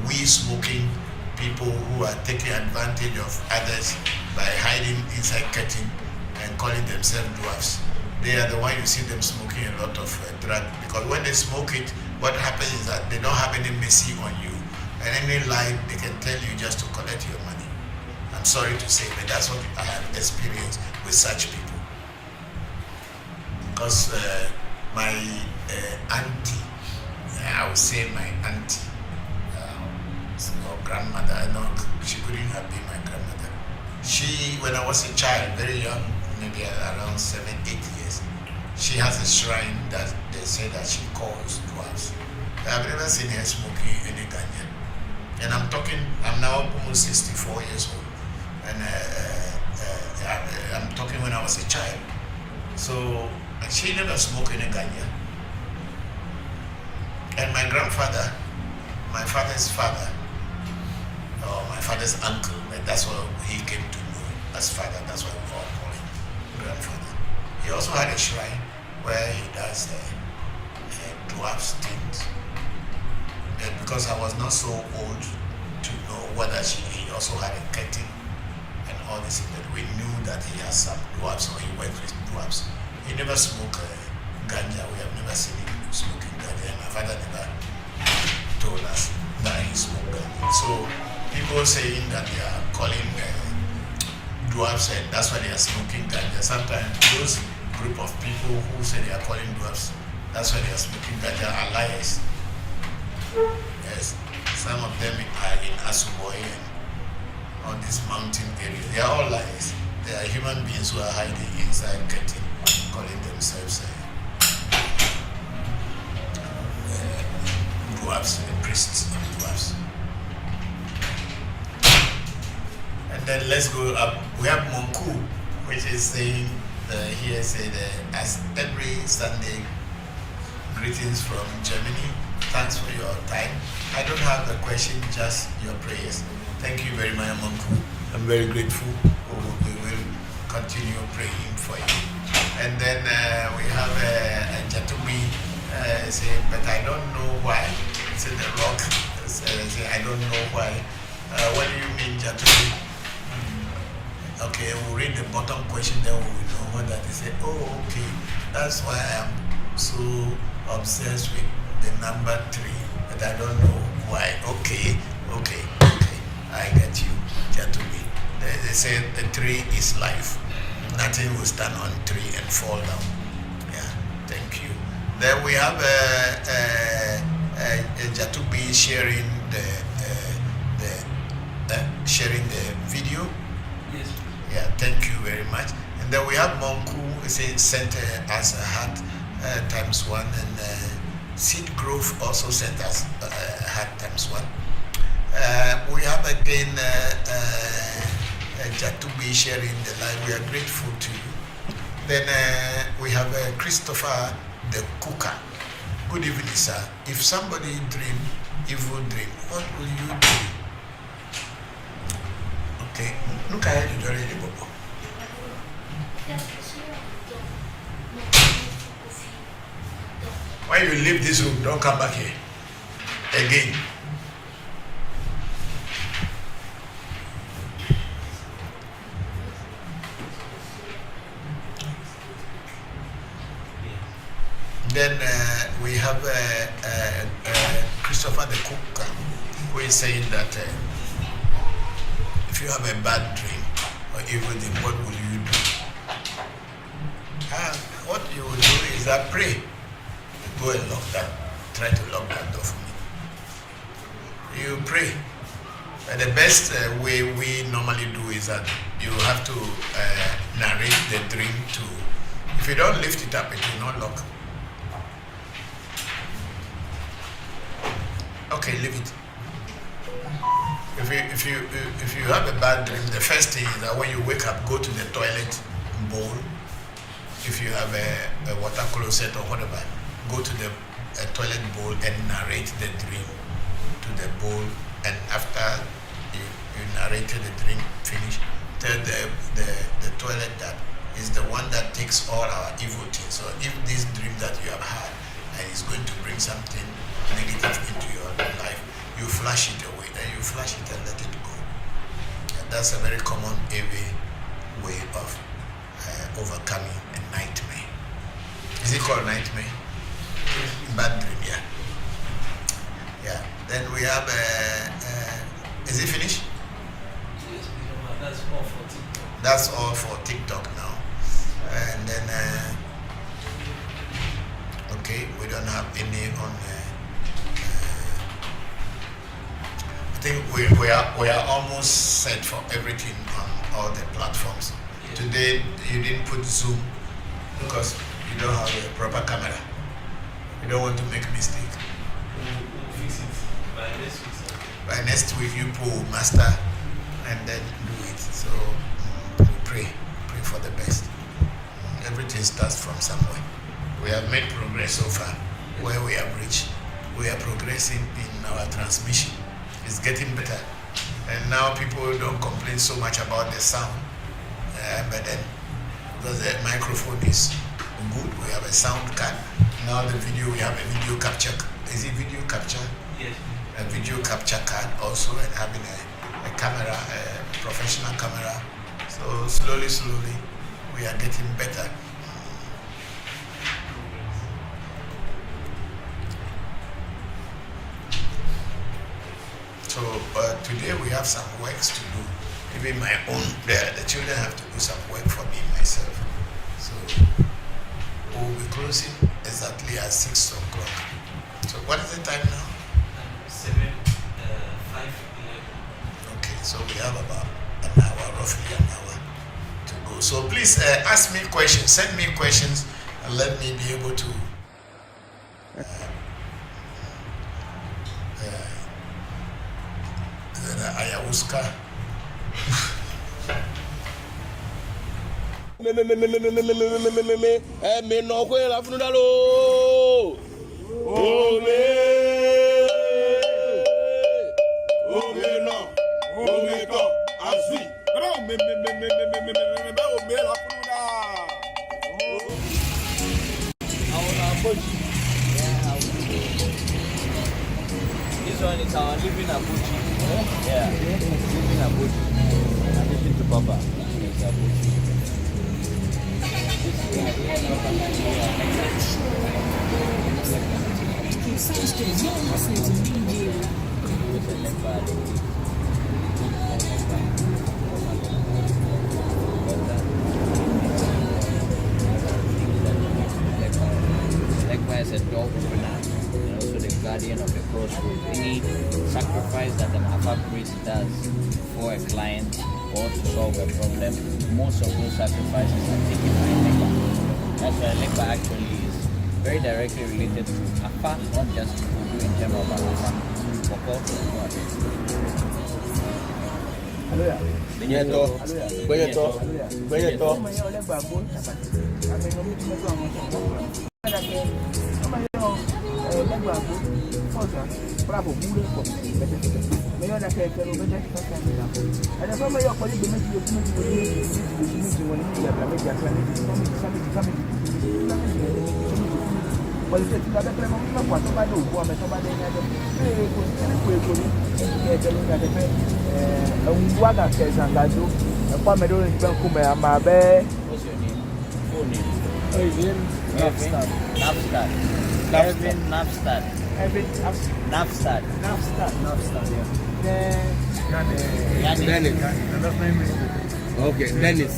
Speaker 7: weed-smoking people who are taking advantage of others by hiding inside curtain and calling themselves dwarfs. They are the one you see them smoking a lot of drug, because when they smoke it, what happens is that they don't have any mercy on you, and any lie they can tell you just to collect your money. I'm sorry to say, but that's what I have experienced with such people. Because my auntie, I would say my auntie, or grandmother, I know she couldn't have been my grandmother. She, when I was a child, very young, maybe around 7-8 years, she has a shrine that they say that she calls dwarves. I've never seen her smoking any ganja. And I'm now almost 64 years old. And I'm talking when I was a child. So she never smoked any ganja. And my grandfather, my father's father, or my father's uncle, that's what he came to know as father, that's what we all call him, grandfather. He also had a shrine where he does dwarf's things. And because I was not so old to know whether he also had a curtain and all this, but we knew that he has some dwarfs, or he worked with dwarfs. He never smoked ganja. We have never seen him smoking ganja. And my father never told us that he smoked ganja. So people saying that they are calling dwarfs and that's why they are smoking ganja. Sometimes those group of people who say they are calling dwarfs, that's why they are smoking ganja, are liars. Yes, some of them are in Asuboy and on this mountain area. They are all liars. They are human beings who are hiding inside curtain, calling themselves dwarfs, priests and dwarfs. And then let's go up. We have Monku.
Speaker 8: which is saying, here said, as every Sunday, greetings from Germany. Thanks for your time. I don't have a question, just your prayers. Thank you very much, Monku. I'm very grateful. We will continue praying for you. And then we have a Jatubi say, but I don't know why. It's in the rock. Say, I don't know why. What do you mean, Jatubi? Okay, we'll read the bottom question, then we will know what that is. Say, oh, okay. That's why I'm so obsessed with the number 3, but I don't know why. Okay. I get you, Jatubi. They say the 3 is life. Nothing will stand on 3 and fall down. Yeah, thank you. Then we have Jatubi sharing sharing the video.
Speaker 10: Yes.
Speaker 8: Yeah, thank you very much. And then we have Monku sent us a heart ×1, and Seed Grove also sent us a heart ×1. We have again Jatubi sharing the live. We are grateful to you. Then we have Christopher the Cooker. Good evening, sir. If somebody dream evil dream, what will you do? Okay, look at it already, Bokor. When you leave this room, don't come back here again. Then we have Christopher the Cook, who is saying that if you have a bad dream or evil dream, what will you do? What you will do is that pray. Go and lock that. Try to lock that door for me. You pray. And the best way we normally do is that you have to narrate the dream to. If you don't lift it up, it will not lock. Okay, leave it. If you have a bad dream, the first thing is that when you wake up, go to the toilet bowl. If you have a water closet or whatever, go to the toilet bowl and narrate the dream to the bowl. And after you narrated the dream, finish, tell the toilet that is the one that takes all our evil things. So if this dream that you have had and is going to bring something negative into your life, you flush it away. Then you flush it and let it go. And that's a very common way of overcoming a nightmare. Is it called nightmare? Bad dream, yeah. Yeah. Then we have is it finished?
Speaker 10: Yes, that's all for TikTok.
Speaker 8: That's all for TikTok now. And then okay, we don't have any on I think we are almost set for everything on all the platforms. Yes. Today you didn't put Zoom because you don't have a proper camera. You don't want to make a mistake.
Speaker 10: We'll fix it by next week.
Speaker 8: By next week you pull master and then do it. So we pray for the best. Everything starts from somewhere. We have made progress so far. Where we have reached, we are progressing in our transmission. It's getting better. And now people don't complain so much about the sound. But then, because the microphone is good, we have a sound card. Now the video, we have a video capture. Is it video capture?
Speaker 10: Yes.
Speaker 8: A video capture card also, and having a camera, a professional camera. So slowly, we are getting better. So today we have some works to do. Even my own, the children have to do some work for me myself. So we'll be closing exactly at 6 o'clock. So what is the time now?
Speaker 10: 7, 5, 11.
Speaker 8: Okay, so we have about an hour, roughly an hour to go. So please ask me questions, send me questions, and let me be able to ayahuasca.
Speaker 5: Me no kwe la funu dalo. Ome no. Ome to. Azui. Me la funu da.
Speaker 2: This one is our living abuchi. Yeah, living abuchi. In addition to Papa, it's abuchi. Legba is a door opener and also the guardian of the crossroads. Any sacrifice that an Afa priest does for a client or to solve a problem, most of those sacrifices are taken by Legba. That's why Legba actually is very directly related to Afa, not just to Kudu in general, but Afa. Bokor.
Speaker 5: Benyeto.
Speaker 10: Okay, Dennis.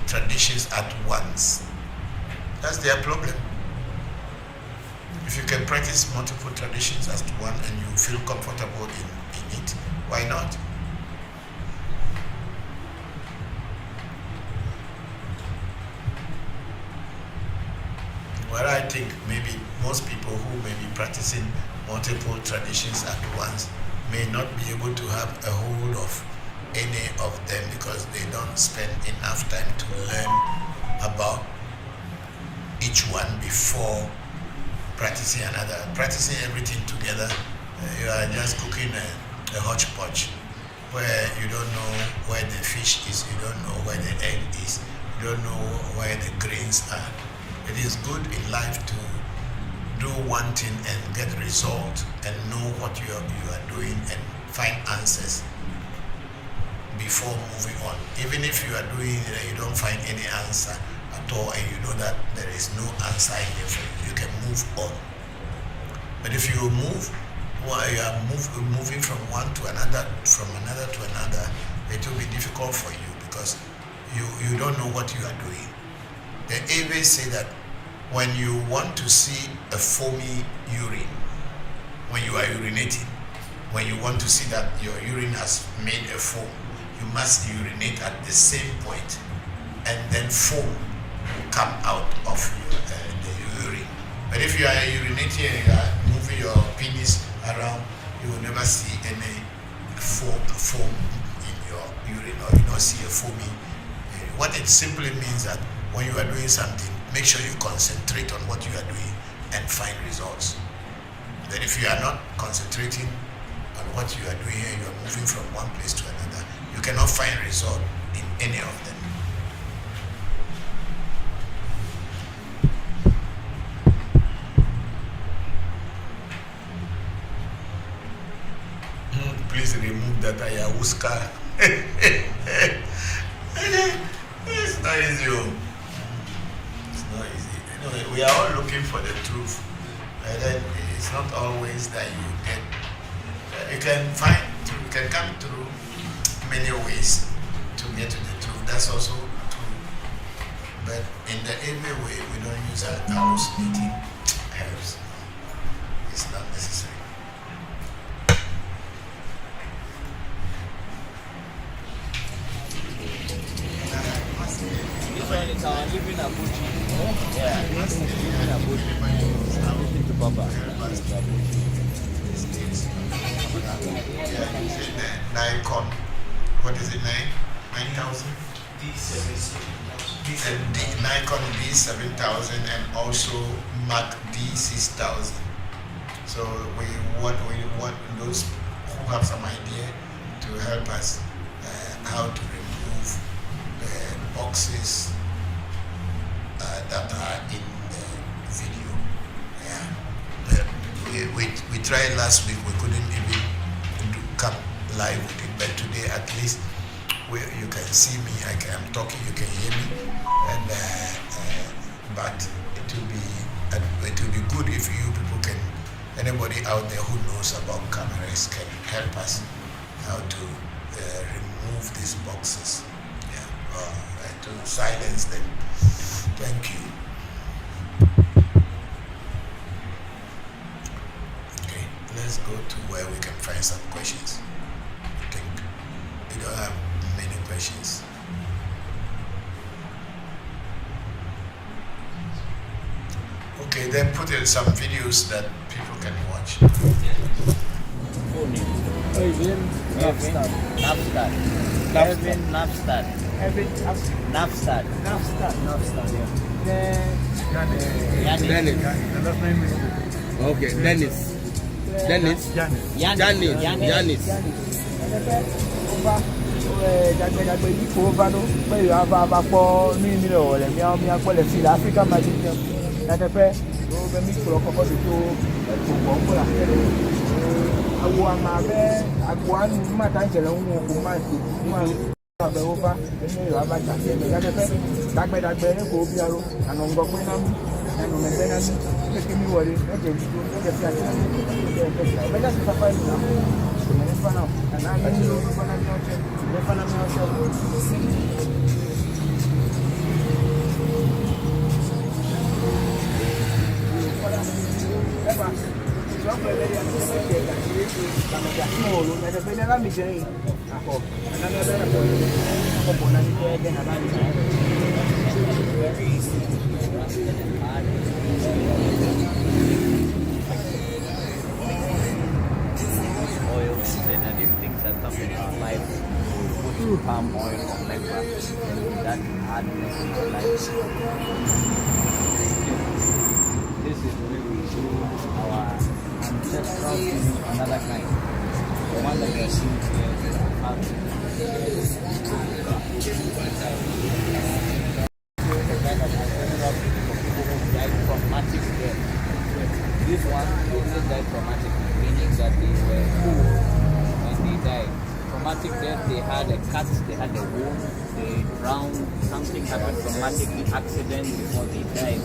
Speaker 8: Traditions at once. That's their problem. If you can practice multiple traditions as one and you feel comfortable in it, why not? Well, I think maybe most people who may be practicing multiple traditions at once may not be able to have a hold of any of them because they don't spend enough time to learn about each one before practicing another. Practicing everything together, you are just cooking a hodgepodge where you don't know where the fish is, you don't know where the egg is, you don't know where the grains are. It is good in life to do one thing and get result and know what you are doing and find answers before moving on. Even if you are doing it and you don't find any answer at all and you know that there is no answer here for you, you can move on. But if you move, while you are moving from one to another, from another to another, it will be difficult for you because you don't know what you are doing. They always say that when you want to see a foamy urine, when you are urinating, when you want to see that your urine has made a foam, you must urinate at the same point, and then foam will come out of the urine. But if you are urinating and you are moving your penis around, you will never see any foam in your urine, or you don't see a foamy. What it simply means that when you are doing something, make sure you concentrate on what you are doing and find results. But if you are not concentrating on what you are doing and you are moving from one place to another, you cannot find result in any of them.
Speaker 7: please remove that ayahuasca. It's not easy. It's not easy. Anyway, we are all looking for the truth. And then it's not always that you get. You can find, you can come through many ways to get to the truth. That's also true. But in the every way, we don't use hallucinating herbs. It's not necessary.
Speaker 2: This one is our living abuchi. Yeah, living abuchi. Listen to Papa.
Speaker 7: Nikon. What is it, 9,000? Nikon D7000 and also Mac D6000. So we want those who have some idea to help us how to remove the boxes that are in the video. Yeah. We tried last week. We couldn't even come live with it, but today at least you can see me. I'm talking. You can hear me, and but it will be good if you people can. Anybody out there who knows about cameras can help us how to remove these boxes, to silence them. Thank you. Okay, let's go to where we can find some questions. I think we don't have many questions. Okay, then put in some videos that people can watch.
Speaker 1: Okay, Dennis. Yanis.
Speaker 2: Palm oil or leopard, that add life. This is where we do our ancestral using another kind. The one that you are seeing here is traumatic death. This one also died traumatic, meaning that they were cool when they died. Traumatic death, they had a cut, they had a wound, they drowned, something happened, traumatic accident before they died.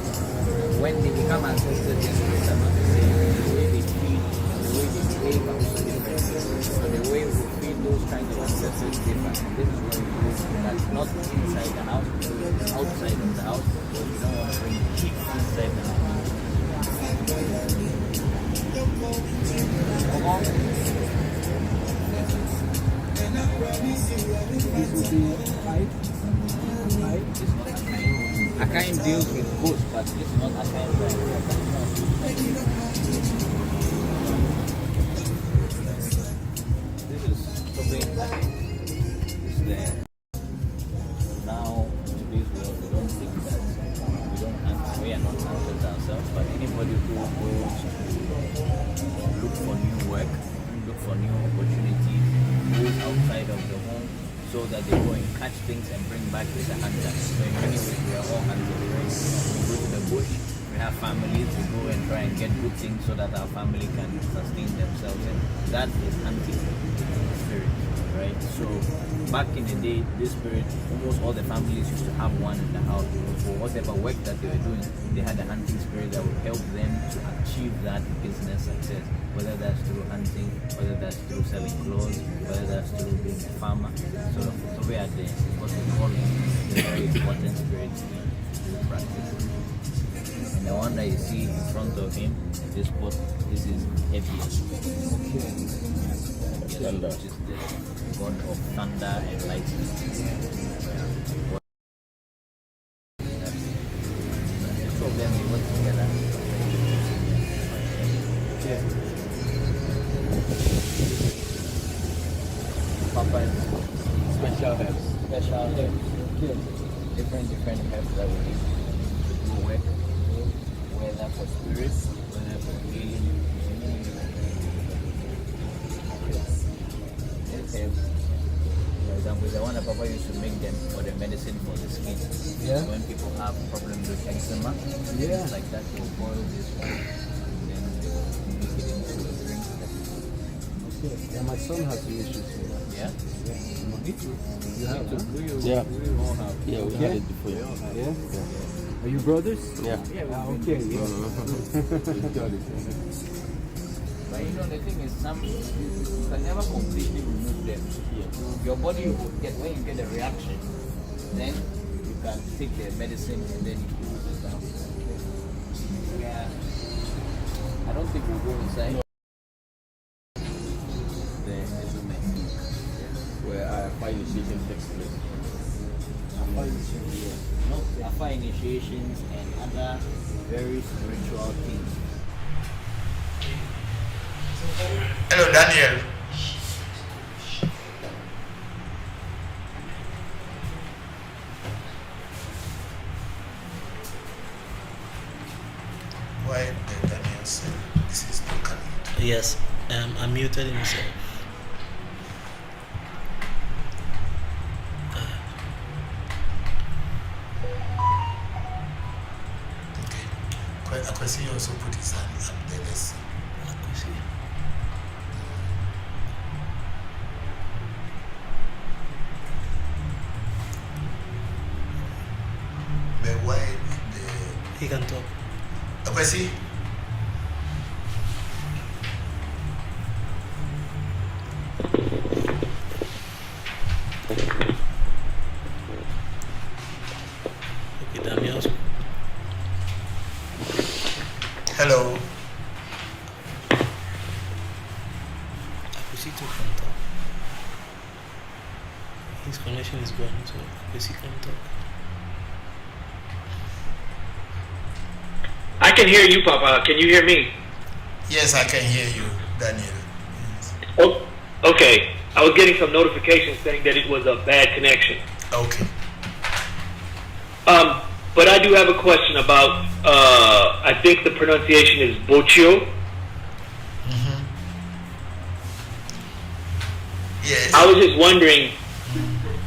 Speaker 2: When they become ancestors, they are not the same. The way they feed, the way they behave are also different. So the way we feed those kinds of ancestors is different. And this is where we do that, not inside the house, we do it outside of the house, because we don't want to bring heat inside the house. This would be Akain deals with ghosts, but this is not Akain. This is something is there. Now, in today's world, we don't think that we are not answers ourselves, but anybody who goes to look for new work, look for new opportunities, goes outside of the home so that they go and catch things and bring back with the hunter. So in many ways we are all hunters. We go to the bush, we have families, we go and try and get good things so that our family can sustain themselves, and that is hunting spirit, right? So back in the day, this spirit, almost all the families used to have one in the house. For whatever work that they were doing, they had a hunting spirit that would help them to achieve that business success, whether that's through hunting, whether that's through selling clothes, whether that's through being a farmer. So we are there because we call it a very important spirit to practice. And the one that you see in front of him, this pot, this is heavy. Thunder. Which is the god of thunder and lightning. The two of them, they work together. Papa is special herbs. Special herbs. Different herbs that we use to do work. Whether for spirits, whether for healing. Herbs. For example, the one that Papa used to make them for the medicine for the skin.
Speaker 1: Yeah.
Speaker 2: So when people have problems with eczema, things like that, they'll boil this one and then make it into a drink.
Speaker 1: Okay. Yeah, my son has some issues with that.
Speaker 2: Yeah?
Speaker 1: Me too. You have to.
Speaker 2: Yeah.
Speaker 1: We all have.
Speaker 2: Yeah, we had it before.
Speaker 1: Yeah? Are you brothers?
Speaker 2: Yeah.
Speaker 1: Okay. Yeah. Got it.
Speaker 2: But you know, the thing is, you can never completely remove them. Your body will get, when you get a reaction, then you can take the medicine and then it cools it down. Yeah. I don't think we'll go inside the instrument where Alpha initiation takes place. Alpha initiations and other very spiritual things.
Speaker 8: Hello, Daniel. Why did Daniel say this is not coming?
Speaker 10: Yes, I muted himself.
Speaker 8: Okay. Akwesi also put his hand up there. Let's see. But why
Speaker 10: He can talk.
Speaker 8: Akwesi?
Speaker 10: Okay, Daniel.
Speaker 8: Hello.
Speaker 10: Akwesi too can talk. His connection is gone, so Akwesi can talk.
Speaker 13: I can hear you, Papa. Can you hear me?
Speaker 8: Yes, I can hear you, Daniel. Yes.
Speaker 13: Oh, okay. I was getting some notifications saying that it was a bad connection.
Speaker 8: Okay.
Speaker 13: But I do have a question about, I think the pronunciation is Bochio.
Speaker 8: Yes.
Speaker 13: I was just wondering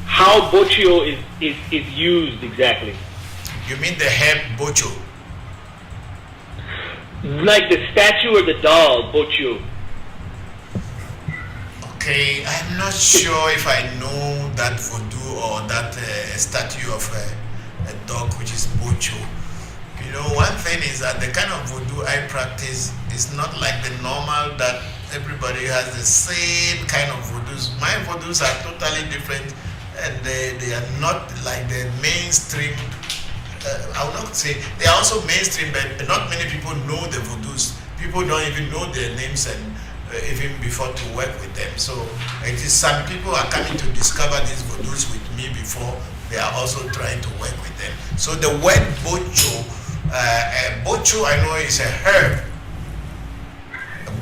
Speaker 13: how Bochio is used exactly.
Speaker 8: You mean the herb bocho?
Speaker 13: Like the statue or the doll, Bochio.
Speaker 8: Okay, I'm not sure if I know that voodoo or that statue of a dog which is bocho. You know, one thing is that the kind of voodoo I practice is not like the normal that everybody has the same kind of voodoos. My voodoos are totally different, and they are not like the mainstream. I will not say they are also mainstream, but not many people know the voodoos. People don't even know their names and even before to work with them. So it is some people are coming to discover these voodoos with me before they are also trying to work with them. So the word bocho, bocho I know is a herb.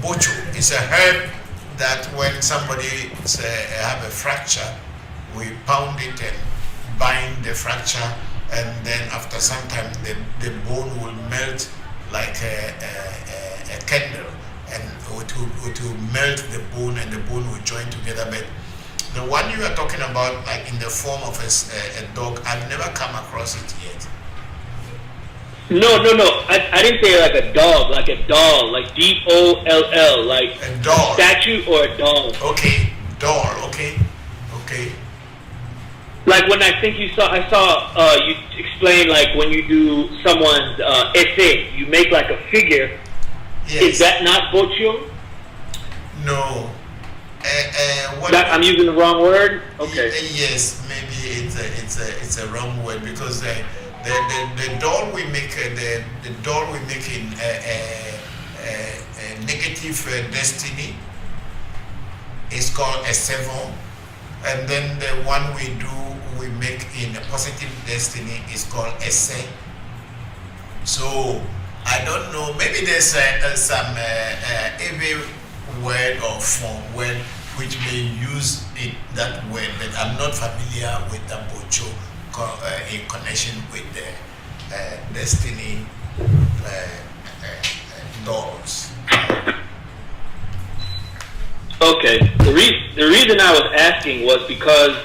Speaker 8: Bocho is a herb that when somebody have a fracture, we pound it and bind the fracture, and then after some time the bone will melt like a candle, and it will melt the bone and the bone will join together. But the one you are talking about, like in the form of a dog, I've never come across it yet.
Speaker 13: No. I didn't say like a dog, like a doll, like DOLL, like
Speaker 8: A doll.
Speaker 13: statue or a doll.
Speaker 8: Okay, doll. Okay.
Speaker 13: Like when I saw you explain like when you do someone's essay, you make like a figure.
Speaker 8: Yes.
Speaker 13: Is that not Bokor?
Speaker 8: No.
Speaker 13: I'm using the wrong word. Okay.
Speaker 8: Yes, maybe it's a wrong word because the doll we make the doll we make in a negative destiny is called a seven, and then the one we make in a positive destiny is called a se. So I don't know. Maybe there's some every word or form word which may use that word, but I'm not familiar with the Bocho in connection with the destiny dolls.
Speaker 13: Okay. The reason I was asking was because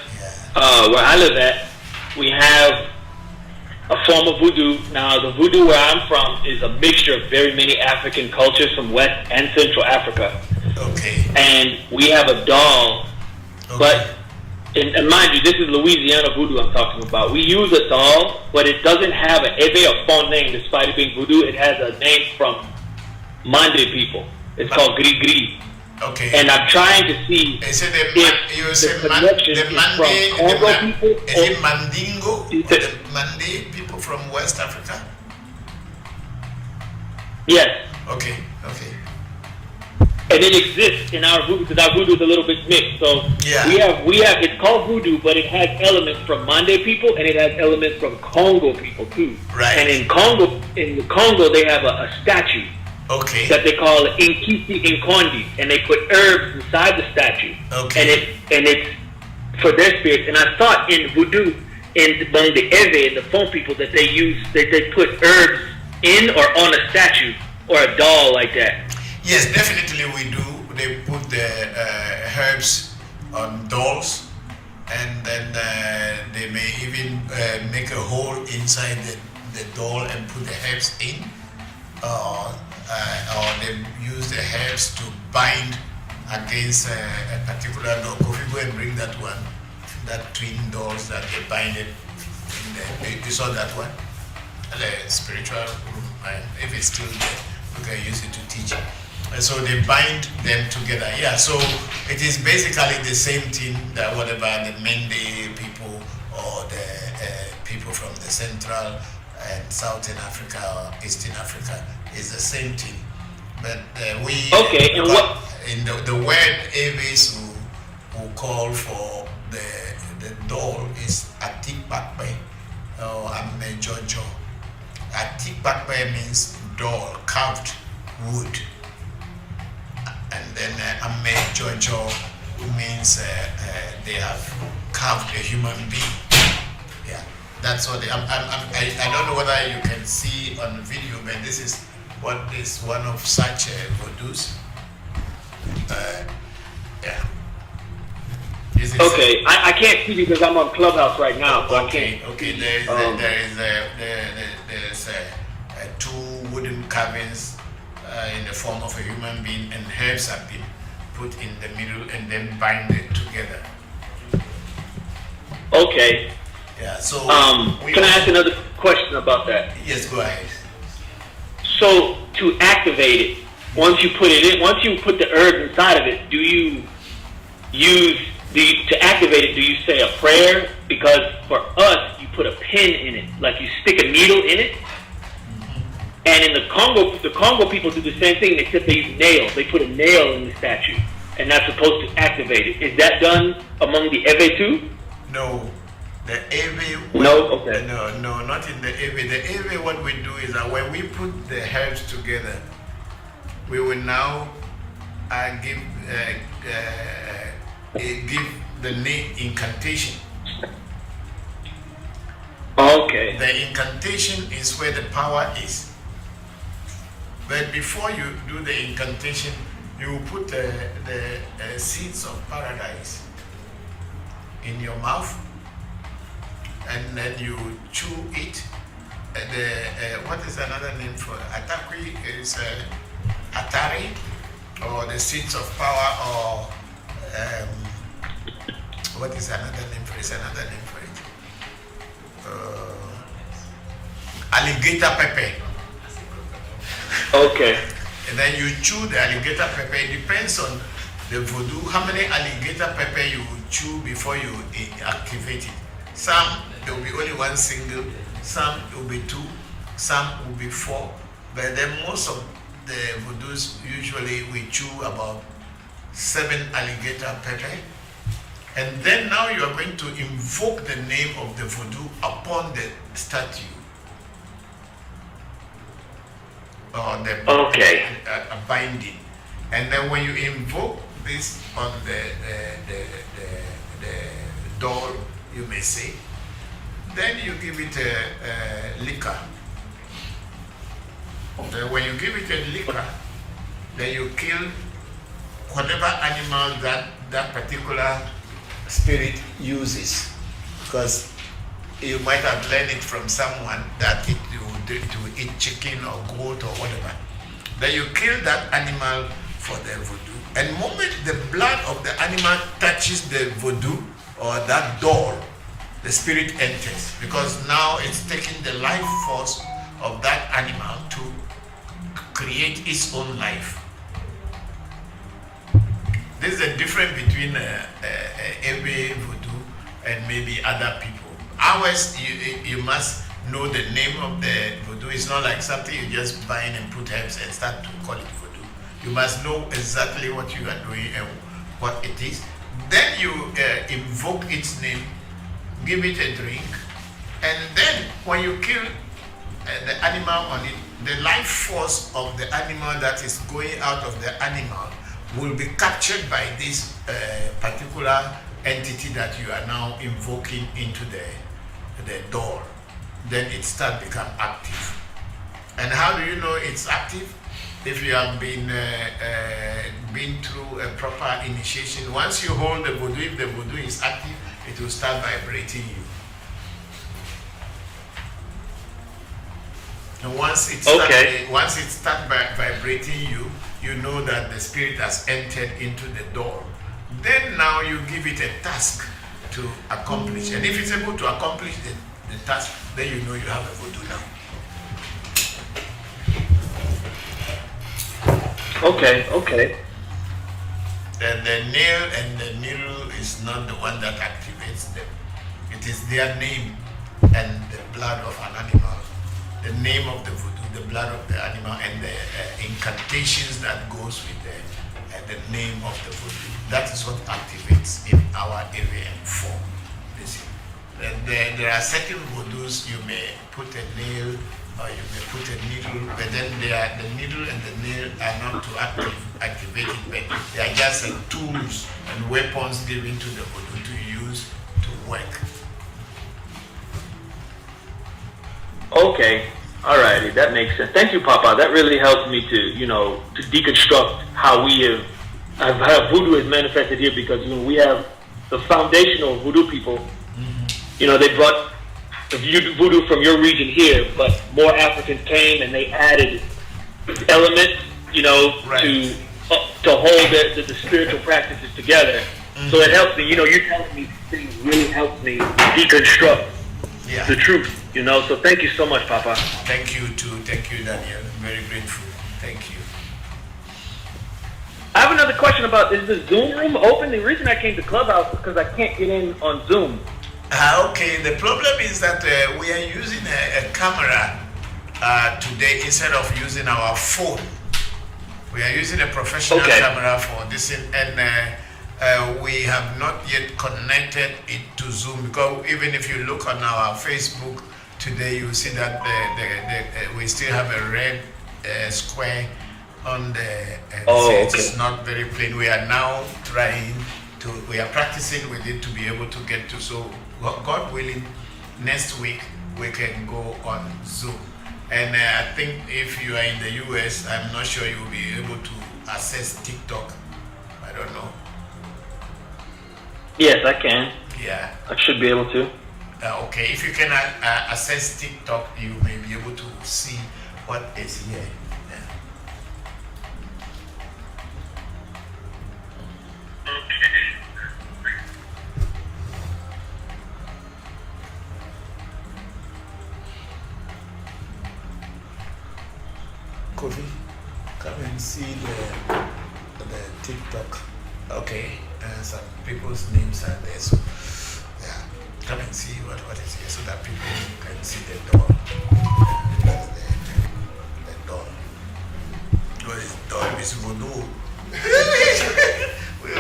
Speaker 13: where I live at, we have a form of voodoo. Now, the voodoo where I'm from is a mixture of very many African cultures from West and Central Africa.
Speaker 8: Okay.
Speaker 13: And we have a doll, but and mind you, this is Louisiana voodoo I'm talking about. We use a doll, but it doesn't have an Eve or phone name despite it being voodoo. It has a name from Mande people. It's called Gris Gris.
Speaker 8: Okay.
Speaker 13: And I'm trying to see if the connection is from Congo people.
Speaker 8: Is it Mandingo? The Mande people from West Africa?
Speaker 13: Yes.
Speaker 8: Okay.
Speaker 13: And it exists in our voodoo because our voodoo is a little bit mixed. So we have it's called voodoo, but it has elements from Mande people and it has elements from Congo people too.
Speaker 8: Right.
Speaker 13: And in the Congo, they have a statue.
Speaker 8: Okay.
Speaker 13: That they call Inkisi Inkondi, and they put herbs inside the statue.
Speaker 8: Okay.
Speaker 13: And it's for their spirits. And I thought in voodoo, among the Eve and the Fon people, that they put herbs in or on a statue or a doll like that.
Speaker 8: Yes, definitely we do. They put the herbs on dolls, and then they may even make a hole inside the doll and put the herbs in. Or they use the herbs to bind against a particular dog. If you go and bring that one, that twin dolls that they bind it in you saw that one? The spiritual room, if it's still there, we can use it to teach. And so they bind them together. Yeah, so it is basically the same thing that whatever the Mende people or the people from the Central and Southern Africa or Eastern Africa is the same thing, but
Speaker 13: and what
Speaker 8: in the word Avis who call for the doll is atikpakpe or amejojo. Atikpakpe means doll, carved wood, and then amejojo means they have carved a human being. Yeah, that's what I don't know whether you can see on the video, but this is what is one of such voodoos. Yeah.
Speaker 13: Okay, I can't see because I'm on Clubhouse right now, so I can't.
Speaker 8: Okay, there's two wooden carvings in the form of a human being, and herbs have been put in the middle and then binded together.
Speaker 13: Okay.
Speaker 8: Yeah. So
Speaker 13: can I ask another question about that?
Speaker 8: Yes, go ahead.
Speaker 13: So to activate it, once you put the herb inside of it, do you to activate it, do you say a prayer? Because for us, you put a pin in it, like you stick a needle in it. And in the Congo people do the same thing, except they use nails. They put a nail in the statue, and that's supposed to activate it. Is that done among the Ewe too?
Speaker 8: No. The Ewe...
Speaker 13: No? Okay.
Speaker 8: No, not in the Ewe. The Ewe, what we do is that when we put the herbs together, we will now give the name incantation.
Speaker 13: Okay.
Speaker 8: The incantation is where the power is. But before you do the incantation, you put the seeds of paradise in your mouth, and then you chew it,
Speaker 7: what is another name for Atakwi? Is Atari, or the seats of power, or what is another name for it? It's another name for it. Alligator pepper.
Speaker 13: Okay.
Speaker 7: And then you chew the alligator pepper. It depends on the voodoo, how many alligator pepper you chew before you activate it. Some, there will be only one single, some will be 2, some will be 4. But then most of the voodoos, usually we chew about 7 alligator pepper. And then now you are going to invoke the name of the voodoo upon the statue. Or the binding. And then when you invoke this on the door, you may say, then you give it a liquor. Then when you give it a liquor, then you kill whatever animal that particular spirit uses. Because you might have learned it from someone that it will eat chicken or goat or whatever. Then you kill that animal for the voodoo. And the moment the blood of the animal touches the voodoo or that doll, the spirit enters, because now it's taking the life force of that animal to create its own life. This is the difference between every voodoo and maybe other people. Ours, you must know the name of the voodoo. It's not like something you just bind and put herbs and start to call it voodoo. You must know exactly what you are doing and what it is. Then you invoke its name, give it a drink, and then when you kill the animal on it, the life force of the animal that is going out of the animal will be captured by this particular entity that you are now invoking into the door. Then it starts become active. And how do you know it's active? If you have been through a proper initiation, once you hold the voodoo, if the voodoo is active, it will start vibrating you. And once it starts vibrating you, you know that the spirit has entered into the door. Then now you give it a task to accomplish. And if it's able to accomplish the task, then you know you have a voodoo now.
Speaker 13: Okay.
Speaker 7: And the nail and the needle is not the one that activates them. It is their name and the blood of an animal. The name of the voodoo, the blood of the animal, and the incantations that goes with the name of the voodoo. That is what activates in our area and form. There are certain voodoos you may put a nail or you may put a needle, but then the needle and the nail are not to activate it, but they are just tools and weapons given to the voodoo to use to work.
Speaker 13: Okay, alrighty, that makes sense. Thank you, Papa. That really helps me to deconstruct how we have voodoo is manifested here, because we have the foundational voodoo people. They brought the voodoo from your region here, but more Africans came and they added elements, to hold the spiritual practices together. So it helps me. You're telling me things really helps me deconstruct the truth. So thank you so much, Papa.
Speaker 7: Thank you too. Thank you, Daniel. I'm very grateful. Thank you.
Speaker 13: I have another question about, is the Zoom room open? The reason I came to Clubhouse is because I can't get in on Zoom.
Speaker 7: Okay, the problem is that we are using a camera today instead of using our phone. We are using a professional camera for this, and we have not yet connected it to Zoom, because even if you look on our Facebook today, you see that we still have a red square on the it's not very plain. We are now we are practicing with it to be able to get to, so God willing, next week we can go on Zoom. And I think if you are in the US, I'm not sure you will be able to access TikTok. I don't know.
Speaker 13: Yes, I can.
Speaker 7: Yeah.
Speaker 13: I should be able to.
Speaker 7: Okay, if you can access TikTok, you may be able to see what is here. Yeah. Kofi, come and see the TikTok. Okay, some people's names are there, so yeah, come and see what is here so that people can see the door. That's the door. What is door? Is voodoo.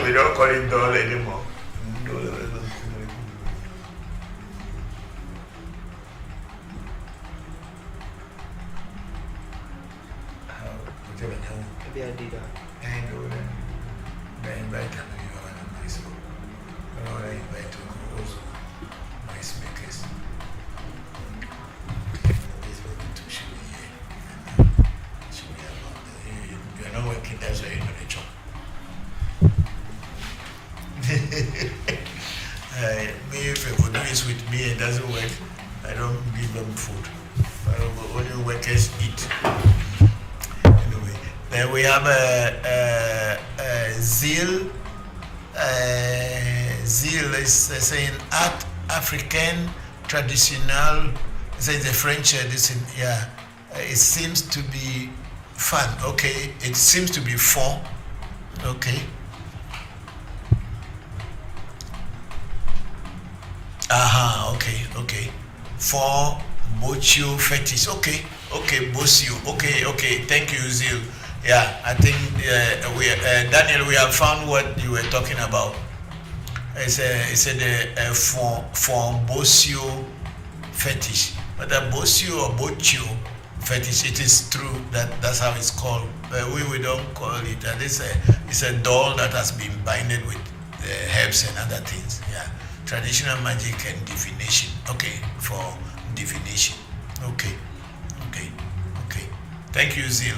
Speaker 7: we don't call it doll anymore.
Speaker 10: Maybe I did that.
Speaker 7: I know that. I invite them to you and my school. I invite to also noise makers. This will be to show you. Show me about you're not working, that's why you know the job. Me, if a do this with me, it doesn't work. I don't give them food. Only workers eat. Anyway, then we have Zeal. Zeal is saying art African traditional. It's a French yeah. It seems to be fun. Okay, it seems to be fun. Okay. Okay. For Bochio fetish. Okay, Bosio. Okay. Thank you, Zil. Yeah, I think Daniel, we have found what you were talking about. It's the for Bosio fetish. But the Bosio or Bochio fetish, it is true that's how it's called. We don't call it. And it's a doll that has been binded with herbs and other things. Yeah. Traditional magic and divination. Okay, for divination. Okay. Thank you, Zil.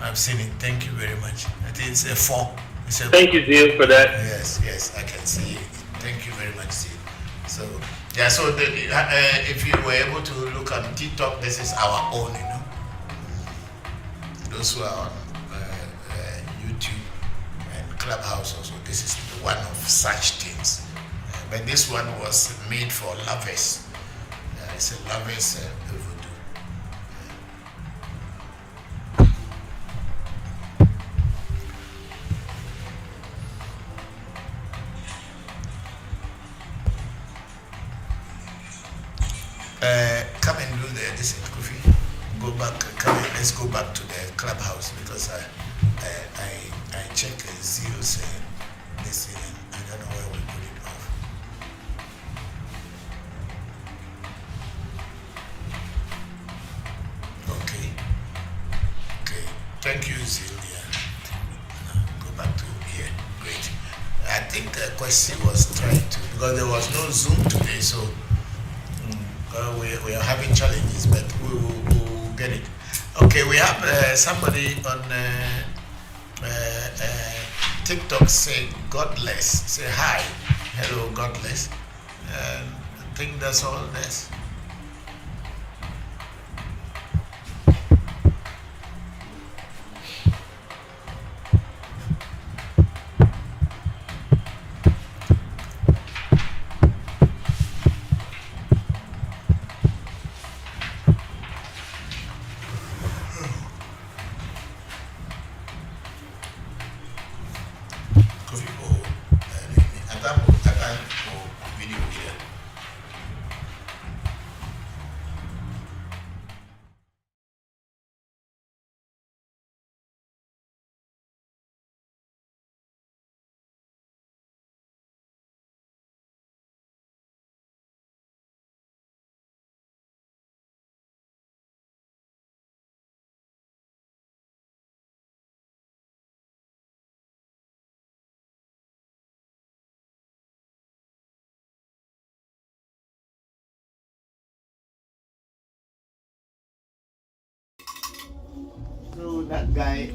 Speaker 7: I've seen it. Thank you very much. It's a form.
Speaker 13: Thank you, Zil, for that.
Speaker 7: Yes, I can see it. Thank you very much, Zil. So, yeah, so if you were able to look on TikTok, this is our own, Those who are on YouTube and Clubhouse also, this is one of such things. But this one was made for lovers. It's a lovers voodoo. Come and do this in Kofi. Go back. Let's go back to the Clubhouse because I check Zeal's this thing. I don't know where we put it off. Okay. Thank you, Zeal. Yeah. Go back to here. Great. I think Kwesi was trying to because there was no Zoom today, so. We are having challenges, but we will get it. Okay, we have somebody on TikTok say Godless. Say hi. Hello, Godless. I think that's all this.
Speaker 9: So that guy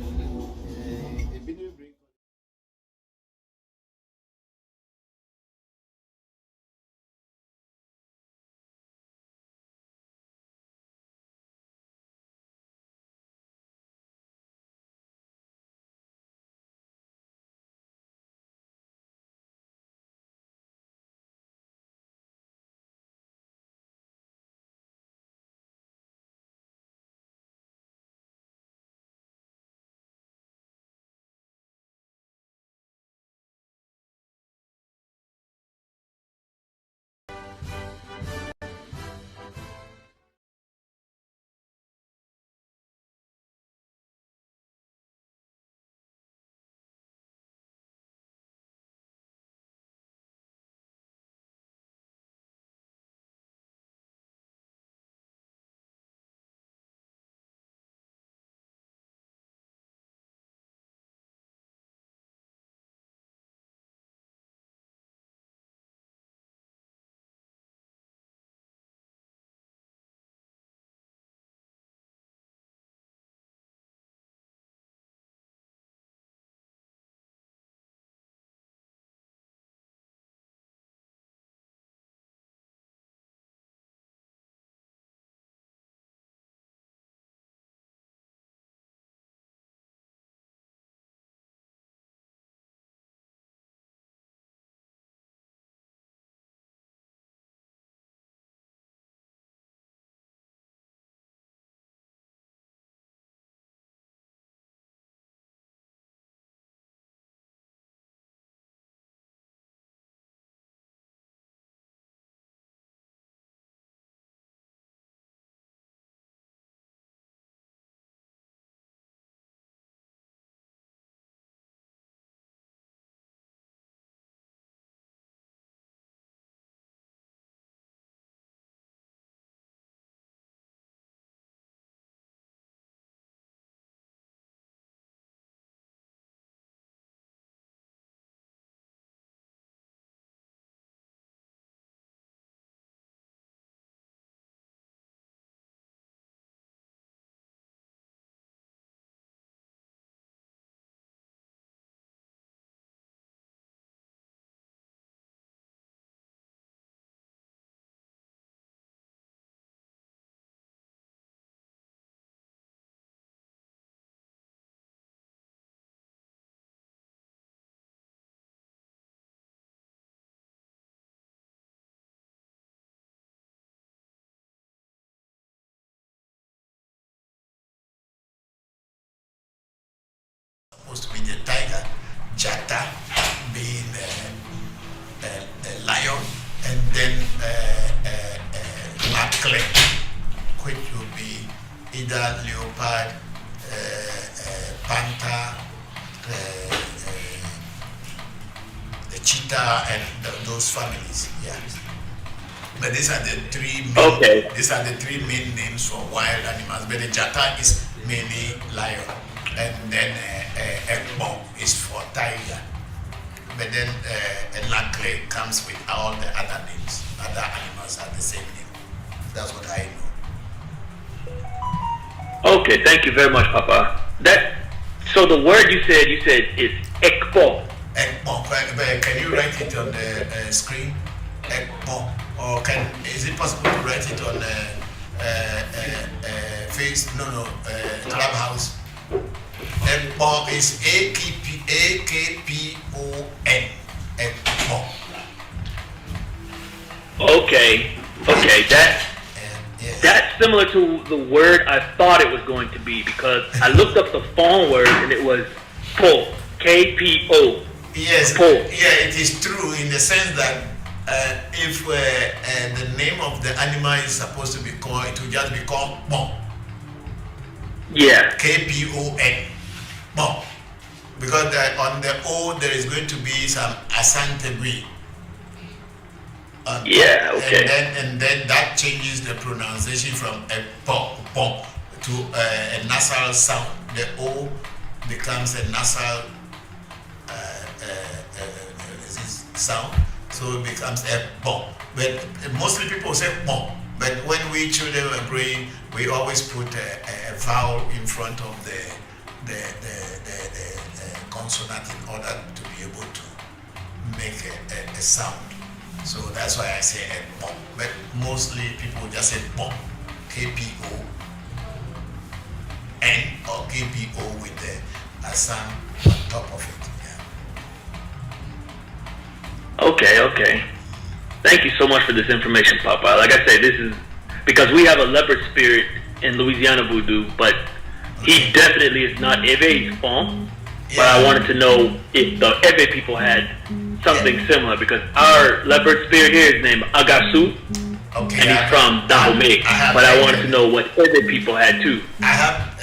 Speaker 8: Jata being a lion, and then Makle, which will be either leopard, panther, the cheetah, and those families. Yeah. But these are the three main, these are the three main names for wild animals. But the Jata is mainly lion, and then Ekbo is for tiger. But then Nakle comes with all the other names. Other animals have the same name. That's what I know.
Speaker 13: Okay, thank you very much, Papa. So the word you said is Ekbo.
Speaker 8: Ekbo. Can you write it on the screen? Ekbo. Or is it possible to write it on Clubhouse? Ekbo is AKPON. Ekbo.
Speaker 13: Okay, that's similar to the word I thought it was going to be, because I looked up the phone word and it was po, K-P-O.
Speaker 8: Yes,
Speaker 13: po.
Speaker 8: Yeah, it is true in the sense that if the name of the animal is supposed to be called, it will just be called Bon.
Speaker 13: Yeah.
Speaker 8: K-P-O-N. Bon. Because on the O there is going to be some asante.
Speaker 13: Yeah, okay.
Speaker 8: And then that changes the pronunciation from a pom to a nasal sound. The O becomes a nasal sound, so it becomes a pom. But mostly people say pom. But when we children were growing, we always put a vowel in front of the consonant in order to be able to make a sound. So that's why I say a pom. But mostly people just say pom, K-P-O-N or K-P-O with the Assam on top of it. Yeah.
Speaker 13: Okay. Thank you so much for this information, Papa. Like I said, this is because we have a leopard spirit in Louisiana voodoo, but he definitely is not Eve, he's Fon. But I wanted to know if the Eve people had something similar, because our leopard spirit here is named Agasu, and he's from Dahomey. But I wanted to know what Eve people had too.
Speaker 8: I have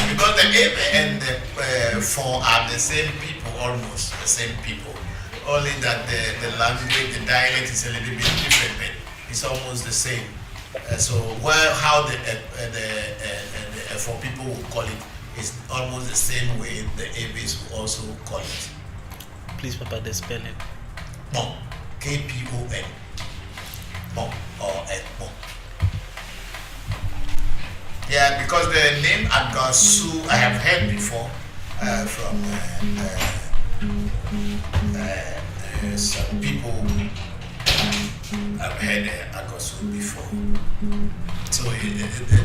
Speaker 8: because the Eve and the Fon are the same people, almost the same people. Only that the language, the dialect is a little bit different, but it's almost the same. So how the for people will call it is almost the same way the Aves will also call it.
Speaker 10: Please, Papa, the spelling.
Speaker 8: Bon, K-P-O-N. Bon or Bon. Yeah, because the name Agasu I have heard before from some people. I've heard Agasu before.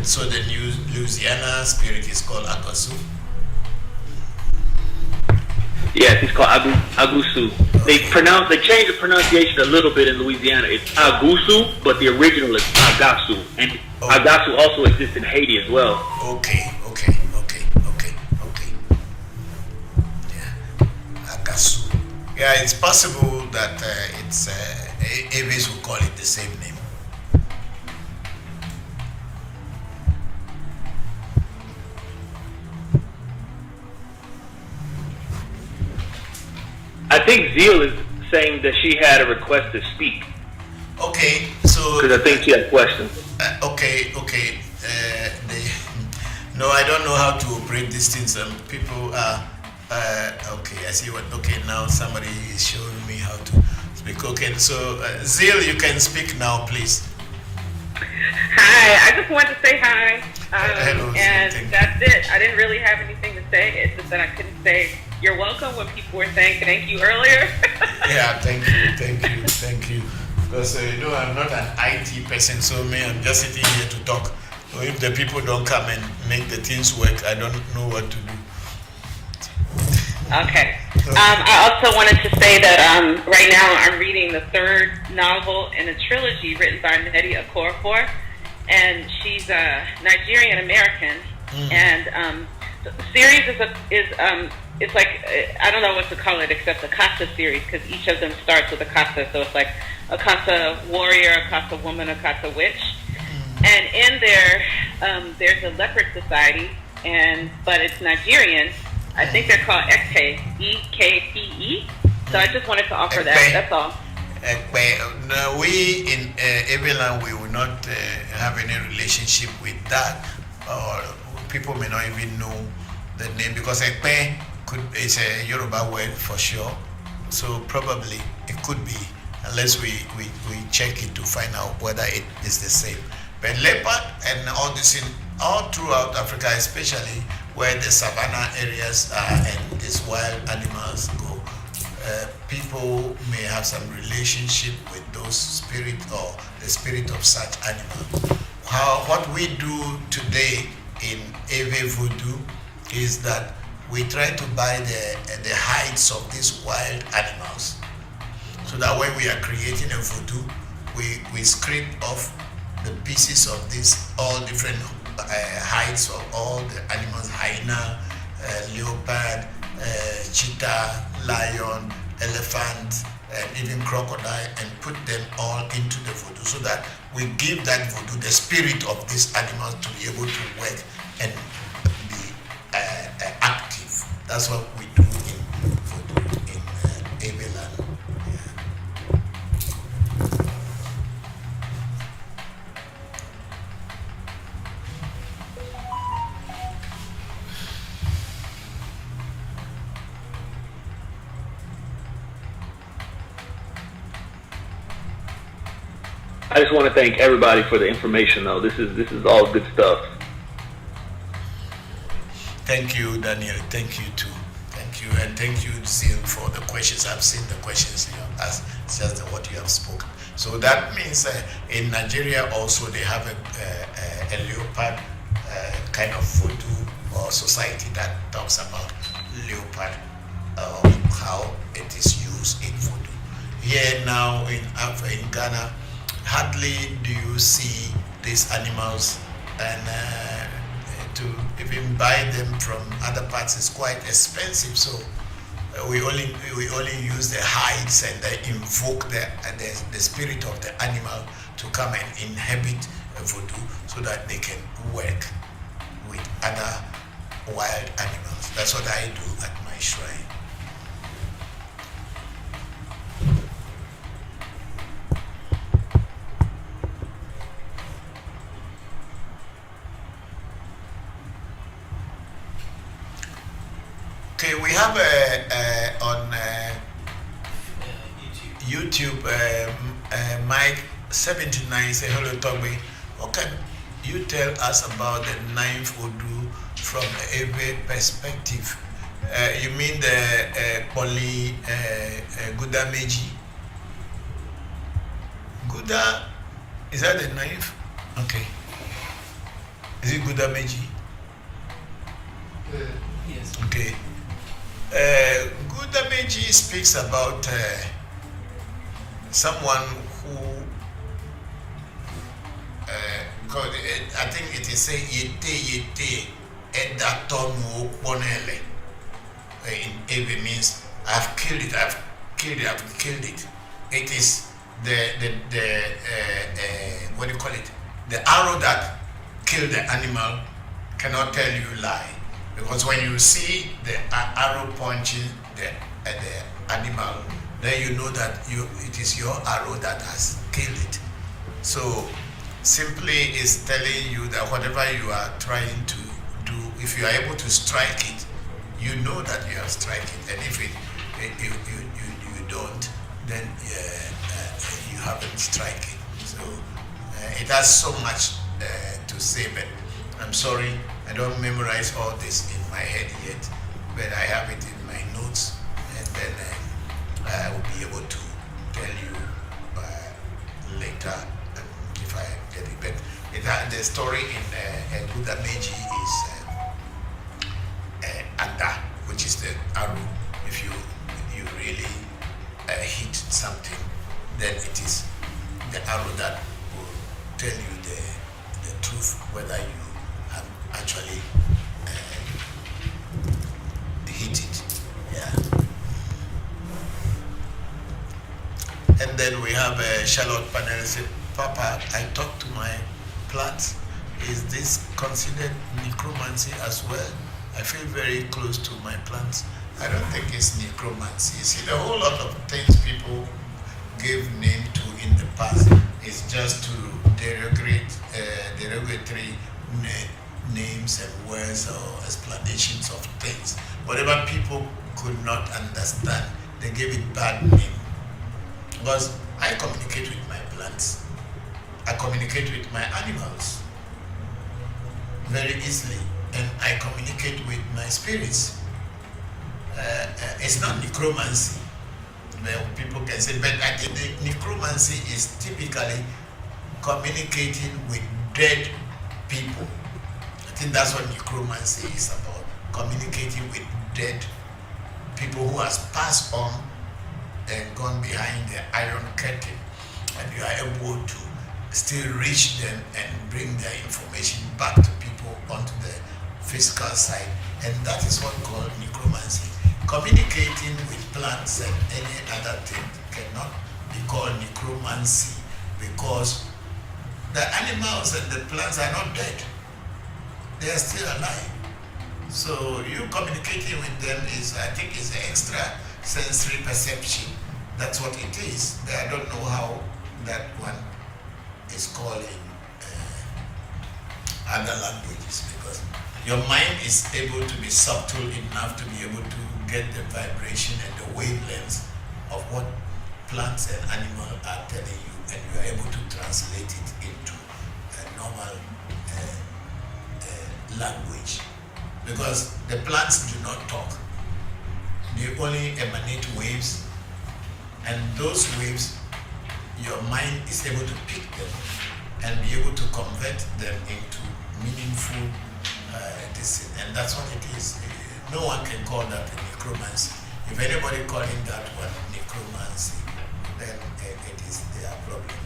Speaker 8: So the new Louisiana spirit is called Agasu.
Speaker 13: Yes, it's called Agusu. They changed the pronunciation a little bit in Louisiana. It's Agusu, but the original is Agasu, and Agasu also exists in Haiti as well.
Speaker 8: Okay. Yeah, Agasu. Yeah, it's possible that it's Aves will call it the same name.
Speaker 13: I think Zeal is saying that she had a request to speak.
Speaker 8: Okay, so
Speaker 13: because I think she had questions.
Speaker 8: Okay. No, I don't know how to operate these things. People are okay. I see what. Okay, now somebody is showing me how to speak. Okay, so Zeal, you can speak now, please.
Speaker 14: Hi, I just wanted to say hi.
Speaker 8: Hello,
Speaker 14: and that's it. I didn't really have anything to say. It's just that I couldn't say you're welcome when people were saying thank you earlier.
Speaker 8: Yeah, thank you. Because I'm not an IT person, so I'm just sitting here to talk. So if the people don't come and make the things work, I don't know what to do.
Speaker 14: Okay. I also wanted to say that right now I'm reading the third novel in a trilogy written by Nnedi Okorafor, and she's a Nigerian American, and the series is it's like, I don't know what to call it except the Casa series, because each of them starts with a Casa. So it's like a Casa warrior, a Casa woman, a Casa witch. And in there, there's a leopard society, but it's Nigerian. I think they're called Ekpe, E-K-P-E. So I just wanted to offer that, that's all.
Speaker 8: No, we in Eveland, we will not have any relationship with that, or people may not even know the name, because Ekpe is a Yoruba word for sure, so probably it could be, unless we check it to find out whether it is the same. But leopard and all this all throughout Africa, especially where the savanna areas are and these wild animals go, people may have some relationship with those spirit or the spirit of such animals. What we do today in Ewe Voodoo is that we try to buy the hides of these wild animals, so that when we are creating a voodoo, we scrape off the pieces of these all different hides of all the animals: hyena, leopard, cheetah, lion, elephant, and even crocodile, and put them all into the voodoo, so that we give that voodoo the spirit of these animals to be able to work and be active. That's what we do in voodoo in Eveland.
Speaker 13: I just want to thank everybody for the information, though. This is all good stuff.
Speaker 8: Thank you, Daniel. Thank you too. Thank you, and thank you, Zin, for the questions. I've seen the questions you have asked. It's just what you have spoken. So that means in Nigeria also they have a leopard kind of voodoo or society that talks about leopard, how it is used in voodoo. Here now in Ghana, hardly do you see these animals, and to even buy them from other parts is quite expensive. So we only use the hides and invoke the spirit of the animal to come and inhabit voodoo, so that they can work with other wild animals. That's what I do at my shrine. Okay, we have on YouTube, Mike 79 say, hello Toby, what can you tell us about the ninth voodoo from a perspective? You mean the Poli Guda Meji? Guda, is that the ninth? Okay. Is it Guda Meji?
Speaker 12: Yes.
Speaker 8: Okay. Guda Meji speaks about someone who, I think it is say yete edatonu ponele. In Ewe means I've killed it, I've killed it. It is the what do you call it? The arrow that killed the animal cannot tell you lie. Because when you see the arrow punching the animal, then you know that it is your arrow that has killed it. So simply is telling you that whatever you are trying to do, if you are able to strike it, you know that you have struck it. And if you don't, then you haven't struck it. So it has so much to say, but I'm sorry, I don't memorize all this in my head yet, but I have it in my notes, and then I will be able to tell you later if I get it. But the story in Guda Meji is Ada, which is the arrow. If you really hit something, then it is the arrow that will tell you the truth, whether you have actually hit it. And then we have Charlotte Panel say, Papa, I talked to my plants. Is this considered necromancy as well? I feel very close to my plants. I don't think it's necromancy. You see, the whole lot of things people gave name to in the past is just to derogatory names and words or explanations of things. Whatever people could not understand, they gave it bad name. Because I communicate with my plants. I communicate with my animals very easily, and I communicate with my spirits. It's not necromancy. People can say, but I think the necromancy is typically communicating with dead people. I think that's what necromancy is about, communicating with dead people who has passed on and gone behind the iron curtain, and you are able to still reach them and bring their information back to people onto the physical side. And that is what we call necromancy. Communicating with plants and any other thing cannot be called necromancy, because the animals and the plants are not dead. They are still alive. So you communicating with them is, I think, is an extra sensory perception. That's what it is. I don't know how that one is called in other languages, because your mind is able to be subtle enough to be able to get the vibration and the wavelengths of what plants and animals are telling you, and you are able to translate it into a normal language. Because the plants do not talk. They only emanate waves, and those waves, your mind is able to pick them and be able to convert them into meaningful and that's what it is. No one can call that a necromancy. If anybody calling that one necromancy, then it is their problem.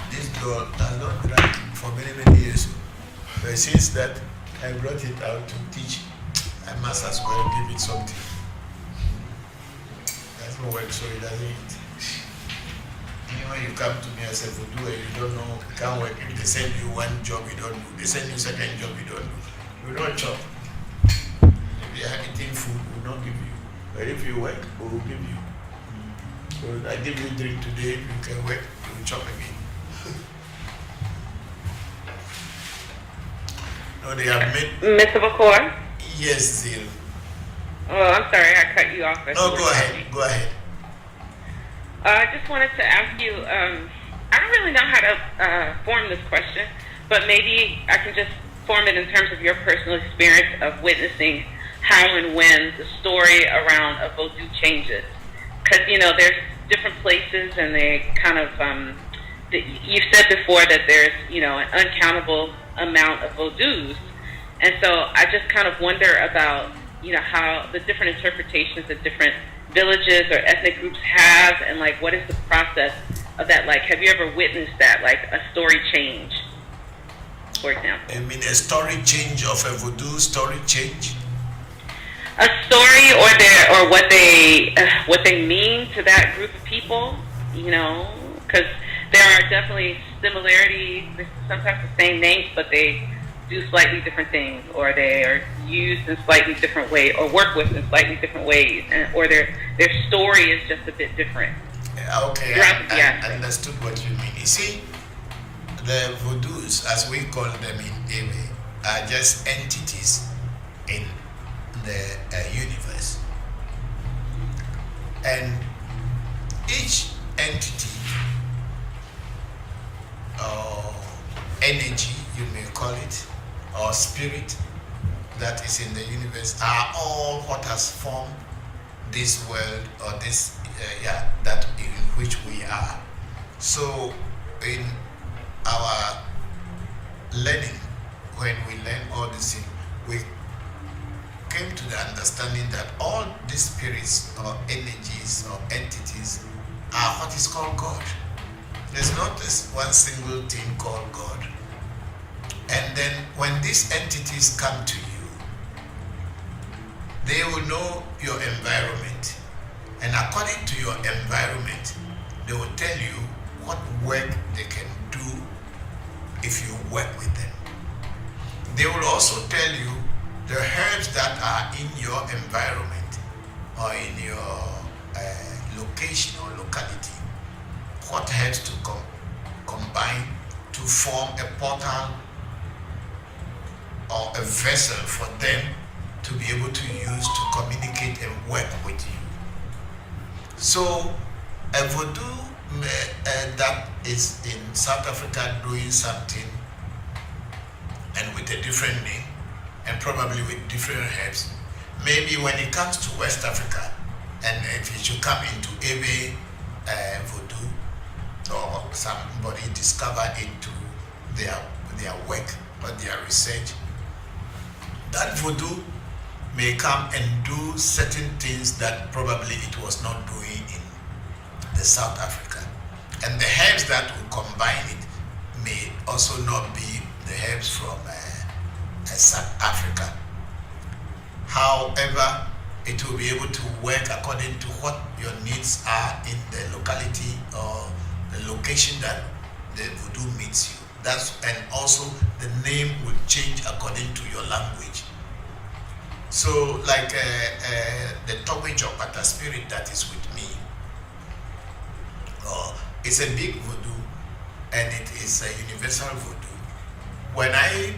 Speaker 8: This girl has not drank for many, many years. But since that I brought it out to teach, I must as well give it something. That's no work, so it doesn't eat. When you come to me as a voodoo and you don't know, you can't work. If they send you one job, you don't do. They send you second job, you don't do. You don't chop. If you are eating food, we will not give you. But if you work, we will give you. So I give you drink today, you can work, you will chop again. No, they have made.
Speaker 14: Mr. Bokor?
Speaker 8: Yes, Zil.
Speaker 14: Oh, I'm sorry, I cut you off.
Speaker 8: No, go ahead. Go ahead.
Speaker 14: I just wanted to ask you, I don't really know how to form this question, but maybe I can just form it in terms of your personal experience of witnessing how and when the story around a voodoo changes. Because, you know, there's different places and they kind of, you've said before that there's, you know, an uncountable amount of voodoos. And so I just kind of wonder about, you know, how the different interpretations that different villages or ethnic groups have, and like what is the process of that? Like, have you ever witnessed that, like a story change, for example?
Speaker 8: I mean, a story change of a voodoo story change?
Speaker 14: A story or what they mean to that group of people, you know, because there are definitely similarities, sometimes the same names, but they do slightly different things, or they are used in slightly different ways, or work with in slightly different ways, or their story is just a bit different.
Speaker 8: Okay, I understood what you mean. You see, the voodoos, as we call them in Ewe, are just entities in the universe. And each entity or energy, you may call it, or spirit that is in the universe are all what has formed this world, or this that in which we are. So in our learning, when we learn all these things, we came to the understanding that all these spirits or energies or entities are what is called God.
Speaker 7: There's not this one single thing called God. And then when these entities come to you, they will know your environment. And according to your environment, they will tell you what work they can do if you work with them. They will also tell you the herbs that are in your environment or in your location or locality, what herbs to combine to form a portal or a vessel for them to be able to use to communicate and work with you. So a voodoo that is in South Africa doing something and with a different name and probably with different herbs, maybe when it comes to West Africa and if it should come into Ebe voodoo or somebody discover it to their work or their research, that voodoo may come and do certain things that probably it was not doing in the South Africa. And the herbs that will combine it may also not be the herbs from South Africa. However, it will be able to work according to what your needs are in the locality or the location that the voodoo meets you. And also the name will change according to your language. So like the Togwe Jopata spirit that is with me, it's a big voodoo and it is a universal voodoo. When I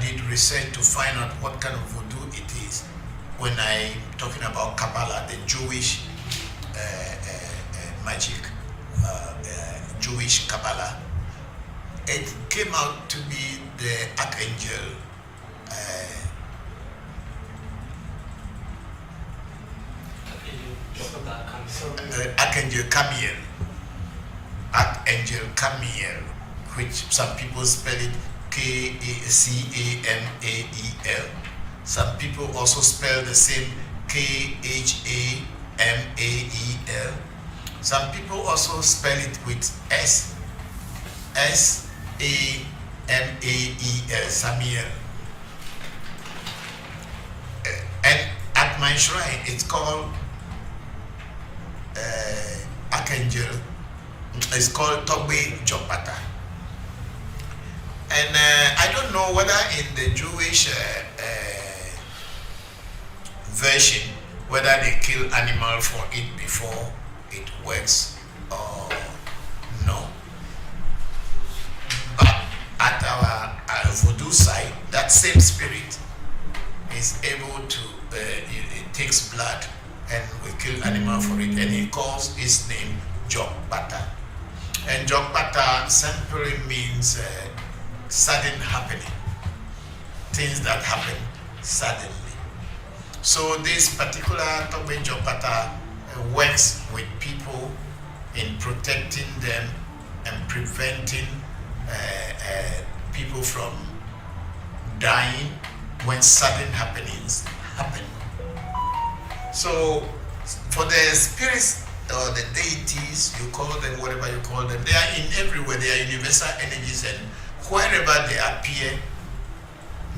Speaker 7: did research to find out what kind of voodoo it is, when I'm talking about Kabbalah, the Jewish magic, Jewish Kabbalah, it came out to be the Archangel Archangel Camiel. Archangel Camiel, which some people spell it K-A-C-A-M-A-E-L. Some people also spell the same K-H-A-M-A-E-L. Some people also spell it with S-A-M-A-E-L, Samuel. And at my shrine, it's called Archangel. It's called Togwe Jopata. And I don't know whether in the Jewish version, whether they kill animal for it before it works or no. But at our voodoo side, that same spirit is able to, it takes blood and we kill animal for it, and he calls his name Jokpata. And Jokpata simply means sudden happening, things that happen suddenly. So this particular Togwe Jokpata works with people in protecting them and preventing people from dying when sudden happenings happen. So for the spirits or the deities, you call them whatever you call them, they are in everywhere. They are universal energies, and wherever they appear,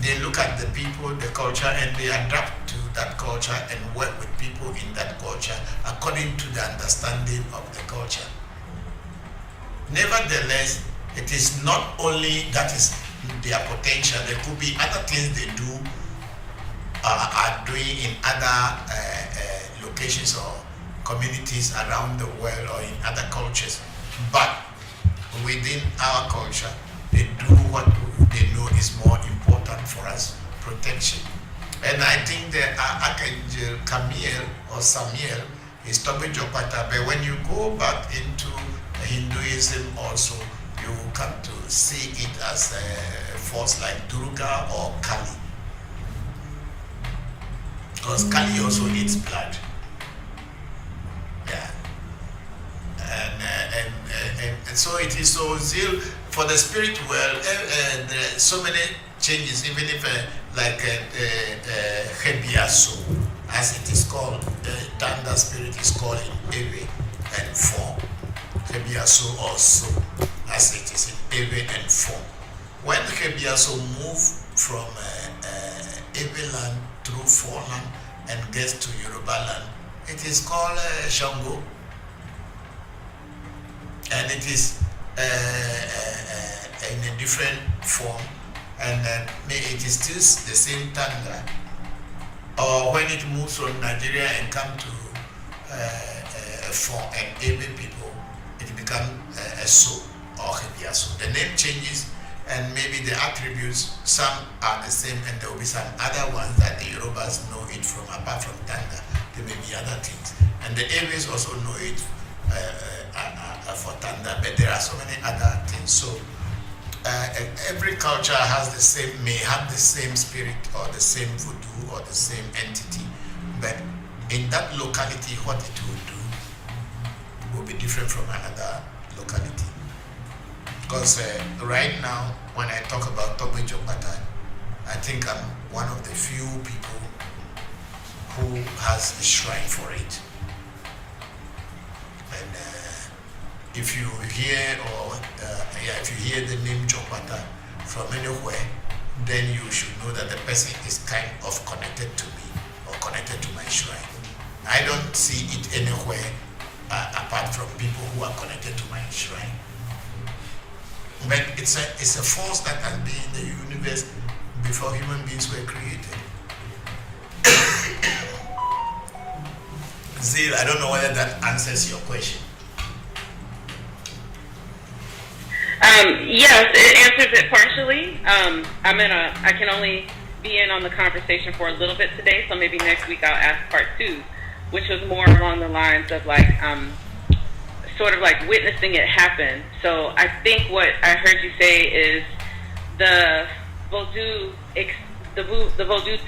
Speaker 7: they look at the people, the culture, and they adapt to that culture and work with people in that culture according to the understanding of the culture. Nevertheless, it is not only that is their potential. There could be other things they do, are doing in other locations or communities around the world or in other cultures. But within our culture, they do what they know is more important for us, protection. And I think the Archangel Camiel or Samuel is Togwe Jopata, but when you go back into Hinduism also, you come to see it as a force like Durga or Kali. Because Kali also needs blood. Yeah. And so it is so zeal for the spirit world. There are so many changes, even if like Hebiaso, as it is called, the Tanda spirit is called in Ewe and 4.
Speaker 8: Kebiaso also, as it is in Ewe and form. When Kebiaso move from Ewe land through Foreland and gets to Yoruba land, it is called Shango. And it is in a different form, and it is still the same Tanga. Or when it moves from Nigeria and come to for an Ebe people, it becomes a so or Hebiaso. The name changes, and maybe the attributes, some are the same, and there will be some other ones that the Yorubas know it from, apart from Tanga. There may be other things. And the Ebes also know it for Tanga, but there are so many other things. So every culture has the same, may have the same spirit or the same voodoo or the same entity, but in that locality, what it will do will be different from another locality. Because right now, when I talk about Voncujovi, I think I'm one of the few people who has a shrine for it. And if you hear if you hear the name Jopata from anywhere, then you should know that the person is kind of connected to me or connected to my shrine. I don't see it anywhere apart from people who are connected to my shrine. But it's a force that has been in the universe before human beings were created. Zil, I don't know whether that answers your question.
Speaker 14: Yes, it answers it partially. I can only be in on the conversation for a little bit today, so maybe next week I'll ask part 2, which was more along the lines of like, sort of like witnessing it happen. So I think what I heard you say is the Vodou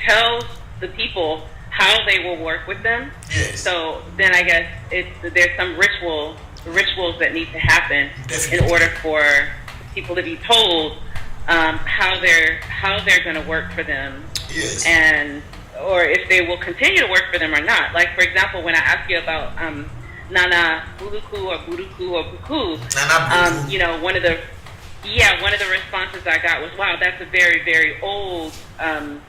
Speaker 14: tells the people how they will work with them.
Speaker 8: Yes.
Speaker 14: So then I guess there's some rituals that need to happen.
Speaker 8: Definitely.
Speaker 14: In order for people to be told how they're going to work for them.
Speaker 8: Yes.
Speaker 14: And or if they will continue to work for them or not. Like, for example, when I ask you about Nana Buluku or Buruku or Buku, one of the responses I got was, wow, that's a very, very old, kind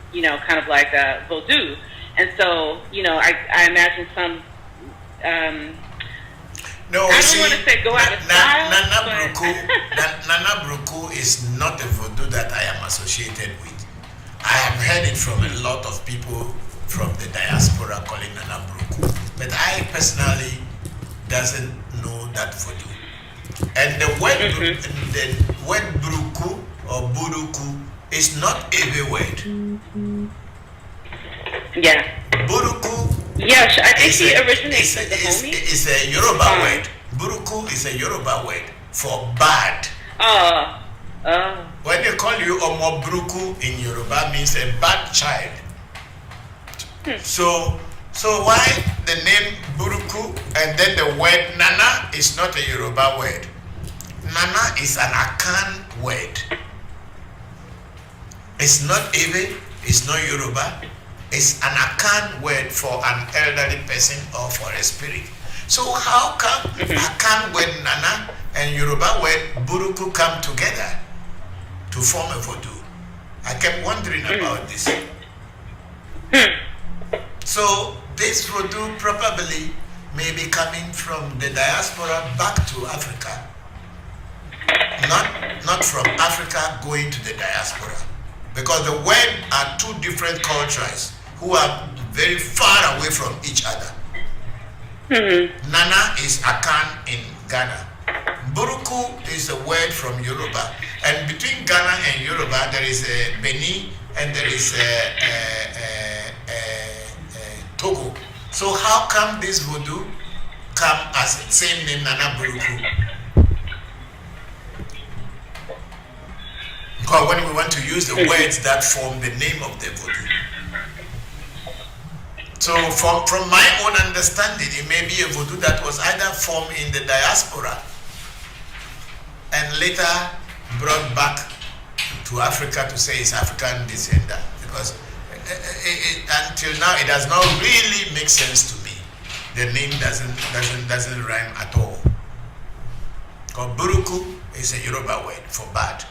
Speaker 14: of like a Vodou. And so, I imagine some,
Speaker 8: no,
Speaker 14: I don't want to say go out of style,
Speaker 8: Nana Bruku is not a Vodou that I am associated with. I have heard it from a lot of people from the diaspora calling Nana Bruku, but I personally doesn't know that Vodou. And the word Bruku or Buruku is not a word.
Speaker 14: Yeah.
Speaker 8: Buruku.
Speaker 14: Yes, I think he originates with the homie.
Speaker 8: It's a Yoruba word. Buruku is a Yoruba word for bad. When they call you Omo Buruku in Yoruba means a bad child. So why the name Buruku and then the word Nana is not a Yoruba word? Nana is an Akan word. It's not Ewe, it's not Yoruba. It's an Akan word for an elderly person or for a spirit. So how come Akan word Nana and Yoruba word Buruku come together to form a Vodou? I kept wondering about this. So this Vodou probably may be coming from the diaspora back to Africa. Not from Africa going to the diaspora. Because the word are two different cultures who are very far away from each other. Nana is Akan in Ghana. Buruku is a word from Yoruba. And between Ghana and Yoruba, there is a Beni and there is Togo. So how come this Vodou come as the same name, Nana Buruku? Because when we want to use the words that form the name of the Vodou. So from my own understanding, it may be a Vodou that was either formed in the diaspora and later brought back to Africa to say it's African descendant. Because until now, it does not really make sense to me. The name doesn't rhyme at all. Because Buruku is a Yoruba word for bad.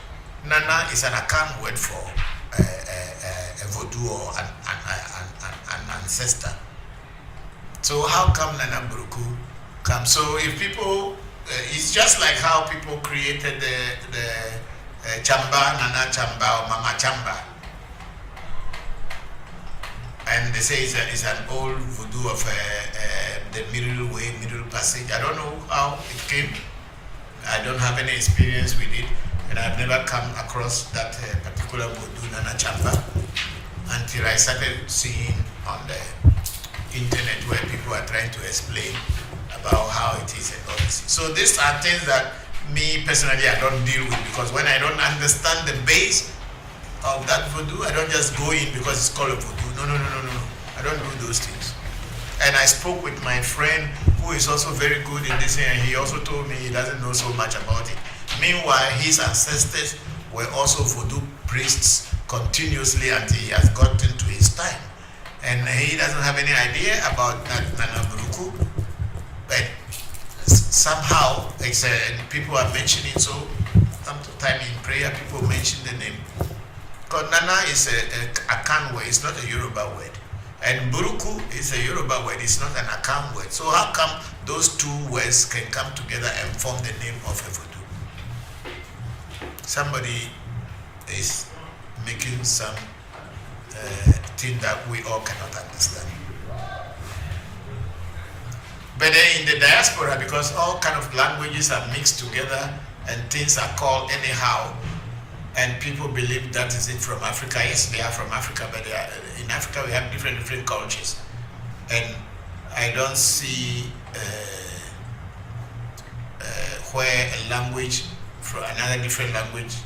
Speaker 8: Nana is an Akan word for a voodoo or an ancestor. So how come Nana Buruku come? So if people, it's just like how people created the Chamba, Nana Chamba or Mama Chamba. And they say it's an old voodoo of the middle way, middle passage. I don't know how it came. I don't have any experience with it, and I've never come across that particular voodoo Nana Chamba until I started seeing on the internet where people are trying to explain about how it is and all this. So these are things that me personally I don't deal with, because when I don't understand the base of that voodoo, I don't just go in because it's called a voodoo. No. I don't do those things. And I spoke with my friend who is also very good in this, and he also told me he doesn't know so much about it. Meanwhile, his ancestors were also voodoo priests continuously until he has gotten to his time. And he doesn't have any idea about Nana Buruku. But somehow, people are mentioning, so sometimes in prayer, people mention the name. Because Nana is a Akan word, it's not a Yoruba word. And Buruku is a Yoruba word, it's not an Akan word. So how come those two words can come together and form the name of a voodoo? Somebody is making some thing that we all cannot understand. But then in the diaspora, because all kind of languages are mixed together and things are called anyhow, and people believe that is it from Africa. Yes, they are from Africa, but in Africa we have different cultures. And I don't see where a language from another different language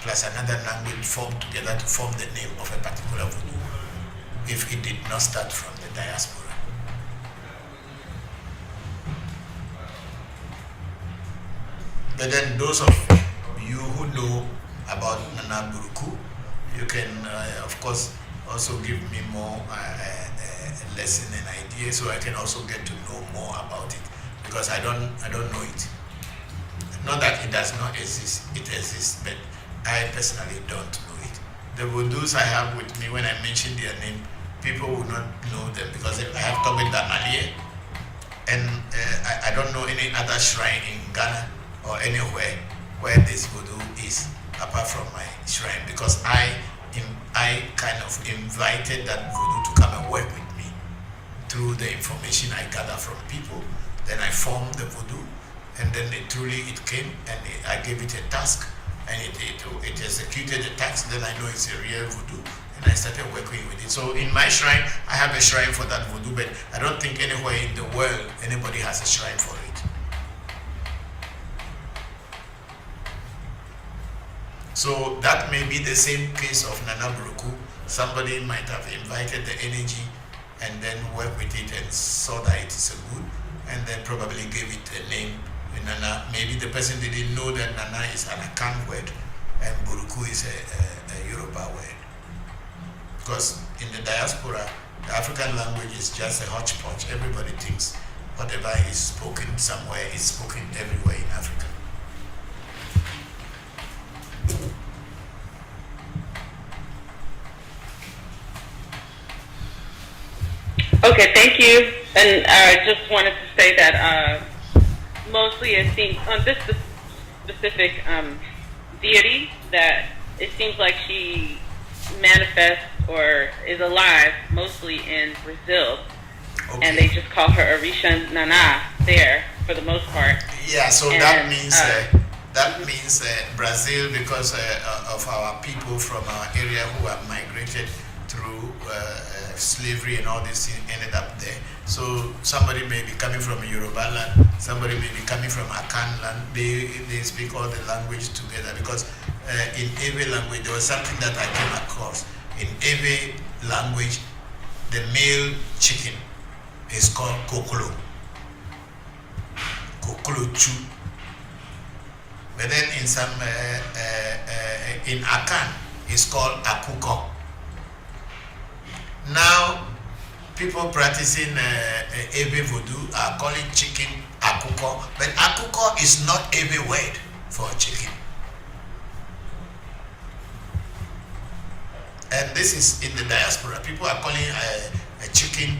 Speaker 8: plus another language form together to form the name of a particular voodoo, if it did not start from the diaspora. But then those of you who know about Nana Buruku, you can, of course, also give me more lesson and idea, so I can also get to know more about it, because I don't know it. Not that it does not exist, it exists, but I personally don't know it. The voodoos I have with me, when I mention their name, people will not know them, because I have Tobe Danalie, and I don't know any other shrine in Ghana or anywhere where this voodoo is, apart from my shrine, because I kind of invited that voodoo to come and work with me through the information I gather from people. Then I formed the voodoo, and then it came, and I gave it a task, and it executed the task. Then I know it's a real voodoo, and I started working with it. So in my shrine, I have a shrine for that voodoo, but I don't think anywhere in the world anybody has a shrine for it. So that may be the same case of Nana Buruku. Somebody might have invited the energy and then worked with it and saw that it is a good, and then probably gave it a name. Nana, maybe the person didn't know that Nana is an Akan word and Buruku is a Yoruba word. Because in the diaspora, the African language is just a hodgepodge. Everybody thinks whatever is spoken somewhere is spoken everywhere in Africa.
Speaker 14: Okay, thank you. And I just wanted to say that mostly it seems on this specific deity that it seems like she manifests or is alive mostly in Brazil. Okay. And they just call her Orisha Nana there for the most part.
Speaker 8: Yeah, so that means Brazil, because of our people from our area who have migrated through slavery and all this ended up there. So somebody may be coming from Yoruba land, somebody may be coming from Akan land. They speak all the language together, because in Ewe language there was something that I came across. In Ewe language, the male chicken is called kokolo. Kokolo chu. But then in some in Akan it's called akuko. Now people practicing Ewe voodoo are calling chicken akuko. akuko, but akuko is not every word for chicken. And this is in the diaspora. People are calling a chicken,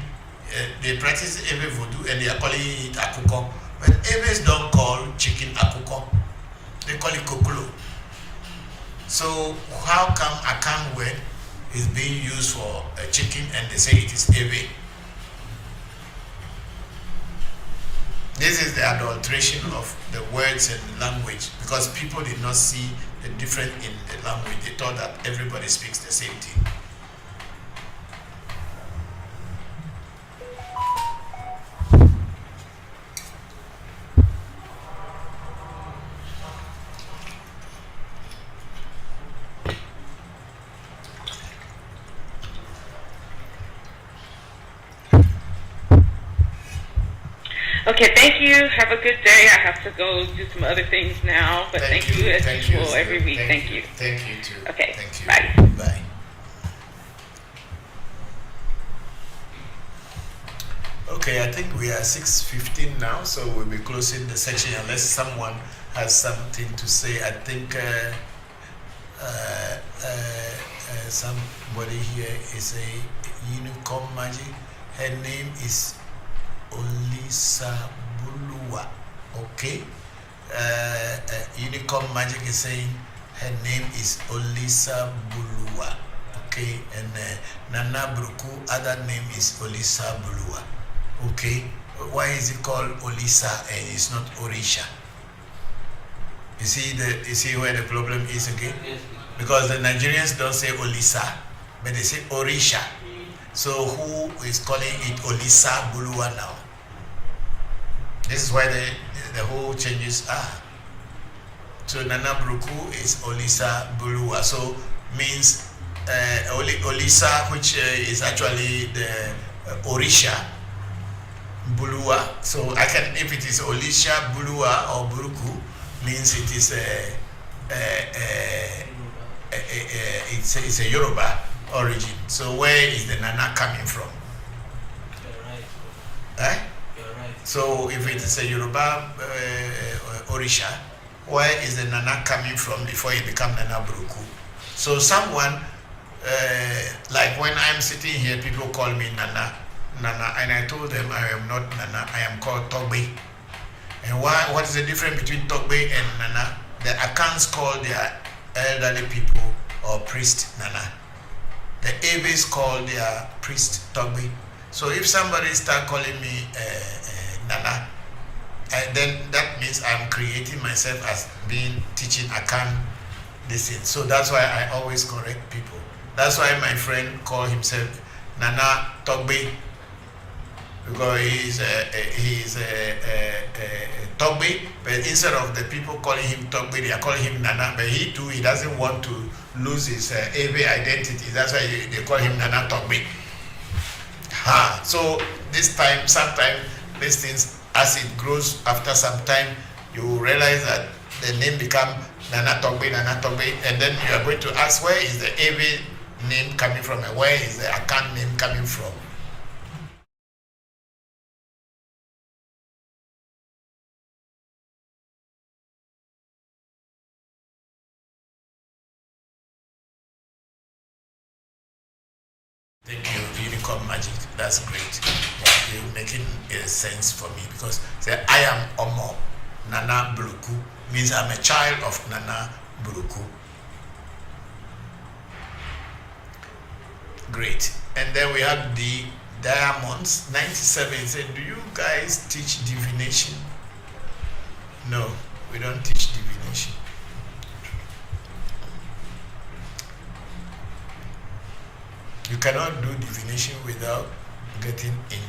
Speaker 8: they practice every voodoo and they are calling it akuko. But Eves don't call chicken akuko. They call it kokolo. So how come Akan word is being used for a chicken and they say it is Eve? This is the adulteration of the words and language, because people did not see the difference in the language. They thought that everybody speaks the same thing.
Speaker 14: Okay, thank you. Have a good day. I have to go do some other things now, but thank you as usual every week. Thank you.
Speaker 8: Thank you too.
Speaker 14: Okay,
Speaker 8: thank you.
Speaker 14: bye.
Speaker 8: Bye. Okay, I think we are 6:15 now, so we'll be closing the section unless someone has something to say. I think somebody here is a unicorn magic. Her name is Olisa Bulua. Okay. Unicorn Magic is saying her name is Olisa Bulua. Okay. And Nana Bruku, other name is Olisa Bulua. Okay. Why is it called Olisa and it's not Orisha? You see where the problem is again? Because the Nigerians don't say Olisa, but they say Orisha. So who is calling it Olisa Bulua now? This is why the whole changes are. So Nana Bruku is Olisa Bulua. So means Olisa, which is actually the Orisha Bulua. So I can, if it is Olisha Bulua or Buruku, means it is it's a Yoruba origin. So where is the Nana coming from? Eh? So if it is a Yoruba Orisha, where is the Nana coming from before it become Nana Bruku? So someone, like when I'm sitting here, people call me Nana, and I told them I am not Nana, I am called Togbe. And what is the difference between Togbe and Nana? The Akans call their elderly people or priest Nana. The Abes call their priest Togbe. So if somebody start calling me Nana, then that means I'm creating myself as being teaching Akan this thing. So that's why I always correct people. That's why my friend called himself Nana Togbe, because he's Togbe, but instead of the people calling him Togbe, they are calling him Nana. But he too, he doesn't want to lose his Ave identity. That's why they call him Nana Togbe. So this time, sometimes these things, as it grows after some time, you realize that the name become Nana Togbe, and then you are going to ask, where is the Ave name coming from and where is the Akan name coming from? Thank you, Unicorn Magic. That's great. You're making sense for me, because say I am Omo Nana Buruku means I'm a child of Nana Buruku. Great. And then we have the Diamonds 97. Said, do you guys teach divination? No, we don't teach divination. You cannot do divination without getting in